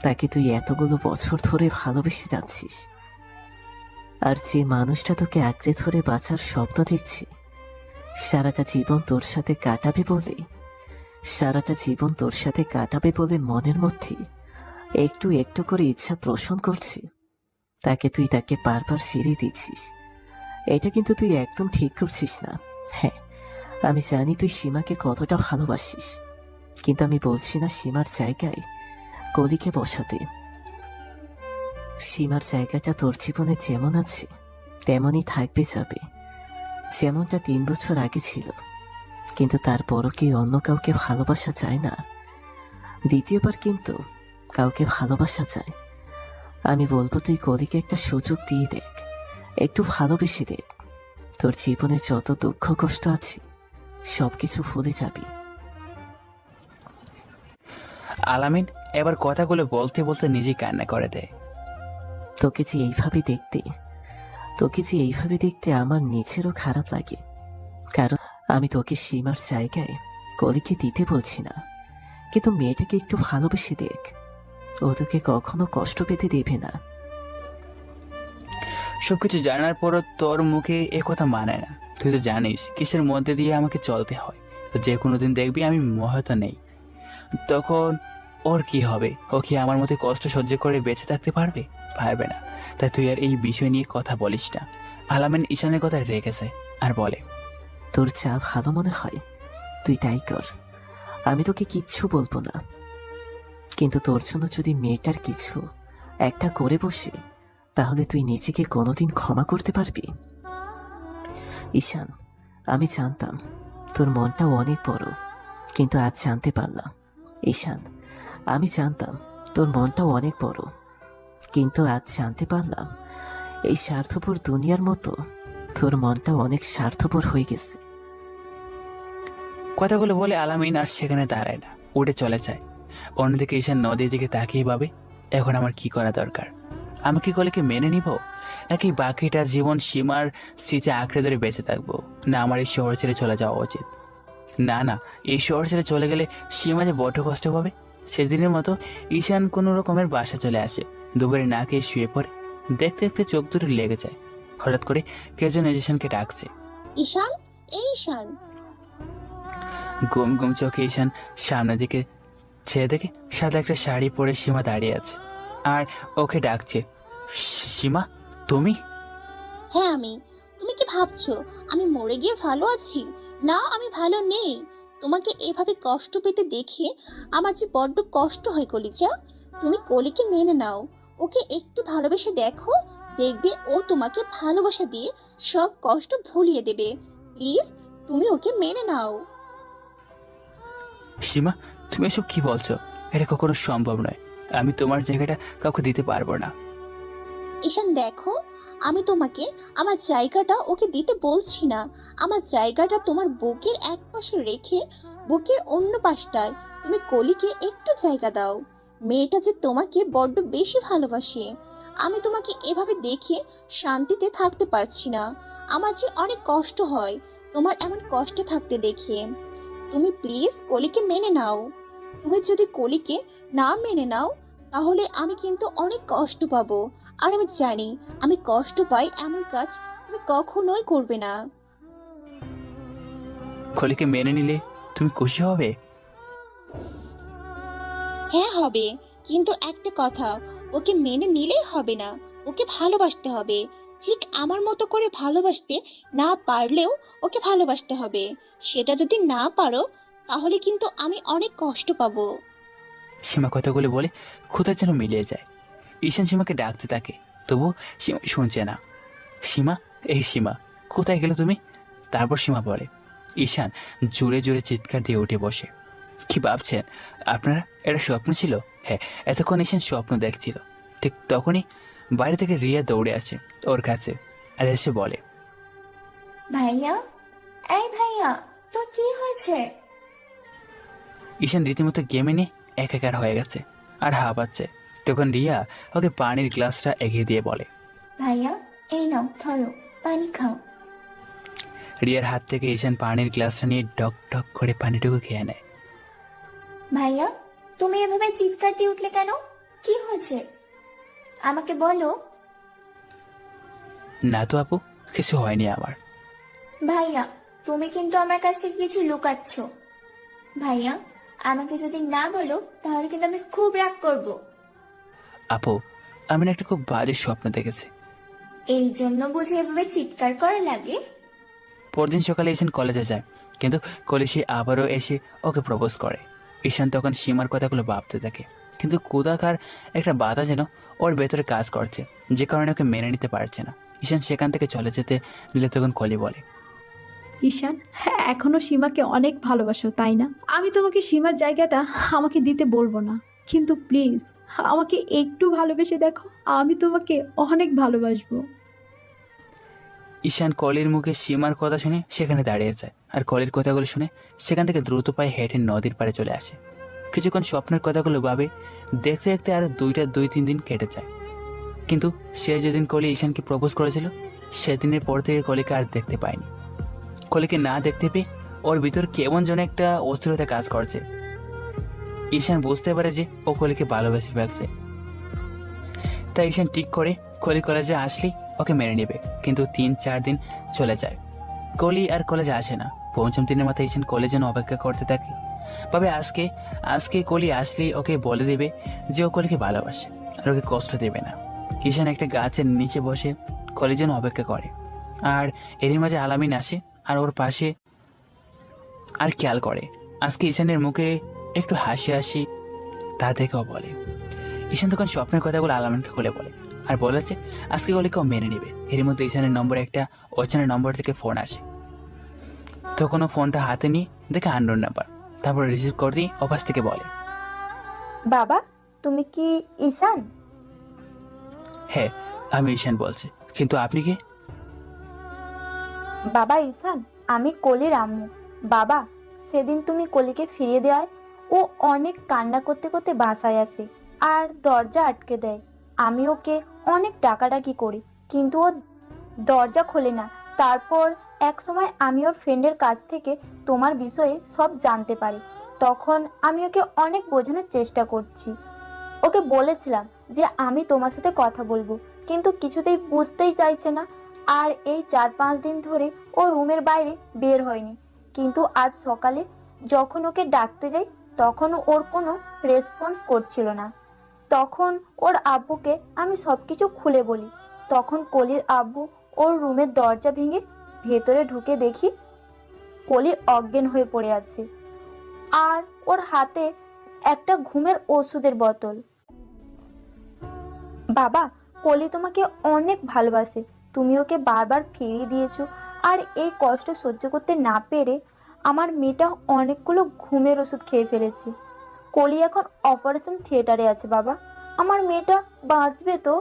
তাকে তুই এতগুলো বছর ধরে ভালোবেসে যাচ্ছিস, আর যে মানুষটা তোকে আঁকড়ে ধরে বাঁচার স্বপ্ন দেখছে, সারাটা জীবন তোর সাথে কাটাবে বলে মনের মধ্যে একটু একটু করে ইচ্ছা পোষণ করছে, তাকে তুই তাকে বারবার ফিরিয়ে দিচ্ছিস। এটা কিন্তু তুই একদম ঠিক করছিস না। হ্যাঁ, আমি জানি তুই সীমাকে কতটা ভালোবাসিস, কিন্তু আমি বলছি না সীমার জায়গায় কলিকে বসাতে। সীমার জায়গাটা তোর জীবনে যেমন আছে তেমনই থাকবে, যাবে। যেমনটা 3 বছর আগে ছিল, কিন্তু তারপরও কি অন্য কাউকে ভালোবাসা যায় না? দ্বিতীয়বার কিন্তু কাউকে ভালোবাসা যায়। আমি বলবো তুই কলিকে একটা সুযোগ দিয়ে দেখ, একটু ভালোবেসে দেখ। তোর জীবনে যত দুঃখ কষ্ট আছে সবকিছু ভুলে যাবি। আলামিন এবার কথাগুলো বলতে বলতে নিজেই কান্না করে দেয়। তোকে যে এইভাবে দেখতে আমার নিজেরও খারাপ লাগে, কারণ আমি তোকে সীমার জায়গায় কলিকে দিতে বলছি না, কিন্তু মেয়েটাকে একটু ভালোবেসে দেখ। ও তোকে কখনো কষ্ট পেতে দেবে না। সবকিছু জানার পরও তোর মুখে এ কথা মানে না। তুই তো জানিস কিসের মধ্যে দিয়ে আমাকে চলতে হয়। তো যে কোনো দিন দেখবি আমি হয়তো নেই, তখন ওর কি হবে? ও কি আমার মতো কষ্ট সহ্য করে বেঁচে থাকতে পারবে? পারবে না। তাই তুই আর এই বিষয় নিয়ে কথা বলিস না। আলামিন ঈশানের কথা রেখেছে আর বলে, তোর যা ভালো মনে হয় তুই তাই কর, আমি তোকে কিচ্ছু বলবো না। কিন্তু তোর জন্য যদি মেয়েটার কিছু একটা করে বসে, তাহলে তুই নিজেকে কোনোদিন ক্ষমা করতে পারবি? ঈশান, আমি জানতাম তোর মনটা অনেক বড়, কিন্তু আজ জানতে পারলাম। ঈশান, আমি জানতাম তোর মনটা অনেক বড়, কিন্তু আজ জানতে পারলাম এই স্বার্থপর দুনিয়ার মতো তোর মনটা অনেক স্বার্থপর হয়ে গেছে। কথাগুলো বলে আলামিন আর সেখানে দাঁড়ায় না, উঠে চলে যায়। অন্যদিকে ঈশান নদীর দিকে তাকিয়ে ভাবে, এখন আমার কি করা দরকার? আমি কি কলিকে মেনে নিব, নাকি বাকিটা জীবন সীমার স্মৃতি আঁকড়ে ধরে বেঁচে থাকবো? না আমার এই শহর ছেড়ে চলে যাওয়া উচিত? না, এই শহর ছেড়ে চলে গেলে সীমা যে বড্ড কষ্ট পাবে। সেদিনের মতো ঈশান কোনো রকমের বাসা চলে আসে, দুপুরে না খেয়ে শুয়ে পড়ে। দেখতে দেখতে চোখ দুটো লেগে যায়। হঠাৎ করে কে যেন ঈশানকে ডাকছে। ঈশান, এই ঈশান। ঘুম ঘুম চোখে ঈশান সামনের দিকে ছেড়ে দেখে সাদা একটা শাড়ি পরে সীমা দাঁড়িয়ে আছে আর ওকে ডাকছে। সীমা, তুমি? হ্যাঁ আমি। তুমি কি ভাবছো আমি মরে গিয়ে ভালো আছি? না, আমি ভালো নেই। তোমাকে এভাবে কষ্ট পেতে দেখে আমার যে বড্ড কষ্ট হয় কলিজা। তুমি কলিকে মেনে নাও, ওকে একটু ভালোবেসে দেখো, দেখবে ও তোমাকে ভালোবাসা দিয়ে সব কষ্ট ভুলিয়ে দেবে। প্লিজ তুমি ওকে মেনে নাও। সীমা, তুমি এসব কি বলছো? এটা কখনো সম্ভব নয়। আমি তোমার জায়গাটা কাউকে দিতে পারবো না। ঈশান দেখো, আমি তোমাকে আমার জায়গাটা ওকে দিতে বলছি না। আমার জায়গাটা তোমার বুকের এক পাশে রেখে বুকের অন্য পাশটায় তুমি কলিকে একটু জায়গা দাও। মেয়েটা যে তোমাকে বড্ড বেশি ভালোবাসে। আমি তোমাকে এভাবে দেখে শান্তিতে থাকতে পারছি না। আমার যে অনেক কষ্ট হয় তোমার এমন কষ্টে থাকতে দেখে। তুমি প্লিজ কলিকে মেনে নাও। তুমি যদি কলিকে না মেনে নাও তাহলে আমি কিন্তু অনেক কষ্ট পাবো। আর আমি জানি আমি কষ্ট পাই এমন কাজ তুমি কখনোই করবে না। কলিকে মেনে নিলে তুমি খুশি হবে? হ্যাঁ হবে, কিন্তু একটা কথা, ওকে মেনে নিলেই হবে না, ওকে ভালোবাসতে হবে। ঠিক আমার মতো করে ভালোবাসতে না পারলেও ওকে ভালোবাসতে হবে। সেটা যদি না পারো তাহলে কিন্তু আমি অনেক কষ্ট পাবো। সীমা কথাগুলো বলে কোথায় যেন মিলিয়ে যায়। ঈশান সীমাকে ডাকতে থাকে, তবু সীমা শুনছে না। সীমা, এই সীমা, কোথায় গেলে তুমি? তারপর সীমা বলে। ঈশান জোরে জোরে চিৎকার দিয়ে উঠে বসে। কি ভাবছেন আপনারা? এটা স্বপ্ন ছিল? হ্যাঁ, এতক্ষণ ঈশান স্বপ্ন দেখছিল। ঠিক তখনই বাইরে থেকে রিয়া দৌড়ে আসে ওর কাছে আর এসে বলে, ভাইয়া, এই ভাইয়া, তোর কি হয়েছে? ঈশান রীতিমতো গেমে নিয়ে একাকার হয়ে গেছে আর হাঁপাচ্ছে। তখন রিয়া ওকে পানির গ্লাসটা এগিয়ে দিয়ে বলে, ভাইয়া, এই নাও, ধরো, পানি খাও। রিয়ার হাত থেকে ঈশান পানির গ্লাসটা নিয়ে ঢক ঢক করে পানিটুকু খেয়ে নেয়। ভাইয়া, তুমি এভাবে চিৎকার দিয়ে উঠলে কেন? কি হয়েছে আমাকে বলো। না তো আপু, কিছু হয়নি আমার। ভাইয়া, তুমি কিন্তু আমার কাছ থেকে কিছু লুকাচ্ছ। ভাইয়া, আমাকে যদি না বলো তাহলে কিন্তু আমি খুব রাগ করব। আপু, আমি না একটা খুব বাজে স্বপ্ন দেখেছি। এই জন্য বুঝে এভাবে চিৎকার করা লাগে? পরদিন সকালে ঈশান কলেজে যায়, কিন্তু কলিশি আবারও এসে ওকে প্রপোজ করে। ঈশান তখন সীমার কথাগুলো ভাবতে থাকে, কিন্তু কোথাকার একটা বাধা যেন ওর ভেতরে কাজ করছে, যে কারণে ওকে মেনে নিতে পারছে না। ঈশান সেখান থেকে চলে যেতে দিলে তখন কলি বলে, ঈশান, হ্যাঁ এখনো সীমাকে অনেক ভালোবাসো তাই না? আমি তোমাকে সীমার জায়গাটা আমাকে দিতে বলবো না, কিন্তু প্লিজ আমাকে একটু ভালোবেসে দেখো, আমি তোমাকে অনেক ভালোবাসবো। ঈশান কলির মুখে সীমার কথা শুনে সেখানে দাঁড়িয়ে যায়, আর কলির কথাগুলো শুনে সেখান থেকে দ্রুত পায়ে হেঁটে নদীর পাড়ে চলে আসে। কিছুক্ষণ স্বপ্নের কথাগুলো ভাবে, দেখতে দেখতে আরো 2-3 দিন কেটে যায়। কিন্তু সে যেদিন কলি ঈশানকে প্রপোজ করেছিল, সেদিনের পর থেকে কলিকে আর দেখতে পায়নি। কলিকে না দেখতে পেয়ে ওর ভিতর কেমন যেন একটা অস্থিরতা কাজ করছে। ঈশান বুঝতে পারে যে ও কলিকে ভালোবেসে ফেলছে। তাই ঈশান ঠিক করে কলি কলেজে আসলেই ওকে মেনে নেবে। কিন্তু 3-4 দিন চলে যায়, কলি আর কলেজে আসে না। 5ম দিনের মাথায় ঈশান কলের জন্য অপেক্ষা করতে থাকে, ভাবে আজকে কলি আসলেই ওকে বলে দেবে যে ও কলিকে ভালোবাসে আর ওকে কষ্ট দেবে না। ঈশান একটা গাছের নিচে বসে কলের জন্য অপেক্ষা করে, আর এরই মাঝে আলামিন আসে আর ওর পাশে আর খেয়াল করে। আজকে ঈশানের মুখে একটু হাসি হাসি, তা দেখেও বলে। ঈশান তখন স্বপ্নের কথাগুলো আলামিনকে খুলে বলে আর বলেছে আজকে কলিকেও মেনে নেবে। এর মধ্যে ঈশানের নম্বরে একটা অচেনা নম্বর থেকে ফোন আসে। তখন ও ফোনটা হাতে নিয়ে দেখে আননোন নাম্বার, তারপর রিসিভ করতেই অফিস থেকে বলে, বাবা, তুমি কি ঈশান? হ্যাঁ আমি ঈশান বলছি, কিন্তু আপনি কি? বাবা ঈশান, আমি কলির আম্মু। বাবা, সেদিন তুমি কলিকে ফিরিয়ে দেওয়ায় ও অনেক কান্না করতে করতে বাসায় আসে আর দরজা আটকে দেয়। আমি ওকে অনেক ডাকাডাকি করি, কিন্তু ও দরজা খোলে না। তারপর এক সময় আমি ওর ফ্রেন্ডের কাছ থেকে তোমার বিষয়ে সব জানতে পারি। তখন আমি ওকে অনেক বোঝানোর চেষ্টা করছি। ওকে বলেছিলাম যে আমি তোমার সাথে কথা বলবো, কিন্তু কিছুতেই বুঝতেই চাইছে না। আর এই 4-5 দিন ধরে ও রুমের বাইরে বের হয়নি। কিন্তু আজ সকালে যখন ওকে ডাকতে যাই, তখন ওর কোনো রেসপন্স করছিল না। তখন ওর আব্বুকে আমি সবকিছু খুলে বলি। তখন কলির আব্বু ওর রুমের দরজা ভেঙে ভেতরে ঢুকে দেখি কলি অজ্ঞান হয়ে পড়ে আছে, আর ওর হাতে একটা ঘুমের ওষুধের বোতল। বাবা, কলি তোমাকে অনেক ভালোবাসে, তুমি ওকে বারবার ফিরিয়ে দিয়েছো। আর এই কষ্ট সহ্য করতে না পেরে আমার মেয়েটা অনেকগুলো ঘুমের ওষুধ খেয়ে ফেলেছে। কলি এখন অপারেশন থিয়েটারে আছে। বাবা, আমার মেয়েটা বাঁচবে তো?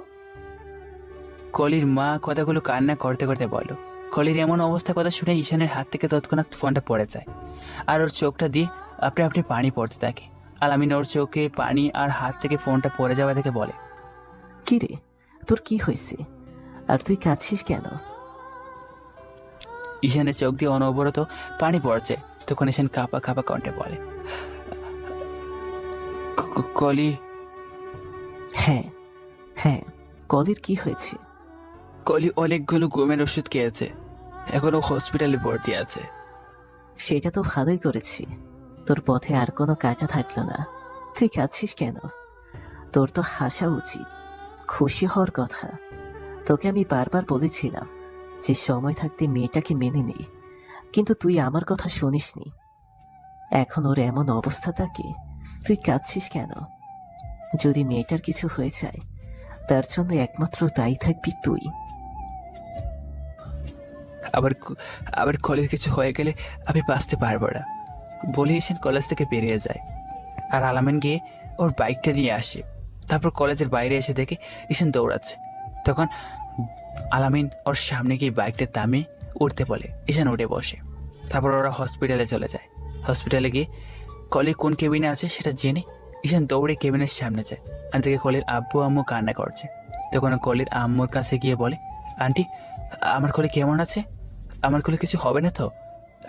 কলির মা কথাগুলো কান্না করতে করতে বলো। কলির এমন অবস্থা কথা শুনে ঈশানের হাত থেকে তৎক্ষণাৎ ফোনটা পড়ে যায়, আর ওর চোখটা দিয়ে আপনি আপনি পানি পড়তে থাকে। আলামিন ওর চোখে পানি আর হাত থেকে ফোনটা পড়ে যাওয়া থেকে বলে, কি রে, তোর কি হয়েছে আর তুই কাঁদছিস কেন? ঈশানের চোখ দিয়ে অনবরত পানি পড়ছে। তখন ঈশান কাঁপা কাঁপা কণ্ঠে বলে, কলি। হ্যাঁ হ্যাঁ, কলির কি হয়েছে? কলি অনেকগুলো ঘুমের ওষুধ খেয়েছে, এখনো হসপিটালে ভর্তি আছে। সেটা তো ভালোই করেছি, তোর পথে আর কোনো কাটা থাকলো না। তুই কাঁদছিস কেন? তোর তো হাসা উচিত, খুশি হওয়ার কথা। তোকে আমি বারবার বলেছিলাম যে সময় থাকতে মেয়েটাকে মেনে নে, কিন্তু তুই আমার কথা শুনিসনি। এখন ওর এমন অবস্থা থাকে, তুই কাঁদছিস কেন? যদি মেয়েটার কিছু হয়ে যায়, তার জন্য একমাত্র দায়ী থাকবি তুই। আবার কলের কিছু হয়ে গেলে আমি বাঁচতে পারবো না বলে ঈশান কলেজ থেকে বেরিয়ে যায়। আর আলামিন গিয়ে ওর বাইকটা নিয়ে আসে। তারপর কলেজের বাইরে এসে দেখে ঈশান দৌড়াচ্ছে। তখন আলামিন ওর সামনে গিয়ে বাইকটা থামিয়ে উঠতে বলে, ঈশান উঠে বসে। তারপর ওরা হসপিটালে চলে যায়। হসপিটালে গিয়ে কলি কোন কেবিনে আছে সেটা জেনে ঈশান দৌড়ে কেবিনের সামনে যায়, আর দেখে কলির আব্বু আম্মু কান্না করছে। তখন কলির আম্মুর কাছে গিয়ে বলে, আন্টি আমার কলি কেমন আছে? আমার কলি কিছু হবে না তো?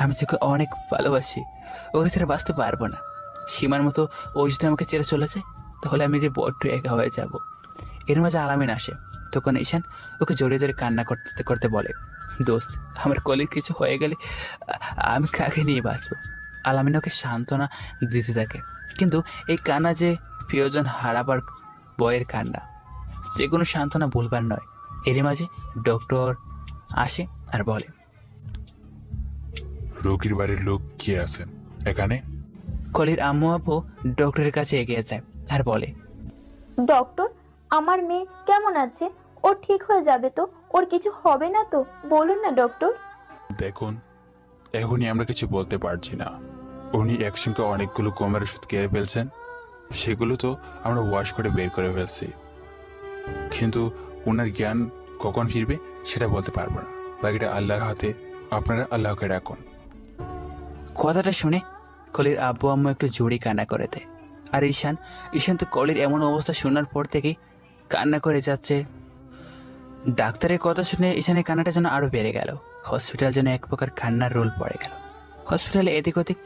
আমি তোকে অনেক ভালোবাসি, ওকে ছেড়ে বাঁচতে পারবো না। সীমার মতো ও যদি আমাকে ছেড়ে চলেছে, তাহলে আমি যে বড্ড একা হয়ে যাব। এর মাঝে আলামিন আসে। তখন ঈশান ওকে জড়িয়ে ধরে কান্না করতে করতে বলে, দোস্ত আমার কলির কিছু হয়ে গেলে আমি কাকে নিয়ে বাঁচবো? আলামিন ওকে সান্ত্বনা দিতে থাকে, কিন্তু এই কান্না যে প্রিয়জন হারাবার বয়ের কান্না, যে কোনো সান্ত্বনা ভুলবার নয়। এরই মাঝে ডক্টর আসে আর বলে, রোগীর বাড়ির লোক কে আছেন এখানে? কলির আম্মু আব্বু ডক্টরের কাছে এগিয়ে যায় আর বলে, ডক্টর, আমার মেয়ে কেমন আছে? ও ঠিক হয়ে যাবে তো? ওর কিছু হবে না তো? বলুন না ডক্টর। দেখুন, এখনই আমরা কিছু বলতে পারছি না। উনি একসঙ্গে অনেকগুলো ঘুমের ওষুধ খেয়ে ফেলছেন, সেগুলো তো আমরা ওয়াশ করে বের করে ফেলছি, কিন্তু ওনার জ্ঞান কখন ফিরবে সেটা বলতে পারবো না। বাকিটা আল্লাহর হাতে, আপনারা আল্লাহকে ডাকুন। কথাটা শুনে কলির আব্বু আম্মু একটু জোরে কান্না করে দেয়। আর ঈশান তো কলির এমন অবস্থা শোনার পর থেকেই কান্না করে যাচ্ছে। ডাক্তারের কথা শুনে ঈশানের কান্নাটা যেন আরও বেড়ে গেল। হসপিটাল যেন এক প্রকার কান্নার রোল পড়ে গেল। হসপিটালে এদিক ওদিক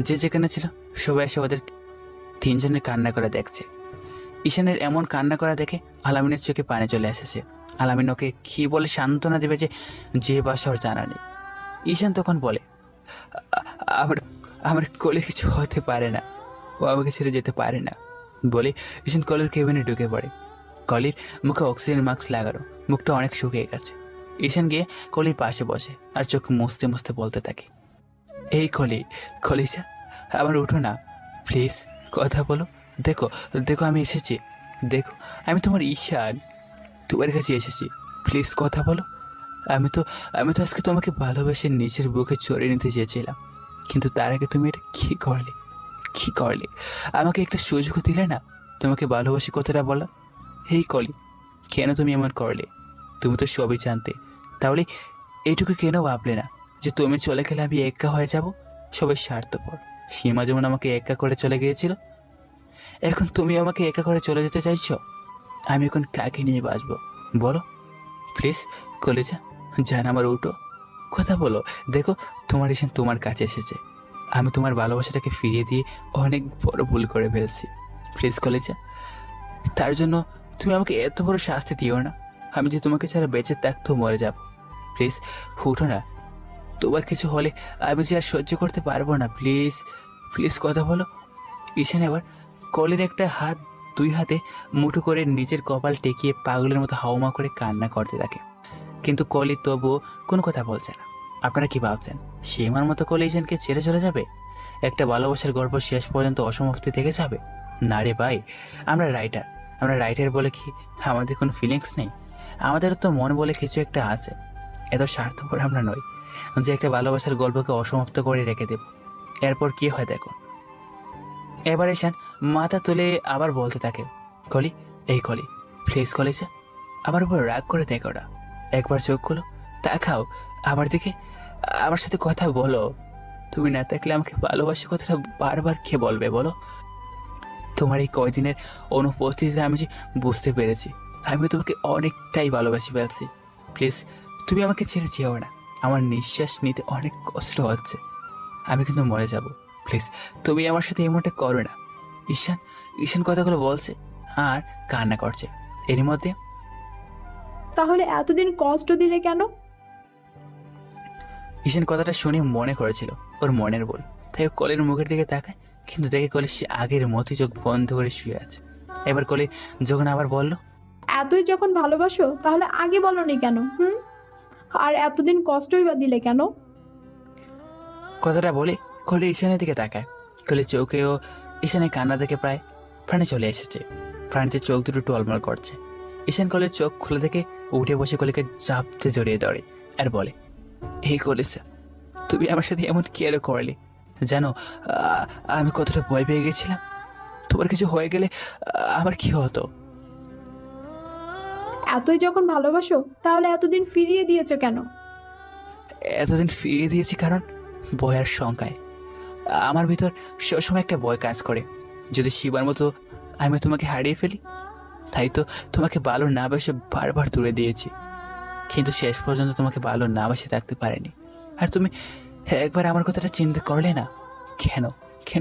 যে যেখানে ছিল সবাই এসে ওদের তিনজনের কান্না করে দেখছে। ঈশানের এমন কান্না করা দেখে আলামিনের চোখে পানি চলে এসেছে। আলামিন ওকে কী বলে সান্ত্বনা দেবে যে ভাষা ওর জানা নেই। ঈশান তখন বলে, আমার আমার কোলে কিছু হতে পারে না, ও আমাকে ছেড়ে যেতে পারে না বলে ঈশান কলের কেবিনে ঢুকে পড়ে। কলির মুখে অক্সিজেন মাস্ক লাগানো, মুখটা অনেক শুকিয়ে গেছে। ঈশান গিয়ে কলির পাশে বসে আর চোখ মুছতে মুছতে বলতে থাকে, এই কলিজা, আমার উঠো না প্লিজ, কথা বলো। দেখো দেখো আমি এসেছি, দেখো আমি তোমার ঈশান, তোমার কাছে এসেছি, প্লিজ কথা বলো। আমি তো আজকে তোমাকে ভালোবেসে নিজের বুকে চড়িয়ে নিতে চেয়েছিলাম, কিন্তু তার আগে তুমি এটা কী করলে? আমাকে একটা সুযোগ দিলে না তোমাকে ভালোবাসি কথাটা বলা। হেই কলি, কেন তুমি এমন করলে? তুমি তো সবই জানতে, তাহলে এইটুকু কেন ভাবলে না যে তুমি চলে গেলে আমি একা হয়ে যাব? সবাই স্বার্থপর। সীমা যেমন আমাকে একা করে চলে গিয়েছিল, এখন তুমি আমাকে একা করে চলে যেতে চাইছো। আমি এখন কাকে নিয়ে বাঁচবো বলো? প্লিজ কলেজা, জান আমার উঠো, কথা বলো। দেখো তোমার ঈশান তোমার কাছে এসেছে, আমি তোমার ভালোবাসাটাকে ফিরিয়ে দিয়ে অনেক বড় ভুল করে ফেলছি। প্লিজ কলেজা, তার জন্য তুমি আমাকে এত বড় শাস্তি দিও না। আমি যে তোমাকে ছাড়া বেঁচে থাকতেও মরে যাব। প্লিজ উঠো না, তোমার কিছু হলে আমি যে আর সহ্য করতে পারবো না। প্লিজ কথা বলো। ঈশান এবার কলের একটা হাত দুই হাতে মুঠো করে নিজের কপাল টেকিয়ে পাগলের মতো হাওমা করে কান্না করতে থাকে, কিন্তু কলি তবুও কোনো কথা বলছে না। আপনারা কি ভাবছেন সীমার মতো কলি ঈশানকে ছেড়ে চলে যাবে? একটা ভালোবাসার গল্প শেষ পর্যন্ত অসমাপ্তি থেকে যাবে? না রে ভাই, আমরা রাইটার বলে কি আমাদের কোনো ফিলিংস নেই? আমাদের তো মন বলে কিছু একটা আছে। এত স্বার্থপর আমরা নই যে একটা ভালোবাসার গল্পকে অসমাপ্ত করে রেখে দেব। এরপর কি হয় দেখো। এবার ঈশান মাথা তুলে আবার বলতে থাকে, কলি, এই কলি, প্লিজ কলেজা, আমার উপর রাগ করে দেখো না, একবার চোখগুলো তাকাও আমার দিকে, আমার সাথে কথা বলো। তুমি না থাকলে আমাকে ভালোবাসি কথাটা বারবার কে বলবে বলো? তোমার এই কয়দিনের অনুপস্থিতিতে আমি যে বুঝতে পেরেছি আমি তোমাকে অনেকটাই ভালোবাসি ফেলছি। প্লিজ তুমি আমাকে ছেড়ে যেও না, আমার নিঃশ্বাস নিতে অনেক কষ্ট হচ্ছে, আমি কিন্তু মরে যাব। প্লিজ তুমি আমার সাথে এমনটা করো না। ঈশান কথাগুলো বলছে আর কান্না করছে। এরই মধ্যে তাহলে এতদিন কষ্ট দিলে কেন? ঈশান কথাটা শুনে মনে করেছিল ওর মনের বল, তাই ও কলের মুখের দিকে তাকায়, কিন্তু দেখে কলে সে আগের মতোই চোখ বন্ধ করে শুয়ে আছে। এবার কলে যখন আবার বলল, এতই যখন ভালোবাসো তাহলে আগে বলনি কেন? আর এতদিন কষ্টই বা দিলে কেন? কথাটা বলে কলে ঈশানের দিকে তাকায়। কলে চোখেও ঈশানের কান্না দেখে প্রায় প্রাণে চলে এসেছে। প্রাণীতে চোখ দুটো টলমল করছে। ঈশান কলের চোখ খুলে দেখে উঠে বসে কলেকে চাপতে জড়িয়ে ধরে আর বলে, এই কলেজা, তুমি আমার সাথে এমন কেন করলে? জানো আমি কতটা ভয় পেয়ে গেছিলাম, তোমার কিছু হয়ে গেলে আমার কি হতো? এতই যখন ভালোবাসো তাহলে এতদিন ফিরিয়ে দিয়েছো কেন? এতদিন ফিরিয়ে দিয়েছি কারণ ভয়ের শঙ্কায়। আমার ভিতর সবসময় একটা ভয় কাজ করে, যদি শিবার মতো আমি তোমাকে হারিয়ে ফেলি। তাই তো তোমাকে ভালো না বেসে বারবার দূরে দিয়েছি, কিন্তু শেষ পর্যন্ত তোমাকে ভালো না বেসে থাকতে পারিনি। আর তুমি একবার আমার কথাটা চিন্তা করলে না? কেন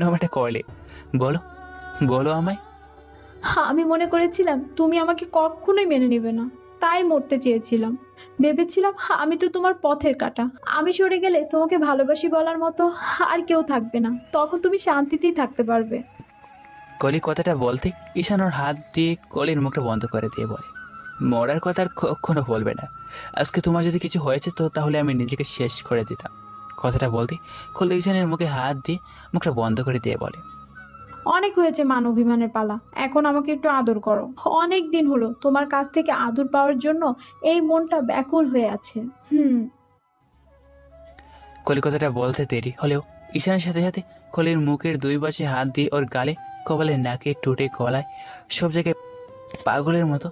আমি এটা করলে বলো আমায়। আমি মনে করেছিলাম তুমি আমাকে কখনোই মেনে নেবে না, তাই মরতে চেয়েছিলাম। ভেবেছিলাম আমি তো তোমার পথের কাঁটা, আমি সরে গেলে তোমাকে ভালোবাসি বলার মতো আর কেউ থাকবে না, তখন তুমি শান্তিতেই থাকতে পারবে। কলি কথাটা বলতে ঈশান ওর হাত দিয়ে কলির মুখটা বন্ধ করে দিয়ে বলে, মরার কথা আর কখনো বলবে না। আজকে তোমার যদি কিছু হয়েছে তো তাহলে আমি নিজেকে শেষ করে দিতাম। কথাটা বলতে কলি ঈশানের মুখে হাত দিয়ে মুখটা বন্ধ করে দিয়ে বলে, অনেক হয়েছে মান অভিমানের পালা, এখন আমাকে একটু আদর করো। অনেক দিন হলো তোমার কাছ থেকে আদর পাওয়ার জন্য এই মনটা ব্যাকুল হয়ে আছে। কলি কথাটা বলতে দেরি হলেও ঈশানের সাথে সাথে কলির মুখের দুই পাশে হাত দিয়ে ওর গালে, কপালে, নাকে, ঠোঁটে, গলায় সব জায়গায় পাগলের মতো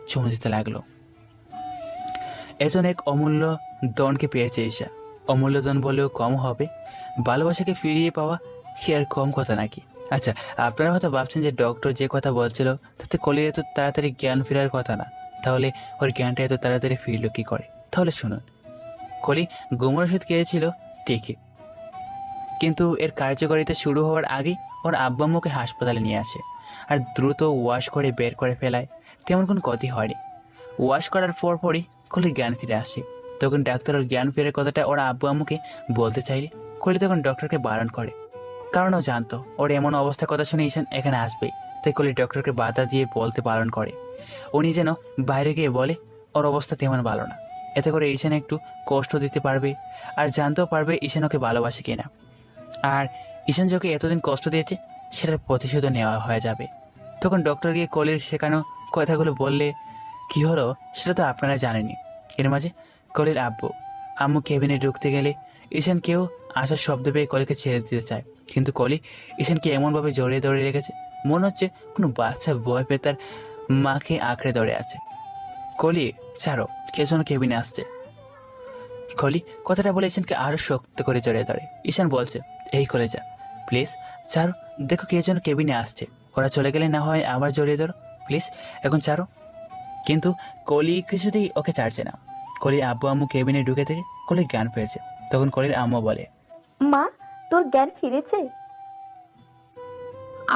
চুমু দিতে লাগলো। এজন এক অমূল্য দনকে পেয়েছে ঈশা। অমূল্য দন বললেও কম হবে, ভালোবাসাকে ফিরিয়ে পাওয়া কি আর কম কথা নাকি? আচ্ছা, আপনারা হয়তো ভাবছেন যে ডক্টর যে কথা বলছিল তাতে কলির এত তাড়াতাড়ি জ্ঞান ফেরার কথা না, তাহলে ওর জ্ঞানটা এত তাড়াতাড়ি ফিরল কি করে? তাহলে শুনুন, কলি গুমর ওষুধ খেয়েছিল ঠিকই, কিন্তু এর কার্যকারিতা শুরু হওয়ার আগেই ওর আব্বা আম্মুকে হাসপাতালে নিয়ে আসে আর দ্রুত ওয়াশ করে বের করে ফেলায়। তেমন কোনো ক্ষতি হয়নি। ওয়াশ করার পরই কলি জ্ঞান ফিরে আসে। তখন ডাক্তার ওর জ্ঞান ফেরার কথাটা ওর আব্বু আম্মুকে বলতে চাইলে কলি তখন ডক্টরকে বারণ করে, কারণ ও জানতো ওর এমন অবস্থার কথা শুনে ঈশান এখানে আসবেই। তাই কলি ডক্টরকে বাধা দিয়ে বলতে বারণ করে। উনি যেন বাইরে গিয়ে বলে ওর অবস্থা তেমন ভালো না, এতে করে ঈশান একটু কষ্ট দিতে পারবে আর জানতেও পারবে ঈশান ওকে ভালোবাসে কিনা। আর ঈশান যাকে এতদিন কষ্ট দিয়েছে সেটার প্রতিশোধও নেওয়া হয়ে যাবে। তখন ডক্টর গিয়ে কলির শেখানো কথাগুলো বললে কি হলো সেটা তো আপনারা জানেনই। এর মাঝে কলির আম্মু কেবিনে ঢুকতে গেলে ঈশানকেও আসার শব্দ পেয়ে কলিকে ছেড়ে দিতে চায়, কিন্তু কলি ঈশানকে এমনভাবে জড়িয়ে ধরে রেখেছে মনে হচ্ছে কোনো বাচ্চা ভয় পেয়ে তার মাকে আঁকড়ে ধরে আছে। কলি, ছাড়ো, কে যেন কেবিনে আসছে। কলি কথাটা বলে ঈশানকে আরো শক্ত করে জড়িয়ে ধরে। ঈশান বলছে, এই কলে যা, প্লিজ ছাড়ো, দেখো কে যেন কেবিনে আসছে। ওরা চলে গেলে না হয় আবার জড়িয়ে ধরো, প্লিজ এখন ছাড়ো। কিন্তু কলি কিছুতেই ওকে ছাড়ছে না। কলির আব্বু আম্মু কেবিনে ঢুকে থেকে কলির জ্ঞান ফিরেছে। তখন কলির আম্মু বলে, মা, তোর জ্ঞান ফিরেছে?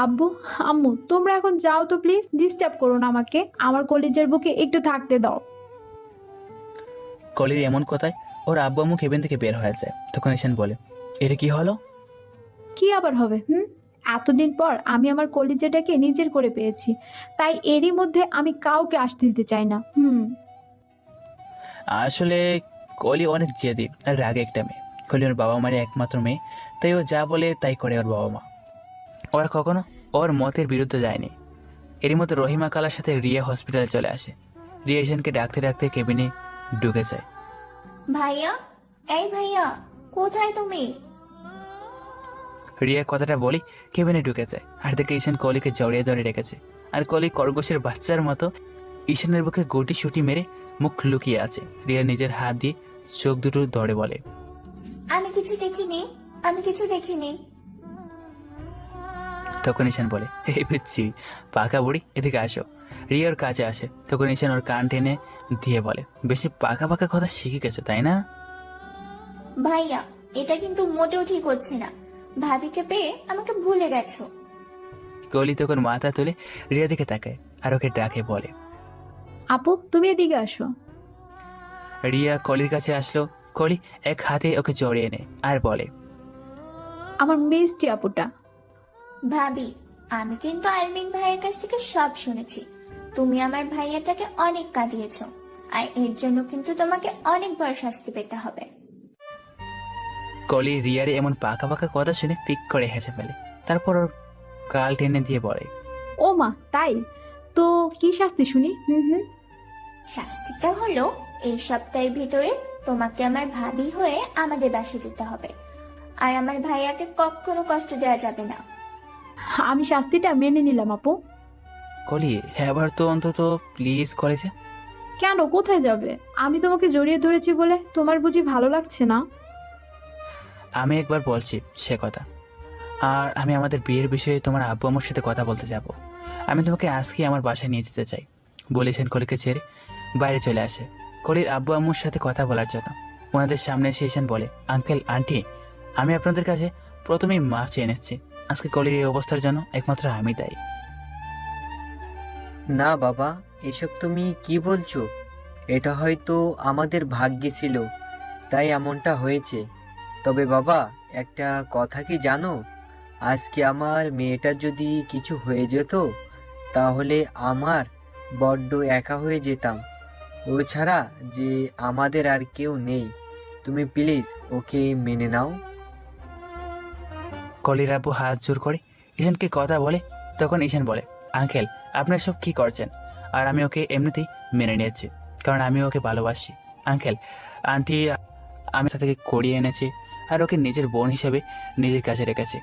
আব্বু, আম্মু, তোমরা এখন যাও তো প্লিজ, ডিস্টার্ব করো না আমাকে, আমার কলেজের বুকে একটু থাকতে দাও। কলির এমন কথায় ওর আব্বু আম্মু কেবিন থেকে বের হয়ে যায়। তখন ঈশান বলে, এটা কি হলো? কি আবার হবে? এতদিন পর আমি আমার কলিজাটাকে নিজের করে পেয়েছি, তাই এরই মধ্যে আমি কাউকে আসতে দিতে চাই না। আসলে কলি অনেক জেদি আর রাগে একটা মেয়ে। কলি ওর বাবা মায়ের একমাত্র মেয়ে, তাই ও যা বলে তাই করে ওর বাবা মা। ওরা কখনো ওর মতের বিরুদ্ধে যায়নি। এরই মধ্যে রহিমা কালার সাথে রিয়া হসপিটালে চলে আসে। রিয়া ঈশানকে ডাকতে ডাকতে কেবিনে ঢুকে যায়। ভাইয়া, এই ভাইয়া, কোথায় তুমি? রিয়া কথাটা বলি কেবিনে ঢুকে যায় আর দেখে ঈশান কলিকে জড়িয়ে ধরে রেখেছে। আর কলি খরগোশের বাচ্চার মতো ঈশানের বুকে গুটি সুটি মেরে মুখ লুকিয়ে আছে। রিয়া নিজের হাত দিয়ে চোখ দুটো ধরে বলে, আমি কিছু দেখিনি, আমি কিছু দেখিনি। তখন ঈশান বলে, এই বুঝছি, পাকা বুড়ি, এদিকে আসো। রিয়া ওর কাছে আসে। তখন ঈশান ওর কান টেনে দিয়ে বলে, বেশি পাকা পাকা কথা শিখে গেছো তাই না? ভাইয়া, এটা কিন্তু মোটেও ঠিক হচ্ছে না। ভাবিকে পেয়ে আমাকে ভুলে গেছো। কলি তখন মাথা তুলে রিয়া দিকে তাকায় আর ওকে ডাকে বলে, আপু, তুমি এদিকে আসো। রিয়া কলির কাছে আসলো। কলি এক হাতে ওকে জড়িয়ে নেয় আর বলে, আমার মিষ্টি আপুটা। ভাবি, আমি কিন্তু আলমিন ভাইয়ের কাছ থেকে সব শুনেছি। তুমি আমার ভাইয়াটাকে অনেক কাঁদিয়েছো, আর এর জন্য কিন্তু তোমাকে অনেক বড় শাস্তি পেতে হবে। কলি রিয়ার এমন পাকা পাকা কথা শুনে পিক করে হেসে ফেলে। তারপর ওর গাল টেনে দিয়ে বলে, ও মা, তাই তো? কি শাস্তি শুনি? শাস্তিটা হলো এই সপ্তাহের ভিতরে তোমাকে আমার ভাবি হয়ে আমাদের বাসায় যেতে হবে, আর আমার ভাইয়াকে কখনো কষ্ট দেওয়া যাবে না। আমি শাস্তিটা মেনে নিলাম আপু। কলি এবার তো অন্তত প্লিজ কলেজে। কেন, কোথায় যাবে? আমি তোমাকে জড়িয়ে ধরেছি বলে তোমার বুঝি ভালো লাগছে না? আমি একবার বলছি সে কথা। আর আমি আমাদের বিয়ের বিষয়ে তোমার আব্বু আমার সাথে কথা বলতে যাব। আমি তোমাকে আজকে আমার বাসায় নিয়ে যেতে চাই বলেছেন। কলিকে ছেড়ে বাইরে চলে আসে কলির আব্বু আম্মুর সাথে কথা বলার জন্য। ওনাদের সামনে এসে ঈশান বলে, আঙ্কেল, আন্টি, আমি আপনাদের কাছে প্রথমেই মাফ চেয়ে নিচ্ছি। আজকে কলির এই অবস্থার জন্য একমাত্র আমি দায়ী। না বাবা, এসব তুমি কি বলছো? এটা হয়তো আমাদের ভাগ্যে ছিল, তাই এমনটা হয়েছে। তবে বাবা, একটা কথা কি জানো? আজকে আমার মেয়েটার যদি কিছু হয়ে যেত তাহলে আমার বড্ড একা হয়ে যেতাম। ও ছাড়া যে আমাদের আর কেউ নেই। তুমি প্লিজ ওকে মেনে নাও। কলির আব্বু হাত জোর করে ঈশানকে কথা বলে। তখন ঈশান বলে, আঙ্কেল আপনার সব কি করছেন? আর আমি ওকে এমনিতেই মেনে নিয়েছি, কারণ আমি ওকে ভালোবাসি। আঙ্কেল আন্টি আমি থেকে করিয়ে এনেছি, আর ওকে নিজের বোন হিসেবে নিজের কাছে রেখেছে।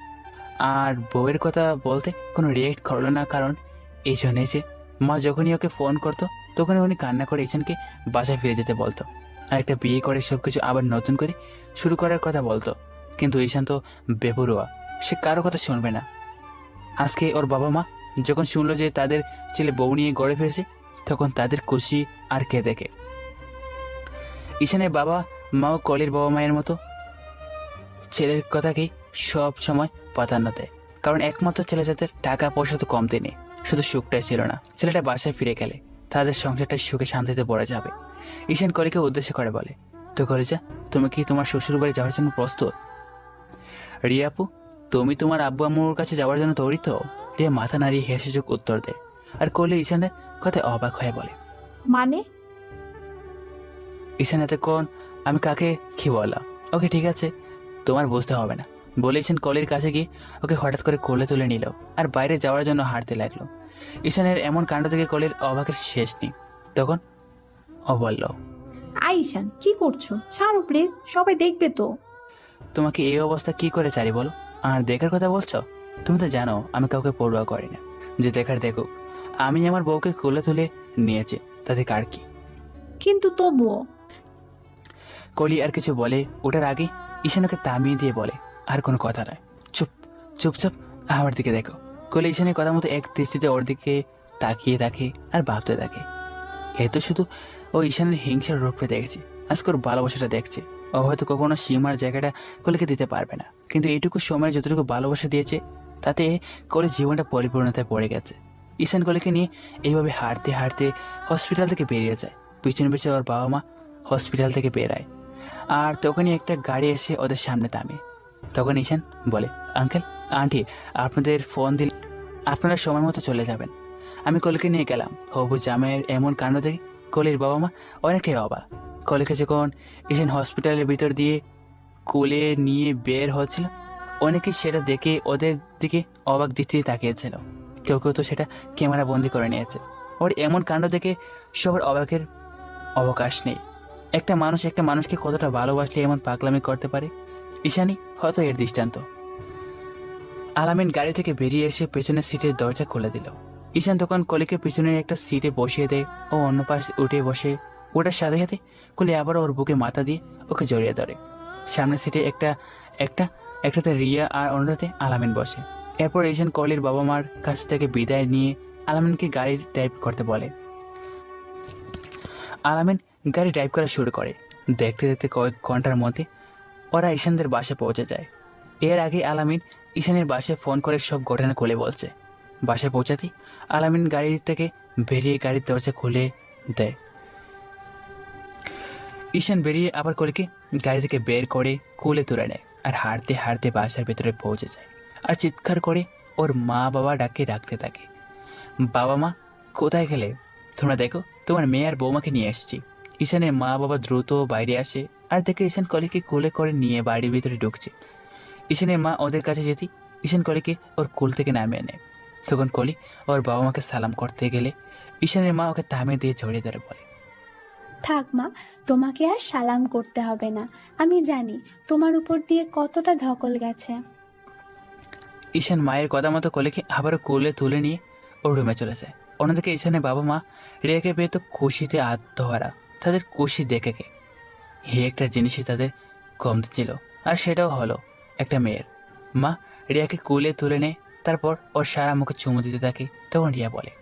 আর বউয়ের কথা বলতে কোনো রিয়েক্ট করলো না, কারণ এই জন্যই যে মা যখনই ওকে ফোন করতো তখনই উনি কান্না করে ঈশানকে বাসায় ফিরে যেতে বলতো, আর একটা বিয়ে করে সব কিছু আবার নতুন করে শুরু করার কথা বলতো। কিন্তু ঈশান তো বেপরোয়া, সে কারো কথা শুনবে না। আজকে ওর বাবা মা যখন শুনলো যে তাদের ছেলে বউ নিয়ে গড়ে ফিরেছে, তখন তাদের খুশি আর কে দেখে। ঈশানের বাবা মাও কলির বাবা মায়ের মতো ছেলের কথাকেই সব সময় প্রাধান্য দেয়, কারণ একমাত্র ছেলে যাদের টাকা পয়সা তো কমতে নেই, শুধু সুখটাই ছিল না। ছেলেটা বাসায় ফিরে গেলে তাদের সংসারটা সুখে শান্তিতে পড়ে যাবে। ঈশান কলিকে উদ্দেশ্য করে বলে, তো কলিজা তুমি কি তোমার শ্বশুর বাড়ি যাওয়ার জন্য প্রস্তুত? রিয়া আপু, তুমি তোমার আব্বু আম্মুর কাছে যাওয়ার জন্য তৈরি তো? রিয়া মাথা নাড়িয়ে হেসে চোখ উত্তর দেয়, আর কলি ঈশানের কথায় অবাক হয়ে বলে, মানে? ঈশান এতক্ষণ আমি কাকে কি বললাম? ওকে ঠিক আছে, তোমার বুঝতে হবে না বলে ঈশান কলির কাছে গিয়ে ওকে হঠাৎ করে কোলে তুলে নিল আর বাইরে যাওয়ার জন্য হাঁটতে লাগলো। ঈশানের এমন কাণ্ড থেকে কলির অবাকের শেষ নেই। তখন ও বলল, আইশান কি করছো? ছাড়ো প্লিজ, সবাই দেখবে তো। তোমাকে এই অবস্থা কি করে চারি বলো? আর দেখার কথা বলছো? তুমি তো জানো আমি কাউকে পড়ুয়া করি না, যে দেখার দেখুক। আমি আমার বউকে কোলে তুলে নিয়েছি, তাতে কার কি? কিন্তু তবুও। কলি আর কিছু বলে ওটার আগে ঈশান ওকে থামিয়ে দিয়ে বলে, আর কোনো কথা নয়, চুপ চুপচাপ আমার দিকে দেখো। কলি ঈশানের কথা মতো এক দৃষ্টিতে ওর দিকে তাকিয়ে থাকে আর ভাবতে থাকে। এ তো শুধু ও ঈশানের হিংসার রূপে দেখেছি, আজকে ওর ভালোবাসাটা দেখছে। ও হয়তো কখনো সীমার জায়গাটা কলিকে দিতে পারবে না, কিন্তু এইটুকু সময় যতটুকু ভালোবাসা দিয়েছে তাতে কলির জীবনটা পরিপূর্ণতায় পড়ে গেছে। ঈশান কলিকে নিয়ে এইভাবে হাঁটতে হাঁটতে হসপিটাল থেকে বেরিয়ে যায়। পিছনে পিছনে ওর বাবা মা হসপিটাল থেকে বেরায়, আর তখনই একটা গাড়ি এসে ওদের সামনে থামে। তখন ঈশান বলে, আঙ্কেল আন্টি আপনাদের ফোন দিলে আপনারা সময় মতো চলে যাবেন। আমি কলিকে নিয়ে গেলাম। হবু জামাইয়ের এমন কাণ্ড থেকে কলির বাবা মা অনেকেই অবাক। কলিকে যখন ঈশান হসপিটালের ভিতর দিয়ে কোলে নিয়ে বের হচ্ছিল, অনেকেই সেটা দেখে ওদের দিকে অবাক দৃষ্টিতে তাকিয়েছিল। কেউ কেউ তো সেটা ক্যামেরা বন্দি করে নিয়েছে। ওর এমন কাণ্ড দেখে সবার অবাকের অবকাশ নেই। একটা মানুষ একটা মানুষকে কতটা ভালোবাসলে এমন পাগলামি করতে পারে, ঈশানই হয়তো এর দৃষ্টান্ত। আলামিন গাড়ি থেকে বেরিয়ে এসে পেছনের সিটের দরজা খুলে দিল। ঈশান তখন কলিকে পিছনের একটা সিটে বসিয়ে দেয় ও অন্য পাশে উঠে বসে। ওটার সাথে সাথে কলি আবার ওর বুকে মাথা দিয়ে ওকে জড়িয়ে ধরে। সামনের সিটে একটাতে রিয়া আর অন্যটাতে আলামিন বসে। এরপর ঈশান কলির বাবা মার কাছ থেকে বিদায় নিয়ে আলামিনকে গাড়ি ড্রাইভ করতে বলে। আলামিন গাড়ি ড্রাইভ করা শুরু করে। দেখতে দেখতে কয়েক ঘন্টার মধ্যে ওরা ঈশানদের বাসায় পৌঁছে যায়। এর আগে আলামিন ঈশানের বাসায় ফোন করে সব ঘটনা খুলে বলছে। বাসায় পৌঁছাতেই আলামিন গাড়ি থেকে বেরিয়ে গাড়ির দরজা খুলে দেয়। ঈশান বেরিয়ে আবার কলিকে গাড়ি থেকে বের করে কোলে তুলে নেয় আর হাঁটতে হাঁটতে বাসার ভেতরে পৌঁছে যায় আর চিৎকার করে ওর মা বাবা ডাকতে থাকে, বাবা মা কোথায় গেলে? তোমরা দেখো তোমার মেয়ে আর বৌমাকে নিয়ে এসেছি। ঈশানের মা বাবা দ্রুত বাইরে আসে আর দেখে ঈশান কলিকে কোলে করে নিয়ে বাড়ির ভিতরে ঢুকছে। ঈশানের মা ওদের কাছে যেতে ঈশান কলিকে ওর কোল থেকে নামিয়ে নেয়। তখন কলি ওর বাবা মাকে সালাম করতে গেলে ঈশানের মা ওকে থামিয়ে দিয়ে জড়িয়ে ধরে বলে, থাক মা, তোমাকে আর সালাম করতে হবে না। আমি জানি তোমার উপর দিয়ে কতটা ধকল গেছে। ঈশান মায়ের কথা মতো কলিকে আবারও কোলে তুলে নিয়ে ওর রুমে চলে যায়। অন্যদিকে ঈশানের বাবা মা রিয়াকে পেয়ে তো খুশিতে আত্মহারা। তাদের খুশি দেখে এই একটা জিনিসই তাদের কমতে ছিল, আর সেটাও হলো একটা মেয়ের। মা রিয়াকে কোলে তুলে নেয়, তারপর ওর সারা মুখে চুমু দিতে থাকে। তখন রিয়া বলে,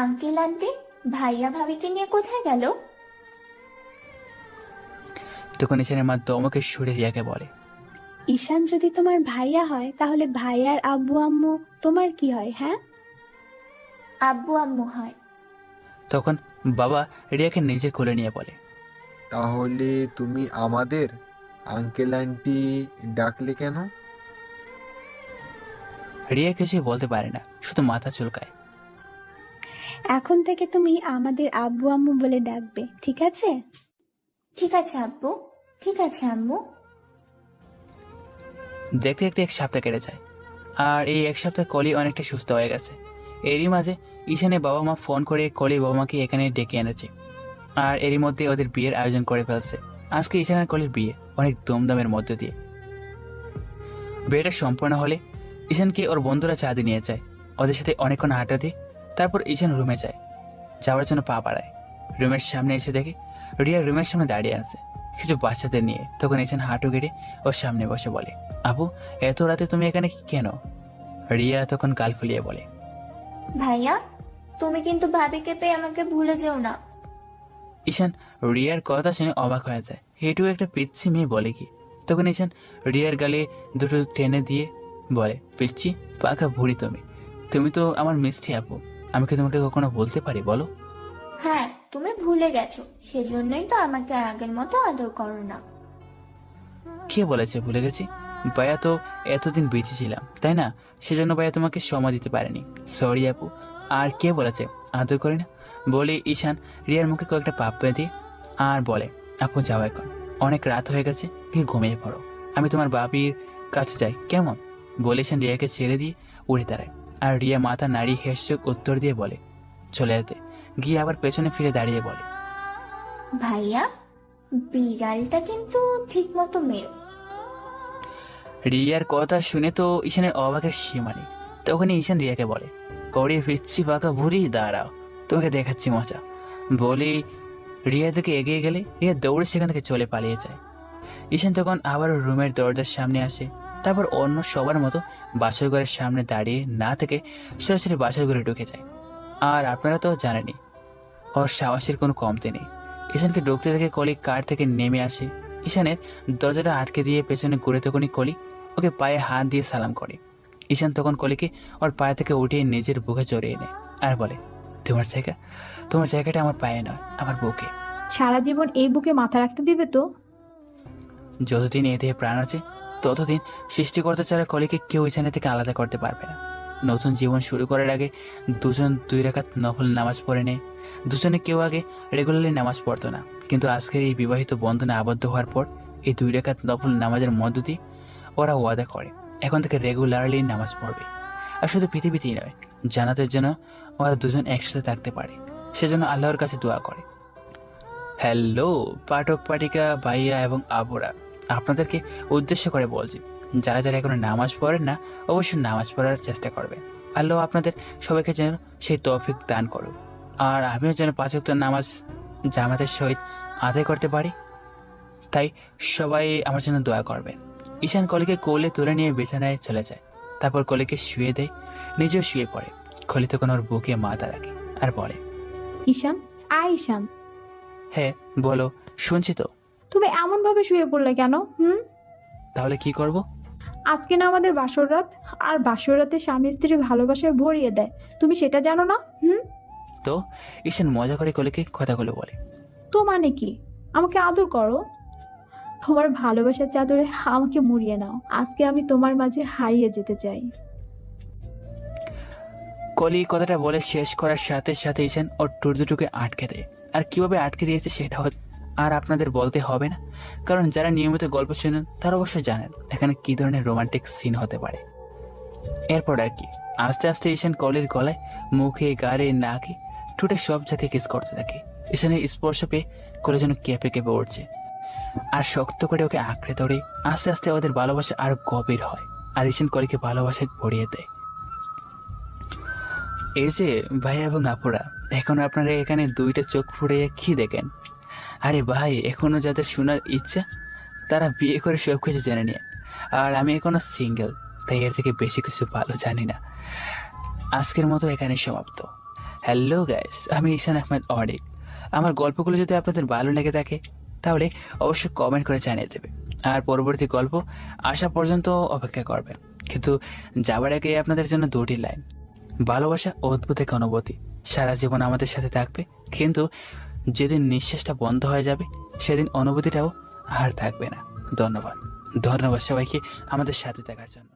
আঙ্কেল আন্টি ভাইয়া ভাবিকে নিয়ে কোথায় গেল? তখন ঈশানের মা দমকে সুরে রিয়াকে বলে, ঈশান যদি তোমার ভাইয়া হয় তাহলে ভাইয়ার আব্বু আম্মু তোমার কি হয়? হ্যাঁ, আব্বু আম্মু হয়। তখন বাবা রিয়াকে নিজে কোলে নিয়ে বলে, তাহলে তুমি আমাদের আঙ্কেল আন্টি ডাকলে কেন? রিয়া কিছুই বলতে পারে না, শুধু মাথা চুলকায়। এখন থেকে তুমি আমাদের আব্বু আম্মু বলে ডাকবে, ঠিক আছে? ঠিক আছে আব্বু, ঠিক আছে আম্মু। দেখতে দেখতে 1 সপ্তাহ কেটে যায়, আর এই 1 সপ্তাহ কলি অনেকটা সুস্থ হয়ে গেছে। এরই মাঝে ঈশানের বাবা মা ফোন করে কলির বাবা মাকে এখানে ডেকে এনেছে, আর এরই মধ্যে ওদের বিয়ের আয়োজন করে ফেলছে। আজকে ঈশান আর কলির বিয়ে অনেক ধুমধামের মধ্য দিয়ে। বিয়েটা সম্পূর্ণ হলে ঈশানকে ওর বন্ধুরা চা দিয়ে নিয়ে যায়, ওদের সাথে অনেকক্ষণ আড্ডা দিয়ে তারপর ঈশান রুমে যায়, যাওয়ার জন্য পা বাড়ায়। রুমের সামনে এসে দেখে রিয়া রুমের সামনে দাঁড়িয়ে আছে কিছু বাচ্চাদের নিয়ে। তখন ঈশান হাঁটু গেড়ে ওর সামনে বসে বলে, আপু এত রাতে তুমি এখানে কেন? রিয়া তখন গাল ফুলিয়ে বলে, ভাইয়া তুমি কিন্তু ভাবিকে পেয়ে আমাকে ভুলে যেও না। ঈশান রিয়ার কথা শুনে অবাক হয়ে যায়, এটুকু একটা পিচ্ছি মেয়ে বলে কি? তখন ঈশান রিয়ার গালে দুটো টেনে দিয়ে বলে, পিচ্ছি পাকা ভুড়ি তুমি, তুমি তো আমার মিষ্টি আপু, আমি কি তোমাকে কখনো বলতে পারি বলো? হ্যাঁ তুমি ভুলে গেছো, সেজন্যই তো আমাকে আর আগের মতো আদর করো না। কে বলেছে ভুলে গেছি? ভাইয়া তো এতদিন বেঁচে ছিলাম তাই না, সেজন্য ভাইয়া তোমাকে সময় দিতে পারেনি, সরি আপু। আর কে বলেছে আদর করি না? বলে ঈশান রিয়ার মুখে কয়েকটা পাপ্পা দিয়ে আর বলে, আপু যাও, এখন অনেক রাত হয়ে গেছে, কি ঘুমিয়ে পড়ো, আমি তোমার বাবির কাছে যাই কেমন? বলে ঈশান রিয়াকে ছেড়ে দিয়ে উড়ে দাঁড়ায়, আর রিয়া মাথা নাড়ি হেসে উত্তর দিয়ে বলে, চলে যেতে। গিয়ে আবার পেছনে ফিরে দাঁড়িয়ে বলে, ভাইয়া বিড়ালটা কিন্তু ঠিক মতো মেরো। রিয়ার কথা শুনে তো ঈশানের অবাকের সীমা নেই। তখনই ঈশান রিয়াকে বলে, কড়ি ফিরছি পাকা ভুড়ি, দাঁড়াও তোমাকে দেখাচ্ছি মজা। বলে রিয়া থেকে এগিয়ে গেলে রিয়া দৌড়ে সেখান থেকে চলে পালিয়ে যায়। ঈশান তখন আবারও রুমের দরজার সামনে আসে, তারপর অন্য সবার মতো বাসর ঘরের সামনে দাঁড়িয়ে না থেকে সরাসরি বাসর ঘরে ঢুকে যায়। আর আপনারা তো জানেনই ওর সাহসের কোনো কমতি নেই। ঈশানকে ঢুকতে থেকে কলি কার থেকে নেমে আসে, ঈশানের দরজাটা আটকে দিয়ে পেছনে ঘুরে তখনই কলি ওকে পায়ে হাত দিয়ে সালাম করে। ঈশান তখন কলিকে ওর পায়ে থেকে উঠিয়ে নিজের বুকে জড়িয়ে নেয় আর বলে, তোমার জায়গাটা আমার পায়ে নয়, আমার বুকে। সারা জীবন এই বুকে মাথা রাখতে দিবে তো? যতদিন এ দেহে প্রাণ আছে ততদিন সৃষ্টিকর্তা ছাড়া কলিকে কেউ ঈশানের থেকে আলাদা করতে পারবে না। নতুন জীবন শুরু করার আগে দুজন 2 রাকাত নফল নামাজ পড়ে নেয়। দুজনে কেউ আগে রেগুলারলি নামাজ পড়তো না, কিন্তু আজকের এই বিবাহিত বন্ধনে আবদ্ধ হওয়ার পর এই 2 রাকাত নফল নামাজের মধ্য দিয়ে ওরা ওয়াদা করে এখন থেকে রেগুলারলি নামাজ পড়বে। আর শুধু পৃথিবীতেই নয়, জান্নাতের জন্য ওরা দুজন একসাথে থাকতে পারে, সেজন্য আল্লাহর কাছে দোয়া করে। হ্যালো পাঠক পাঠিকা ভাইয়া এবং আবুরা, আপনাদেরকে উদ্দেশ্য করে বলছি, যারা যারা এখনো নামাজ পড়েন না অবশ্যই নামাজ পড়ার চেষ্টা করবেন। আল্লাহ আপনাদের সবাইকে যেন সেই তৌফিক দান করুন, আর আমিও যেন 5 ওয়াক্ত নামাজ জামাতের সহিত আদায় করতে পারি, তাই সবাই আমার জন্য দোয়া করবেন। ঈশান কলিকে কোলে তুলে নিয়ে বিছানায় চলে যায়, তারপর কলিকে শুয়ে দেয়, নিজেও শুয়ে পড়ে। কলি তখন ওর বুকে মাথা রাখে আর বলে, ঈশান, ঈশান, হ্যাঁ বলো, শুনছি তো। তুমি এমন ভাবে শুয়ে পড়লে কেন? তাহলে কি করব? আজকে না আমাদের বাসর রাত, আর বাসর রাতে স্বামী স্ত্রী ভালোবাসায় ভরিয়ে দেয়, তুমি সেটা জানো না? তো ঈশান মজা করে কলিকে কথাগুলো বলে, তো মানে কি? আমাকে আদর করো, তোমার ভালোবাসার চাদরে আমাকে মুড়িয়ে নাও, আজকে আমি তোমার মাঝে হারিয়ে যেতে চাই। কলি কথাটা বলে শেষ করার সাথে সাথে ঈশান ওর টুর দুটোকে আটকে দেয়। আর কিভাবে আটকে দিয়েছে সেটা আর আপনাদের বলতে হবে না, কারণ যারা নিয়মিত গল্প শোনেন তারা অবশ্যই জানেন এখানে কি ধরনের রোমান্টিক সিন হতে পারে। এরপর আর কি আস্তে আস্তে ঈশান কলির গলায়, মুখে, গাড়ে, নাকে, ঠোঁটে সব জায়গায় কিস করতে থাকে। ঈশানের স্পর্শ পেয়ে কলি যেন কেঁপে কেঁপে উঠছে, আর শক্ত করে ওকে আঁকড়ে ধরে আস্তে আস্তে ওদের ভালোবাসা আরো গভীর হয়, আর ঈশান কলিকে ভালোবাসায় ভরিয়ে দেয়। এই যে ভাই এবং আপুরা, এখন আপনারা এখানে 2টা চোখ ফুড়িয়ে কি দেখেন? আরে ভাই, এখনো যাদের শোনার ইচ্ছা তারা বিয়ে করে সব কিছু জেনে নিয়ে। আর আমি এখনো সিঙ্গেল, তাই এর থেকে বেশি কিছু ভালো জানি না। আজকের মতো এখানে সমাপ্ত। হ্যালো গাইস, আমি ঈশান আহমেদ অডিক। আমার গল্পগুলো যদি আপনাদের ভালো লেগে থাকে তাহলে অবশ্যই কমেন্ট করে জানিয়ে দেবে, আর পরবর্তী গল্প আসা পর্যন্ত অপেক্ষা করবেন। কিন্তু যাবার আগে আপনাদের জন্য 2টি লাইন। ভালোবাসা অদ্ভুত এক অনুভূতি, সারা জীবন আমাদের সাথে থাকবে, কিন্তু যেদিন নিঃশ্বাসটা বন্ধ হয়ে যাবে সেদিন অনুভূতিটাও আর থাকবে না। ধন্যবাদ সবাইকে আমাদের সাথে থাকার জন্য।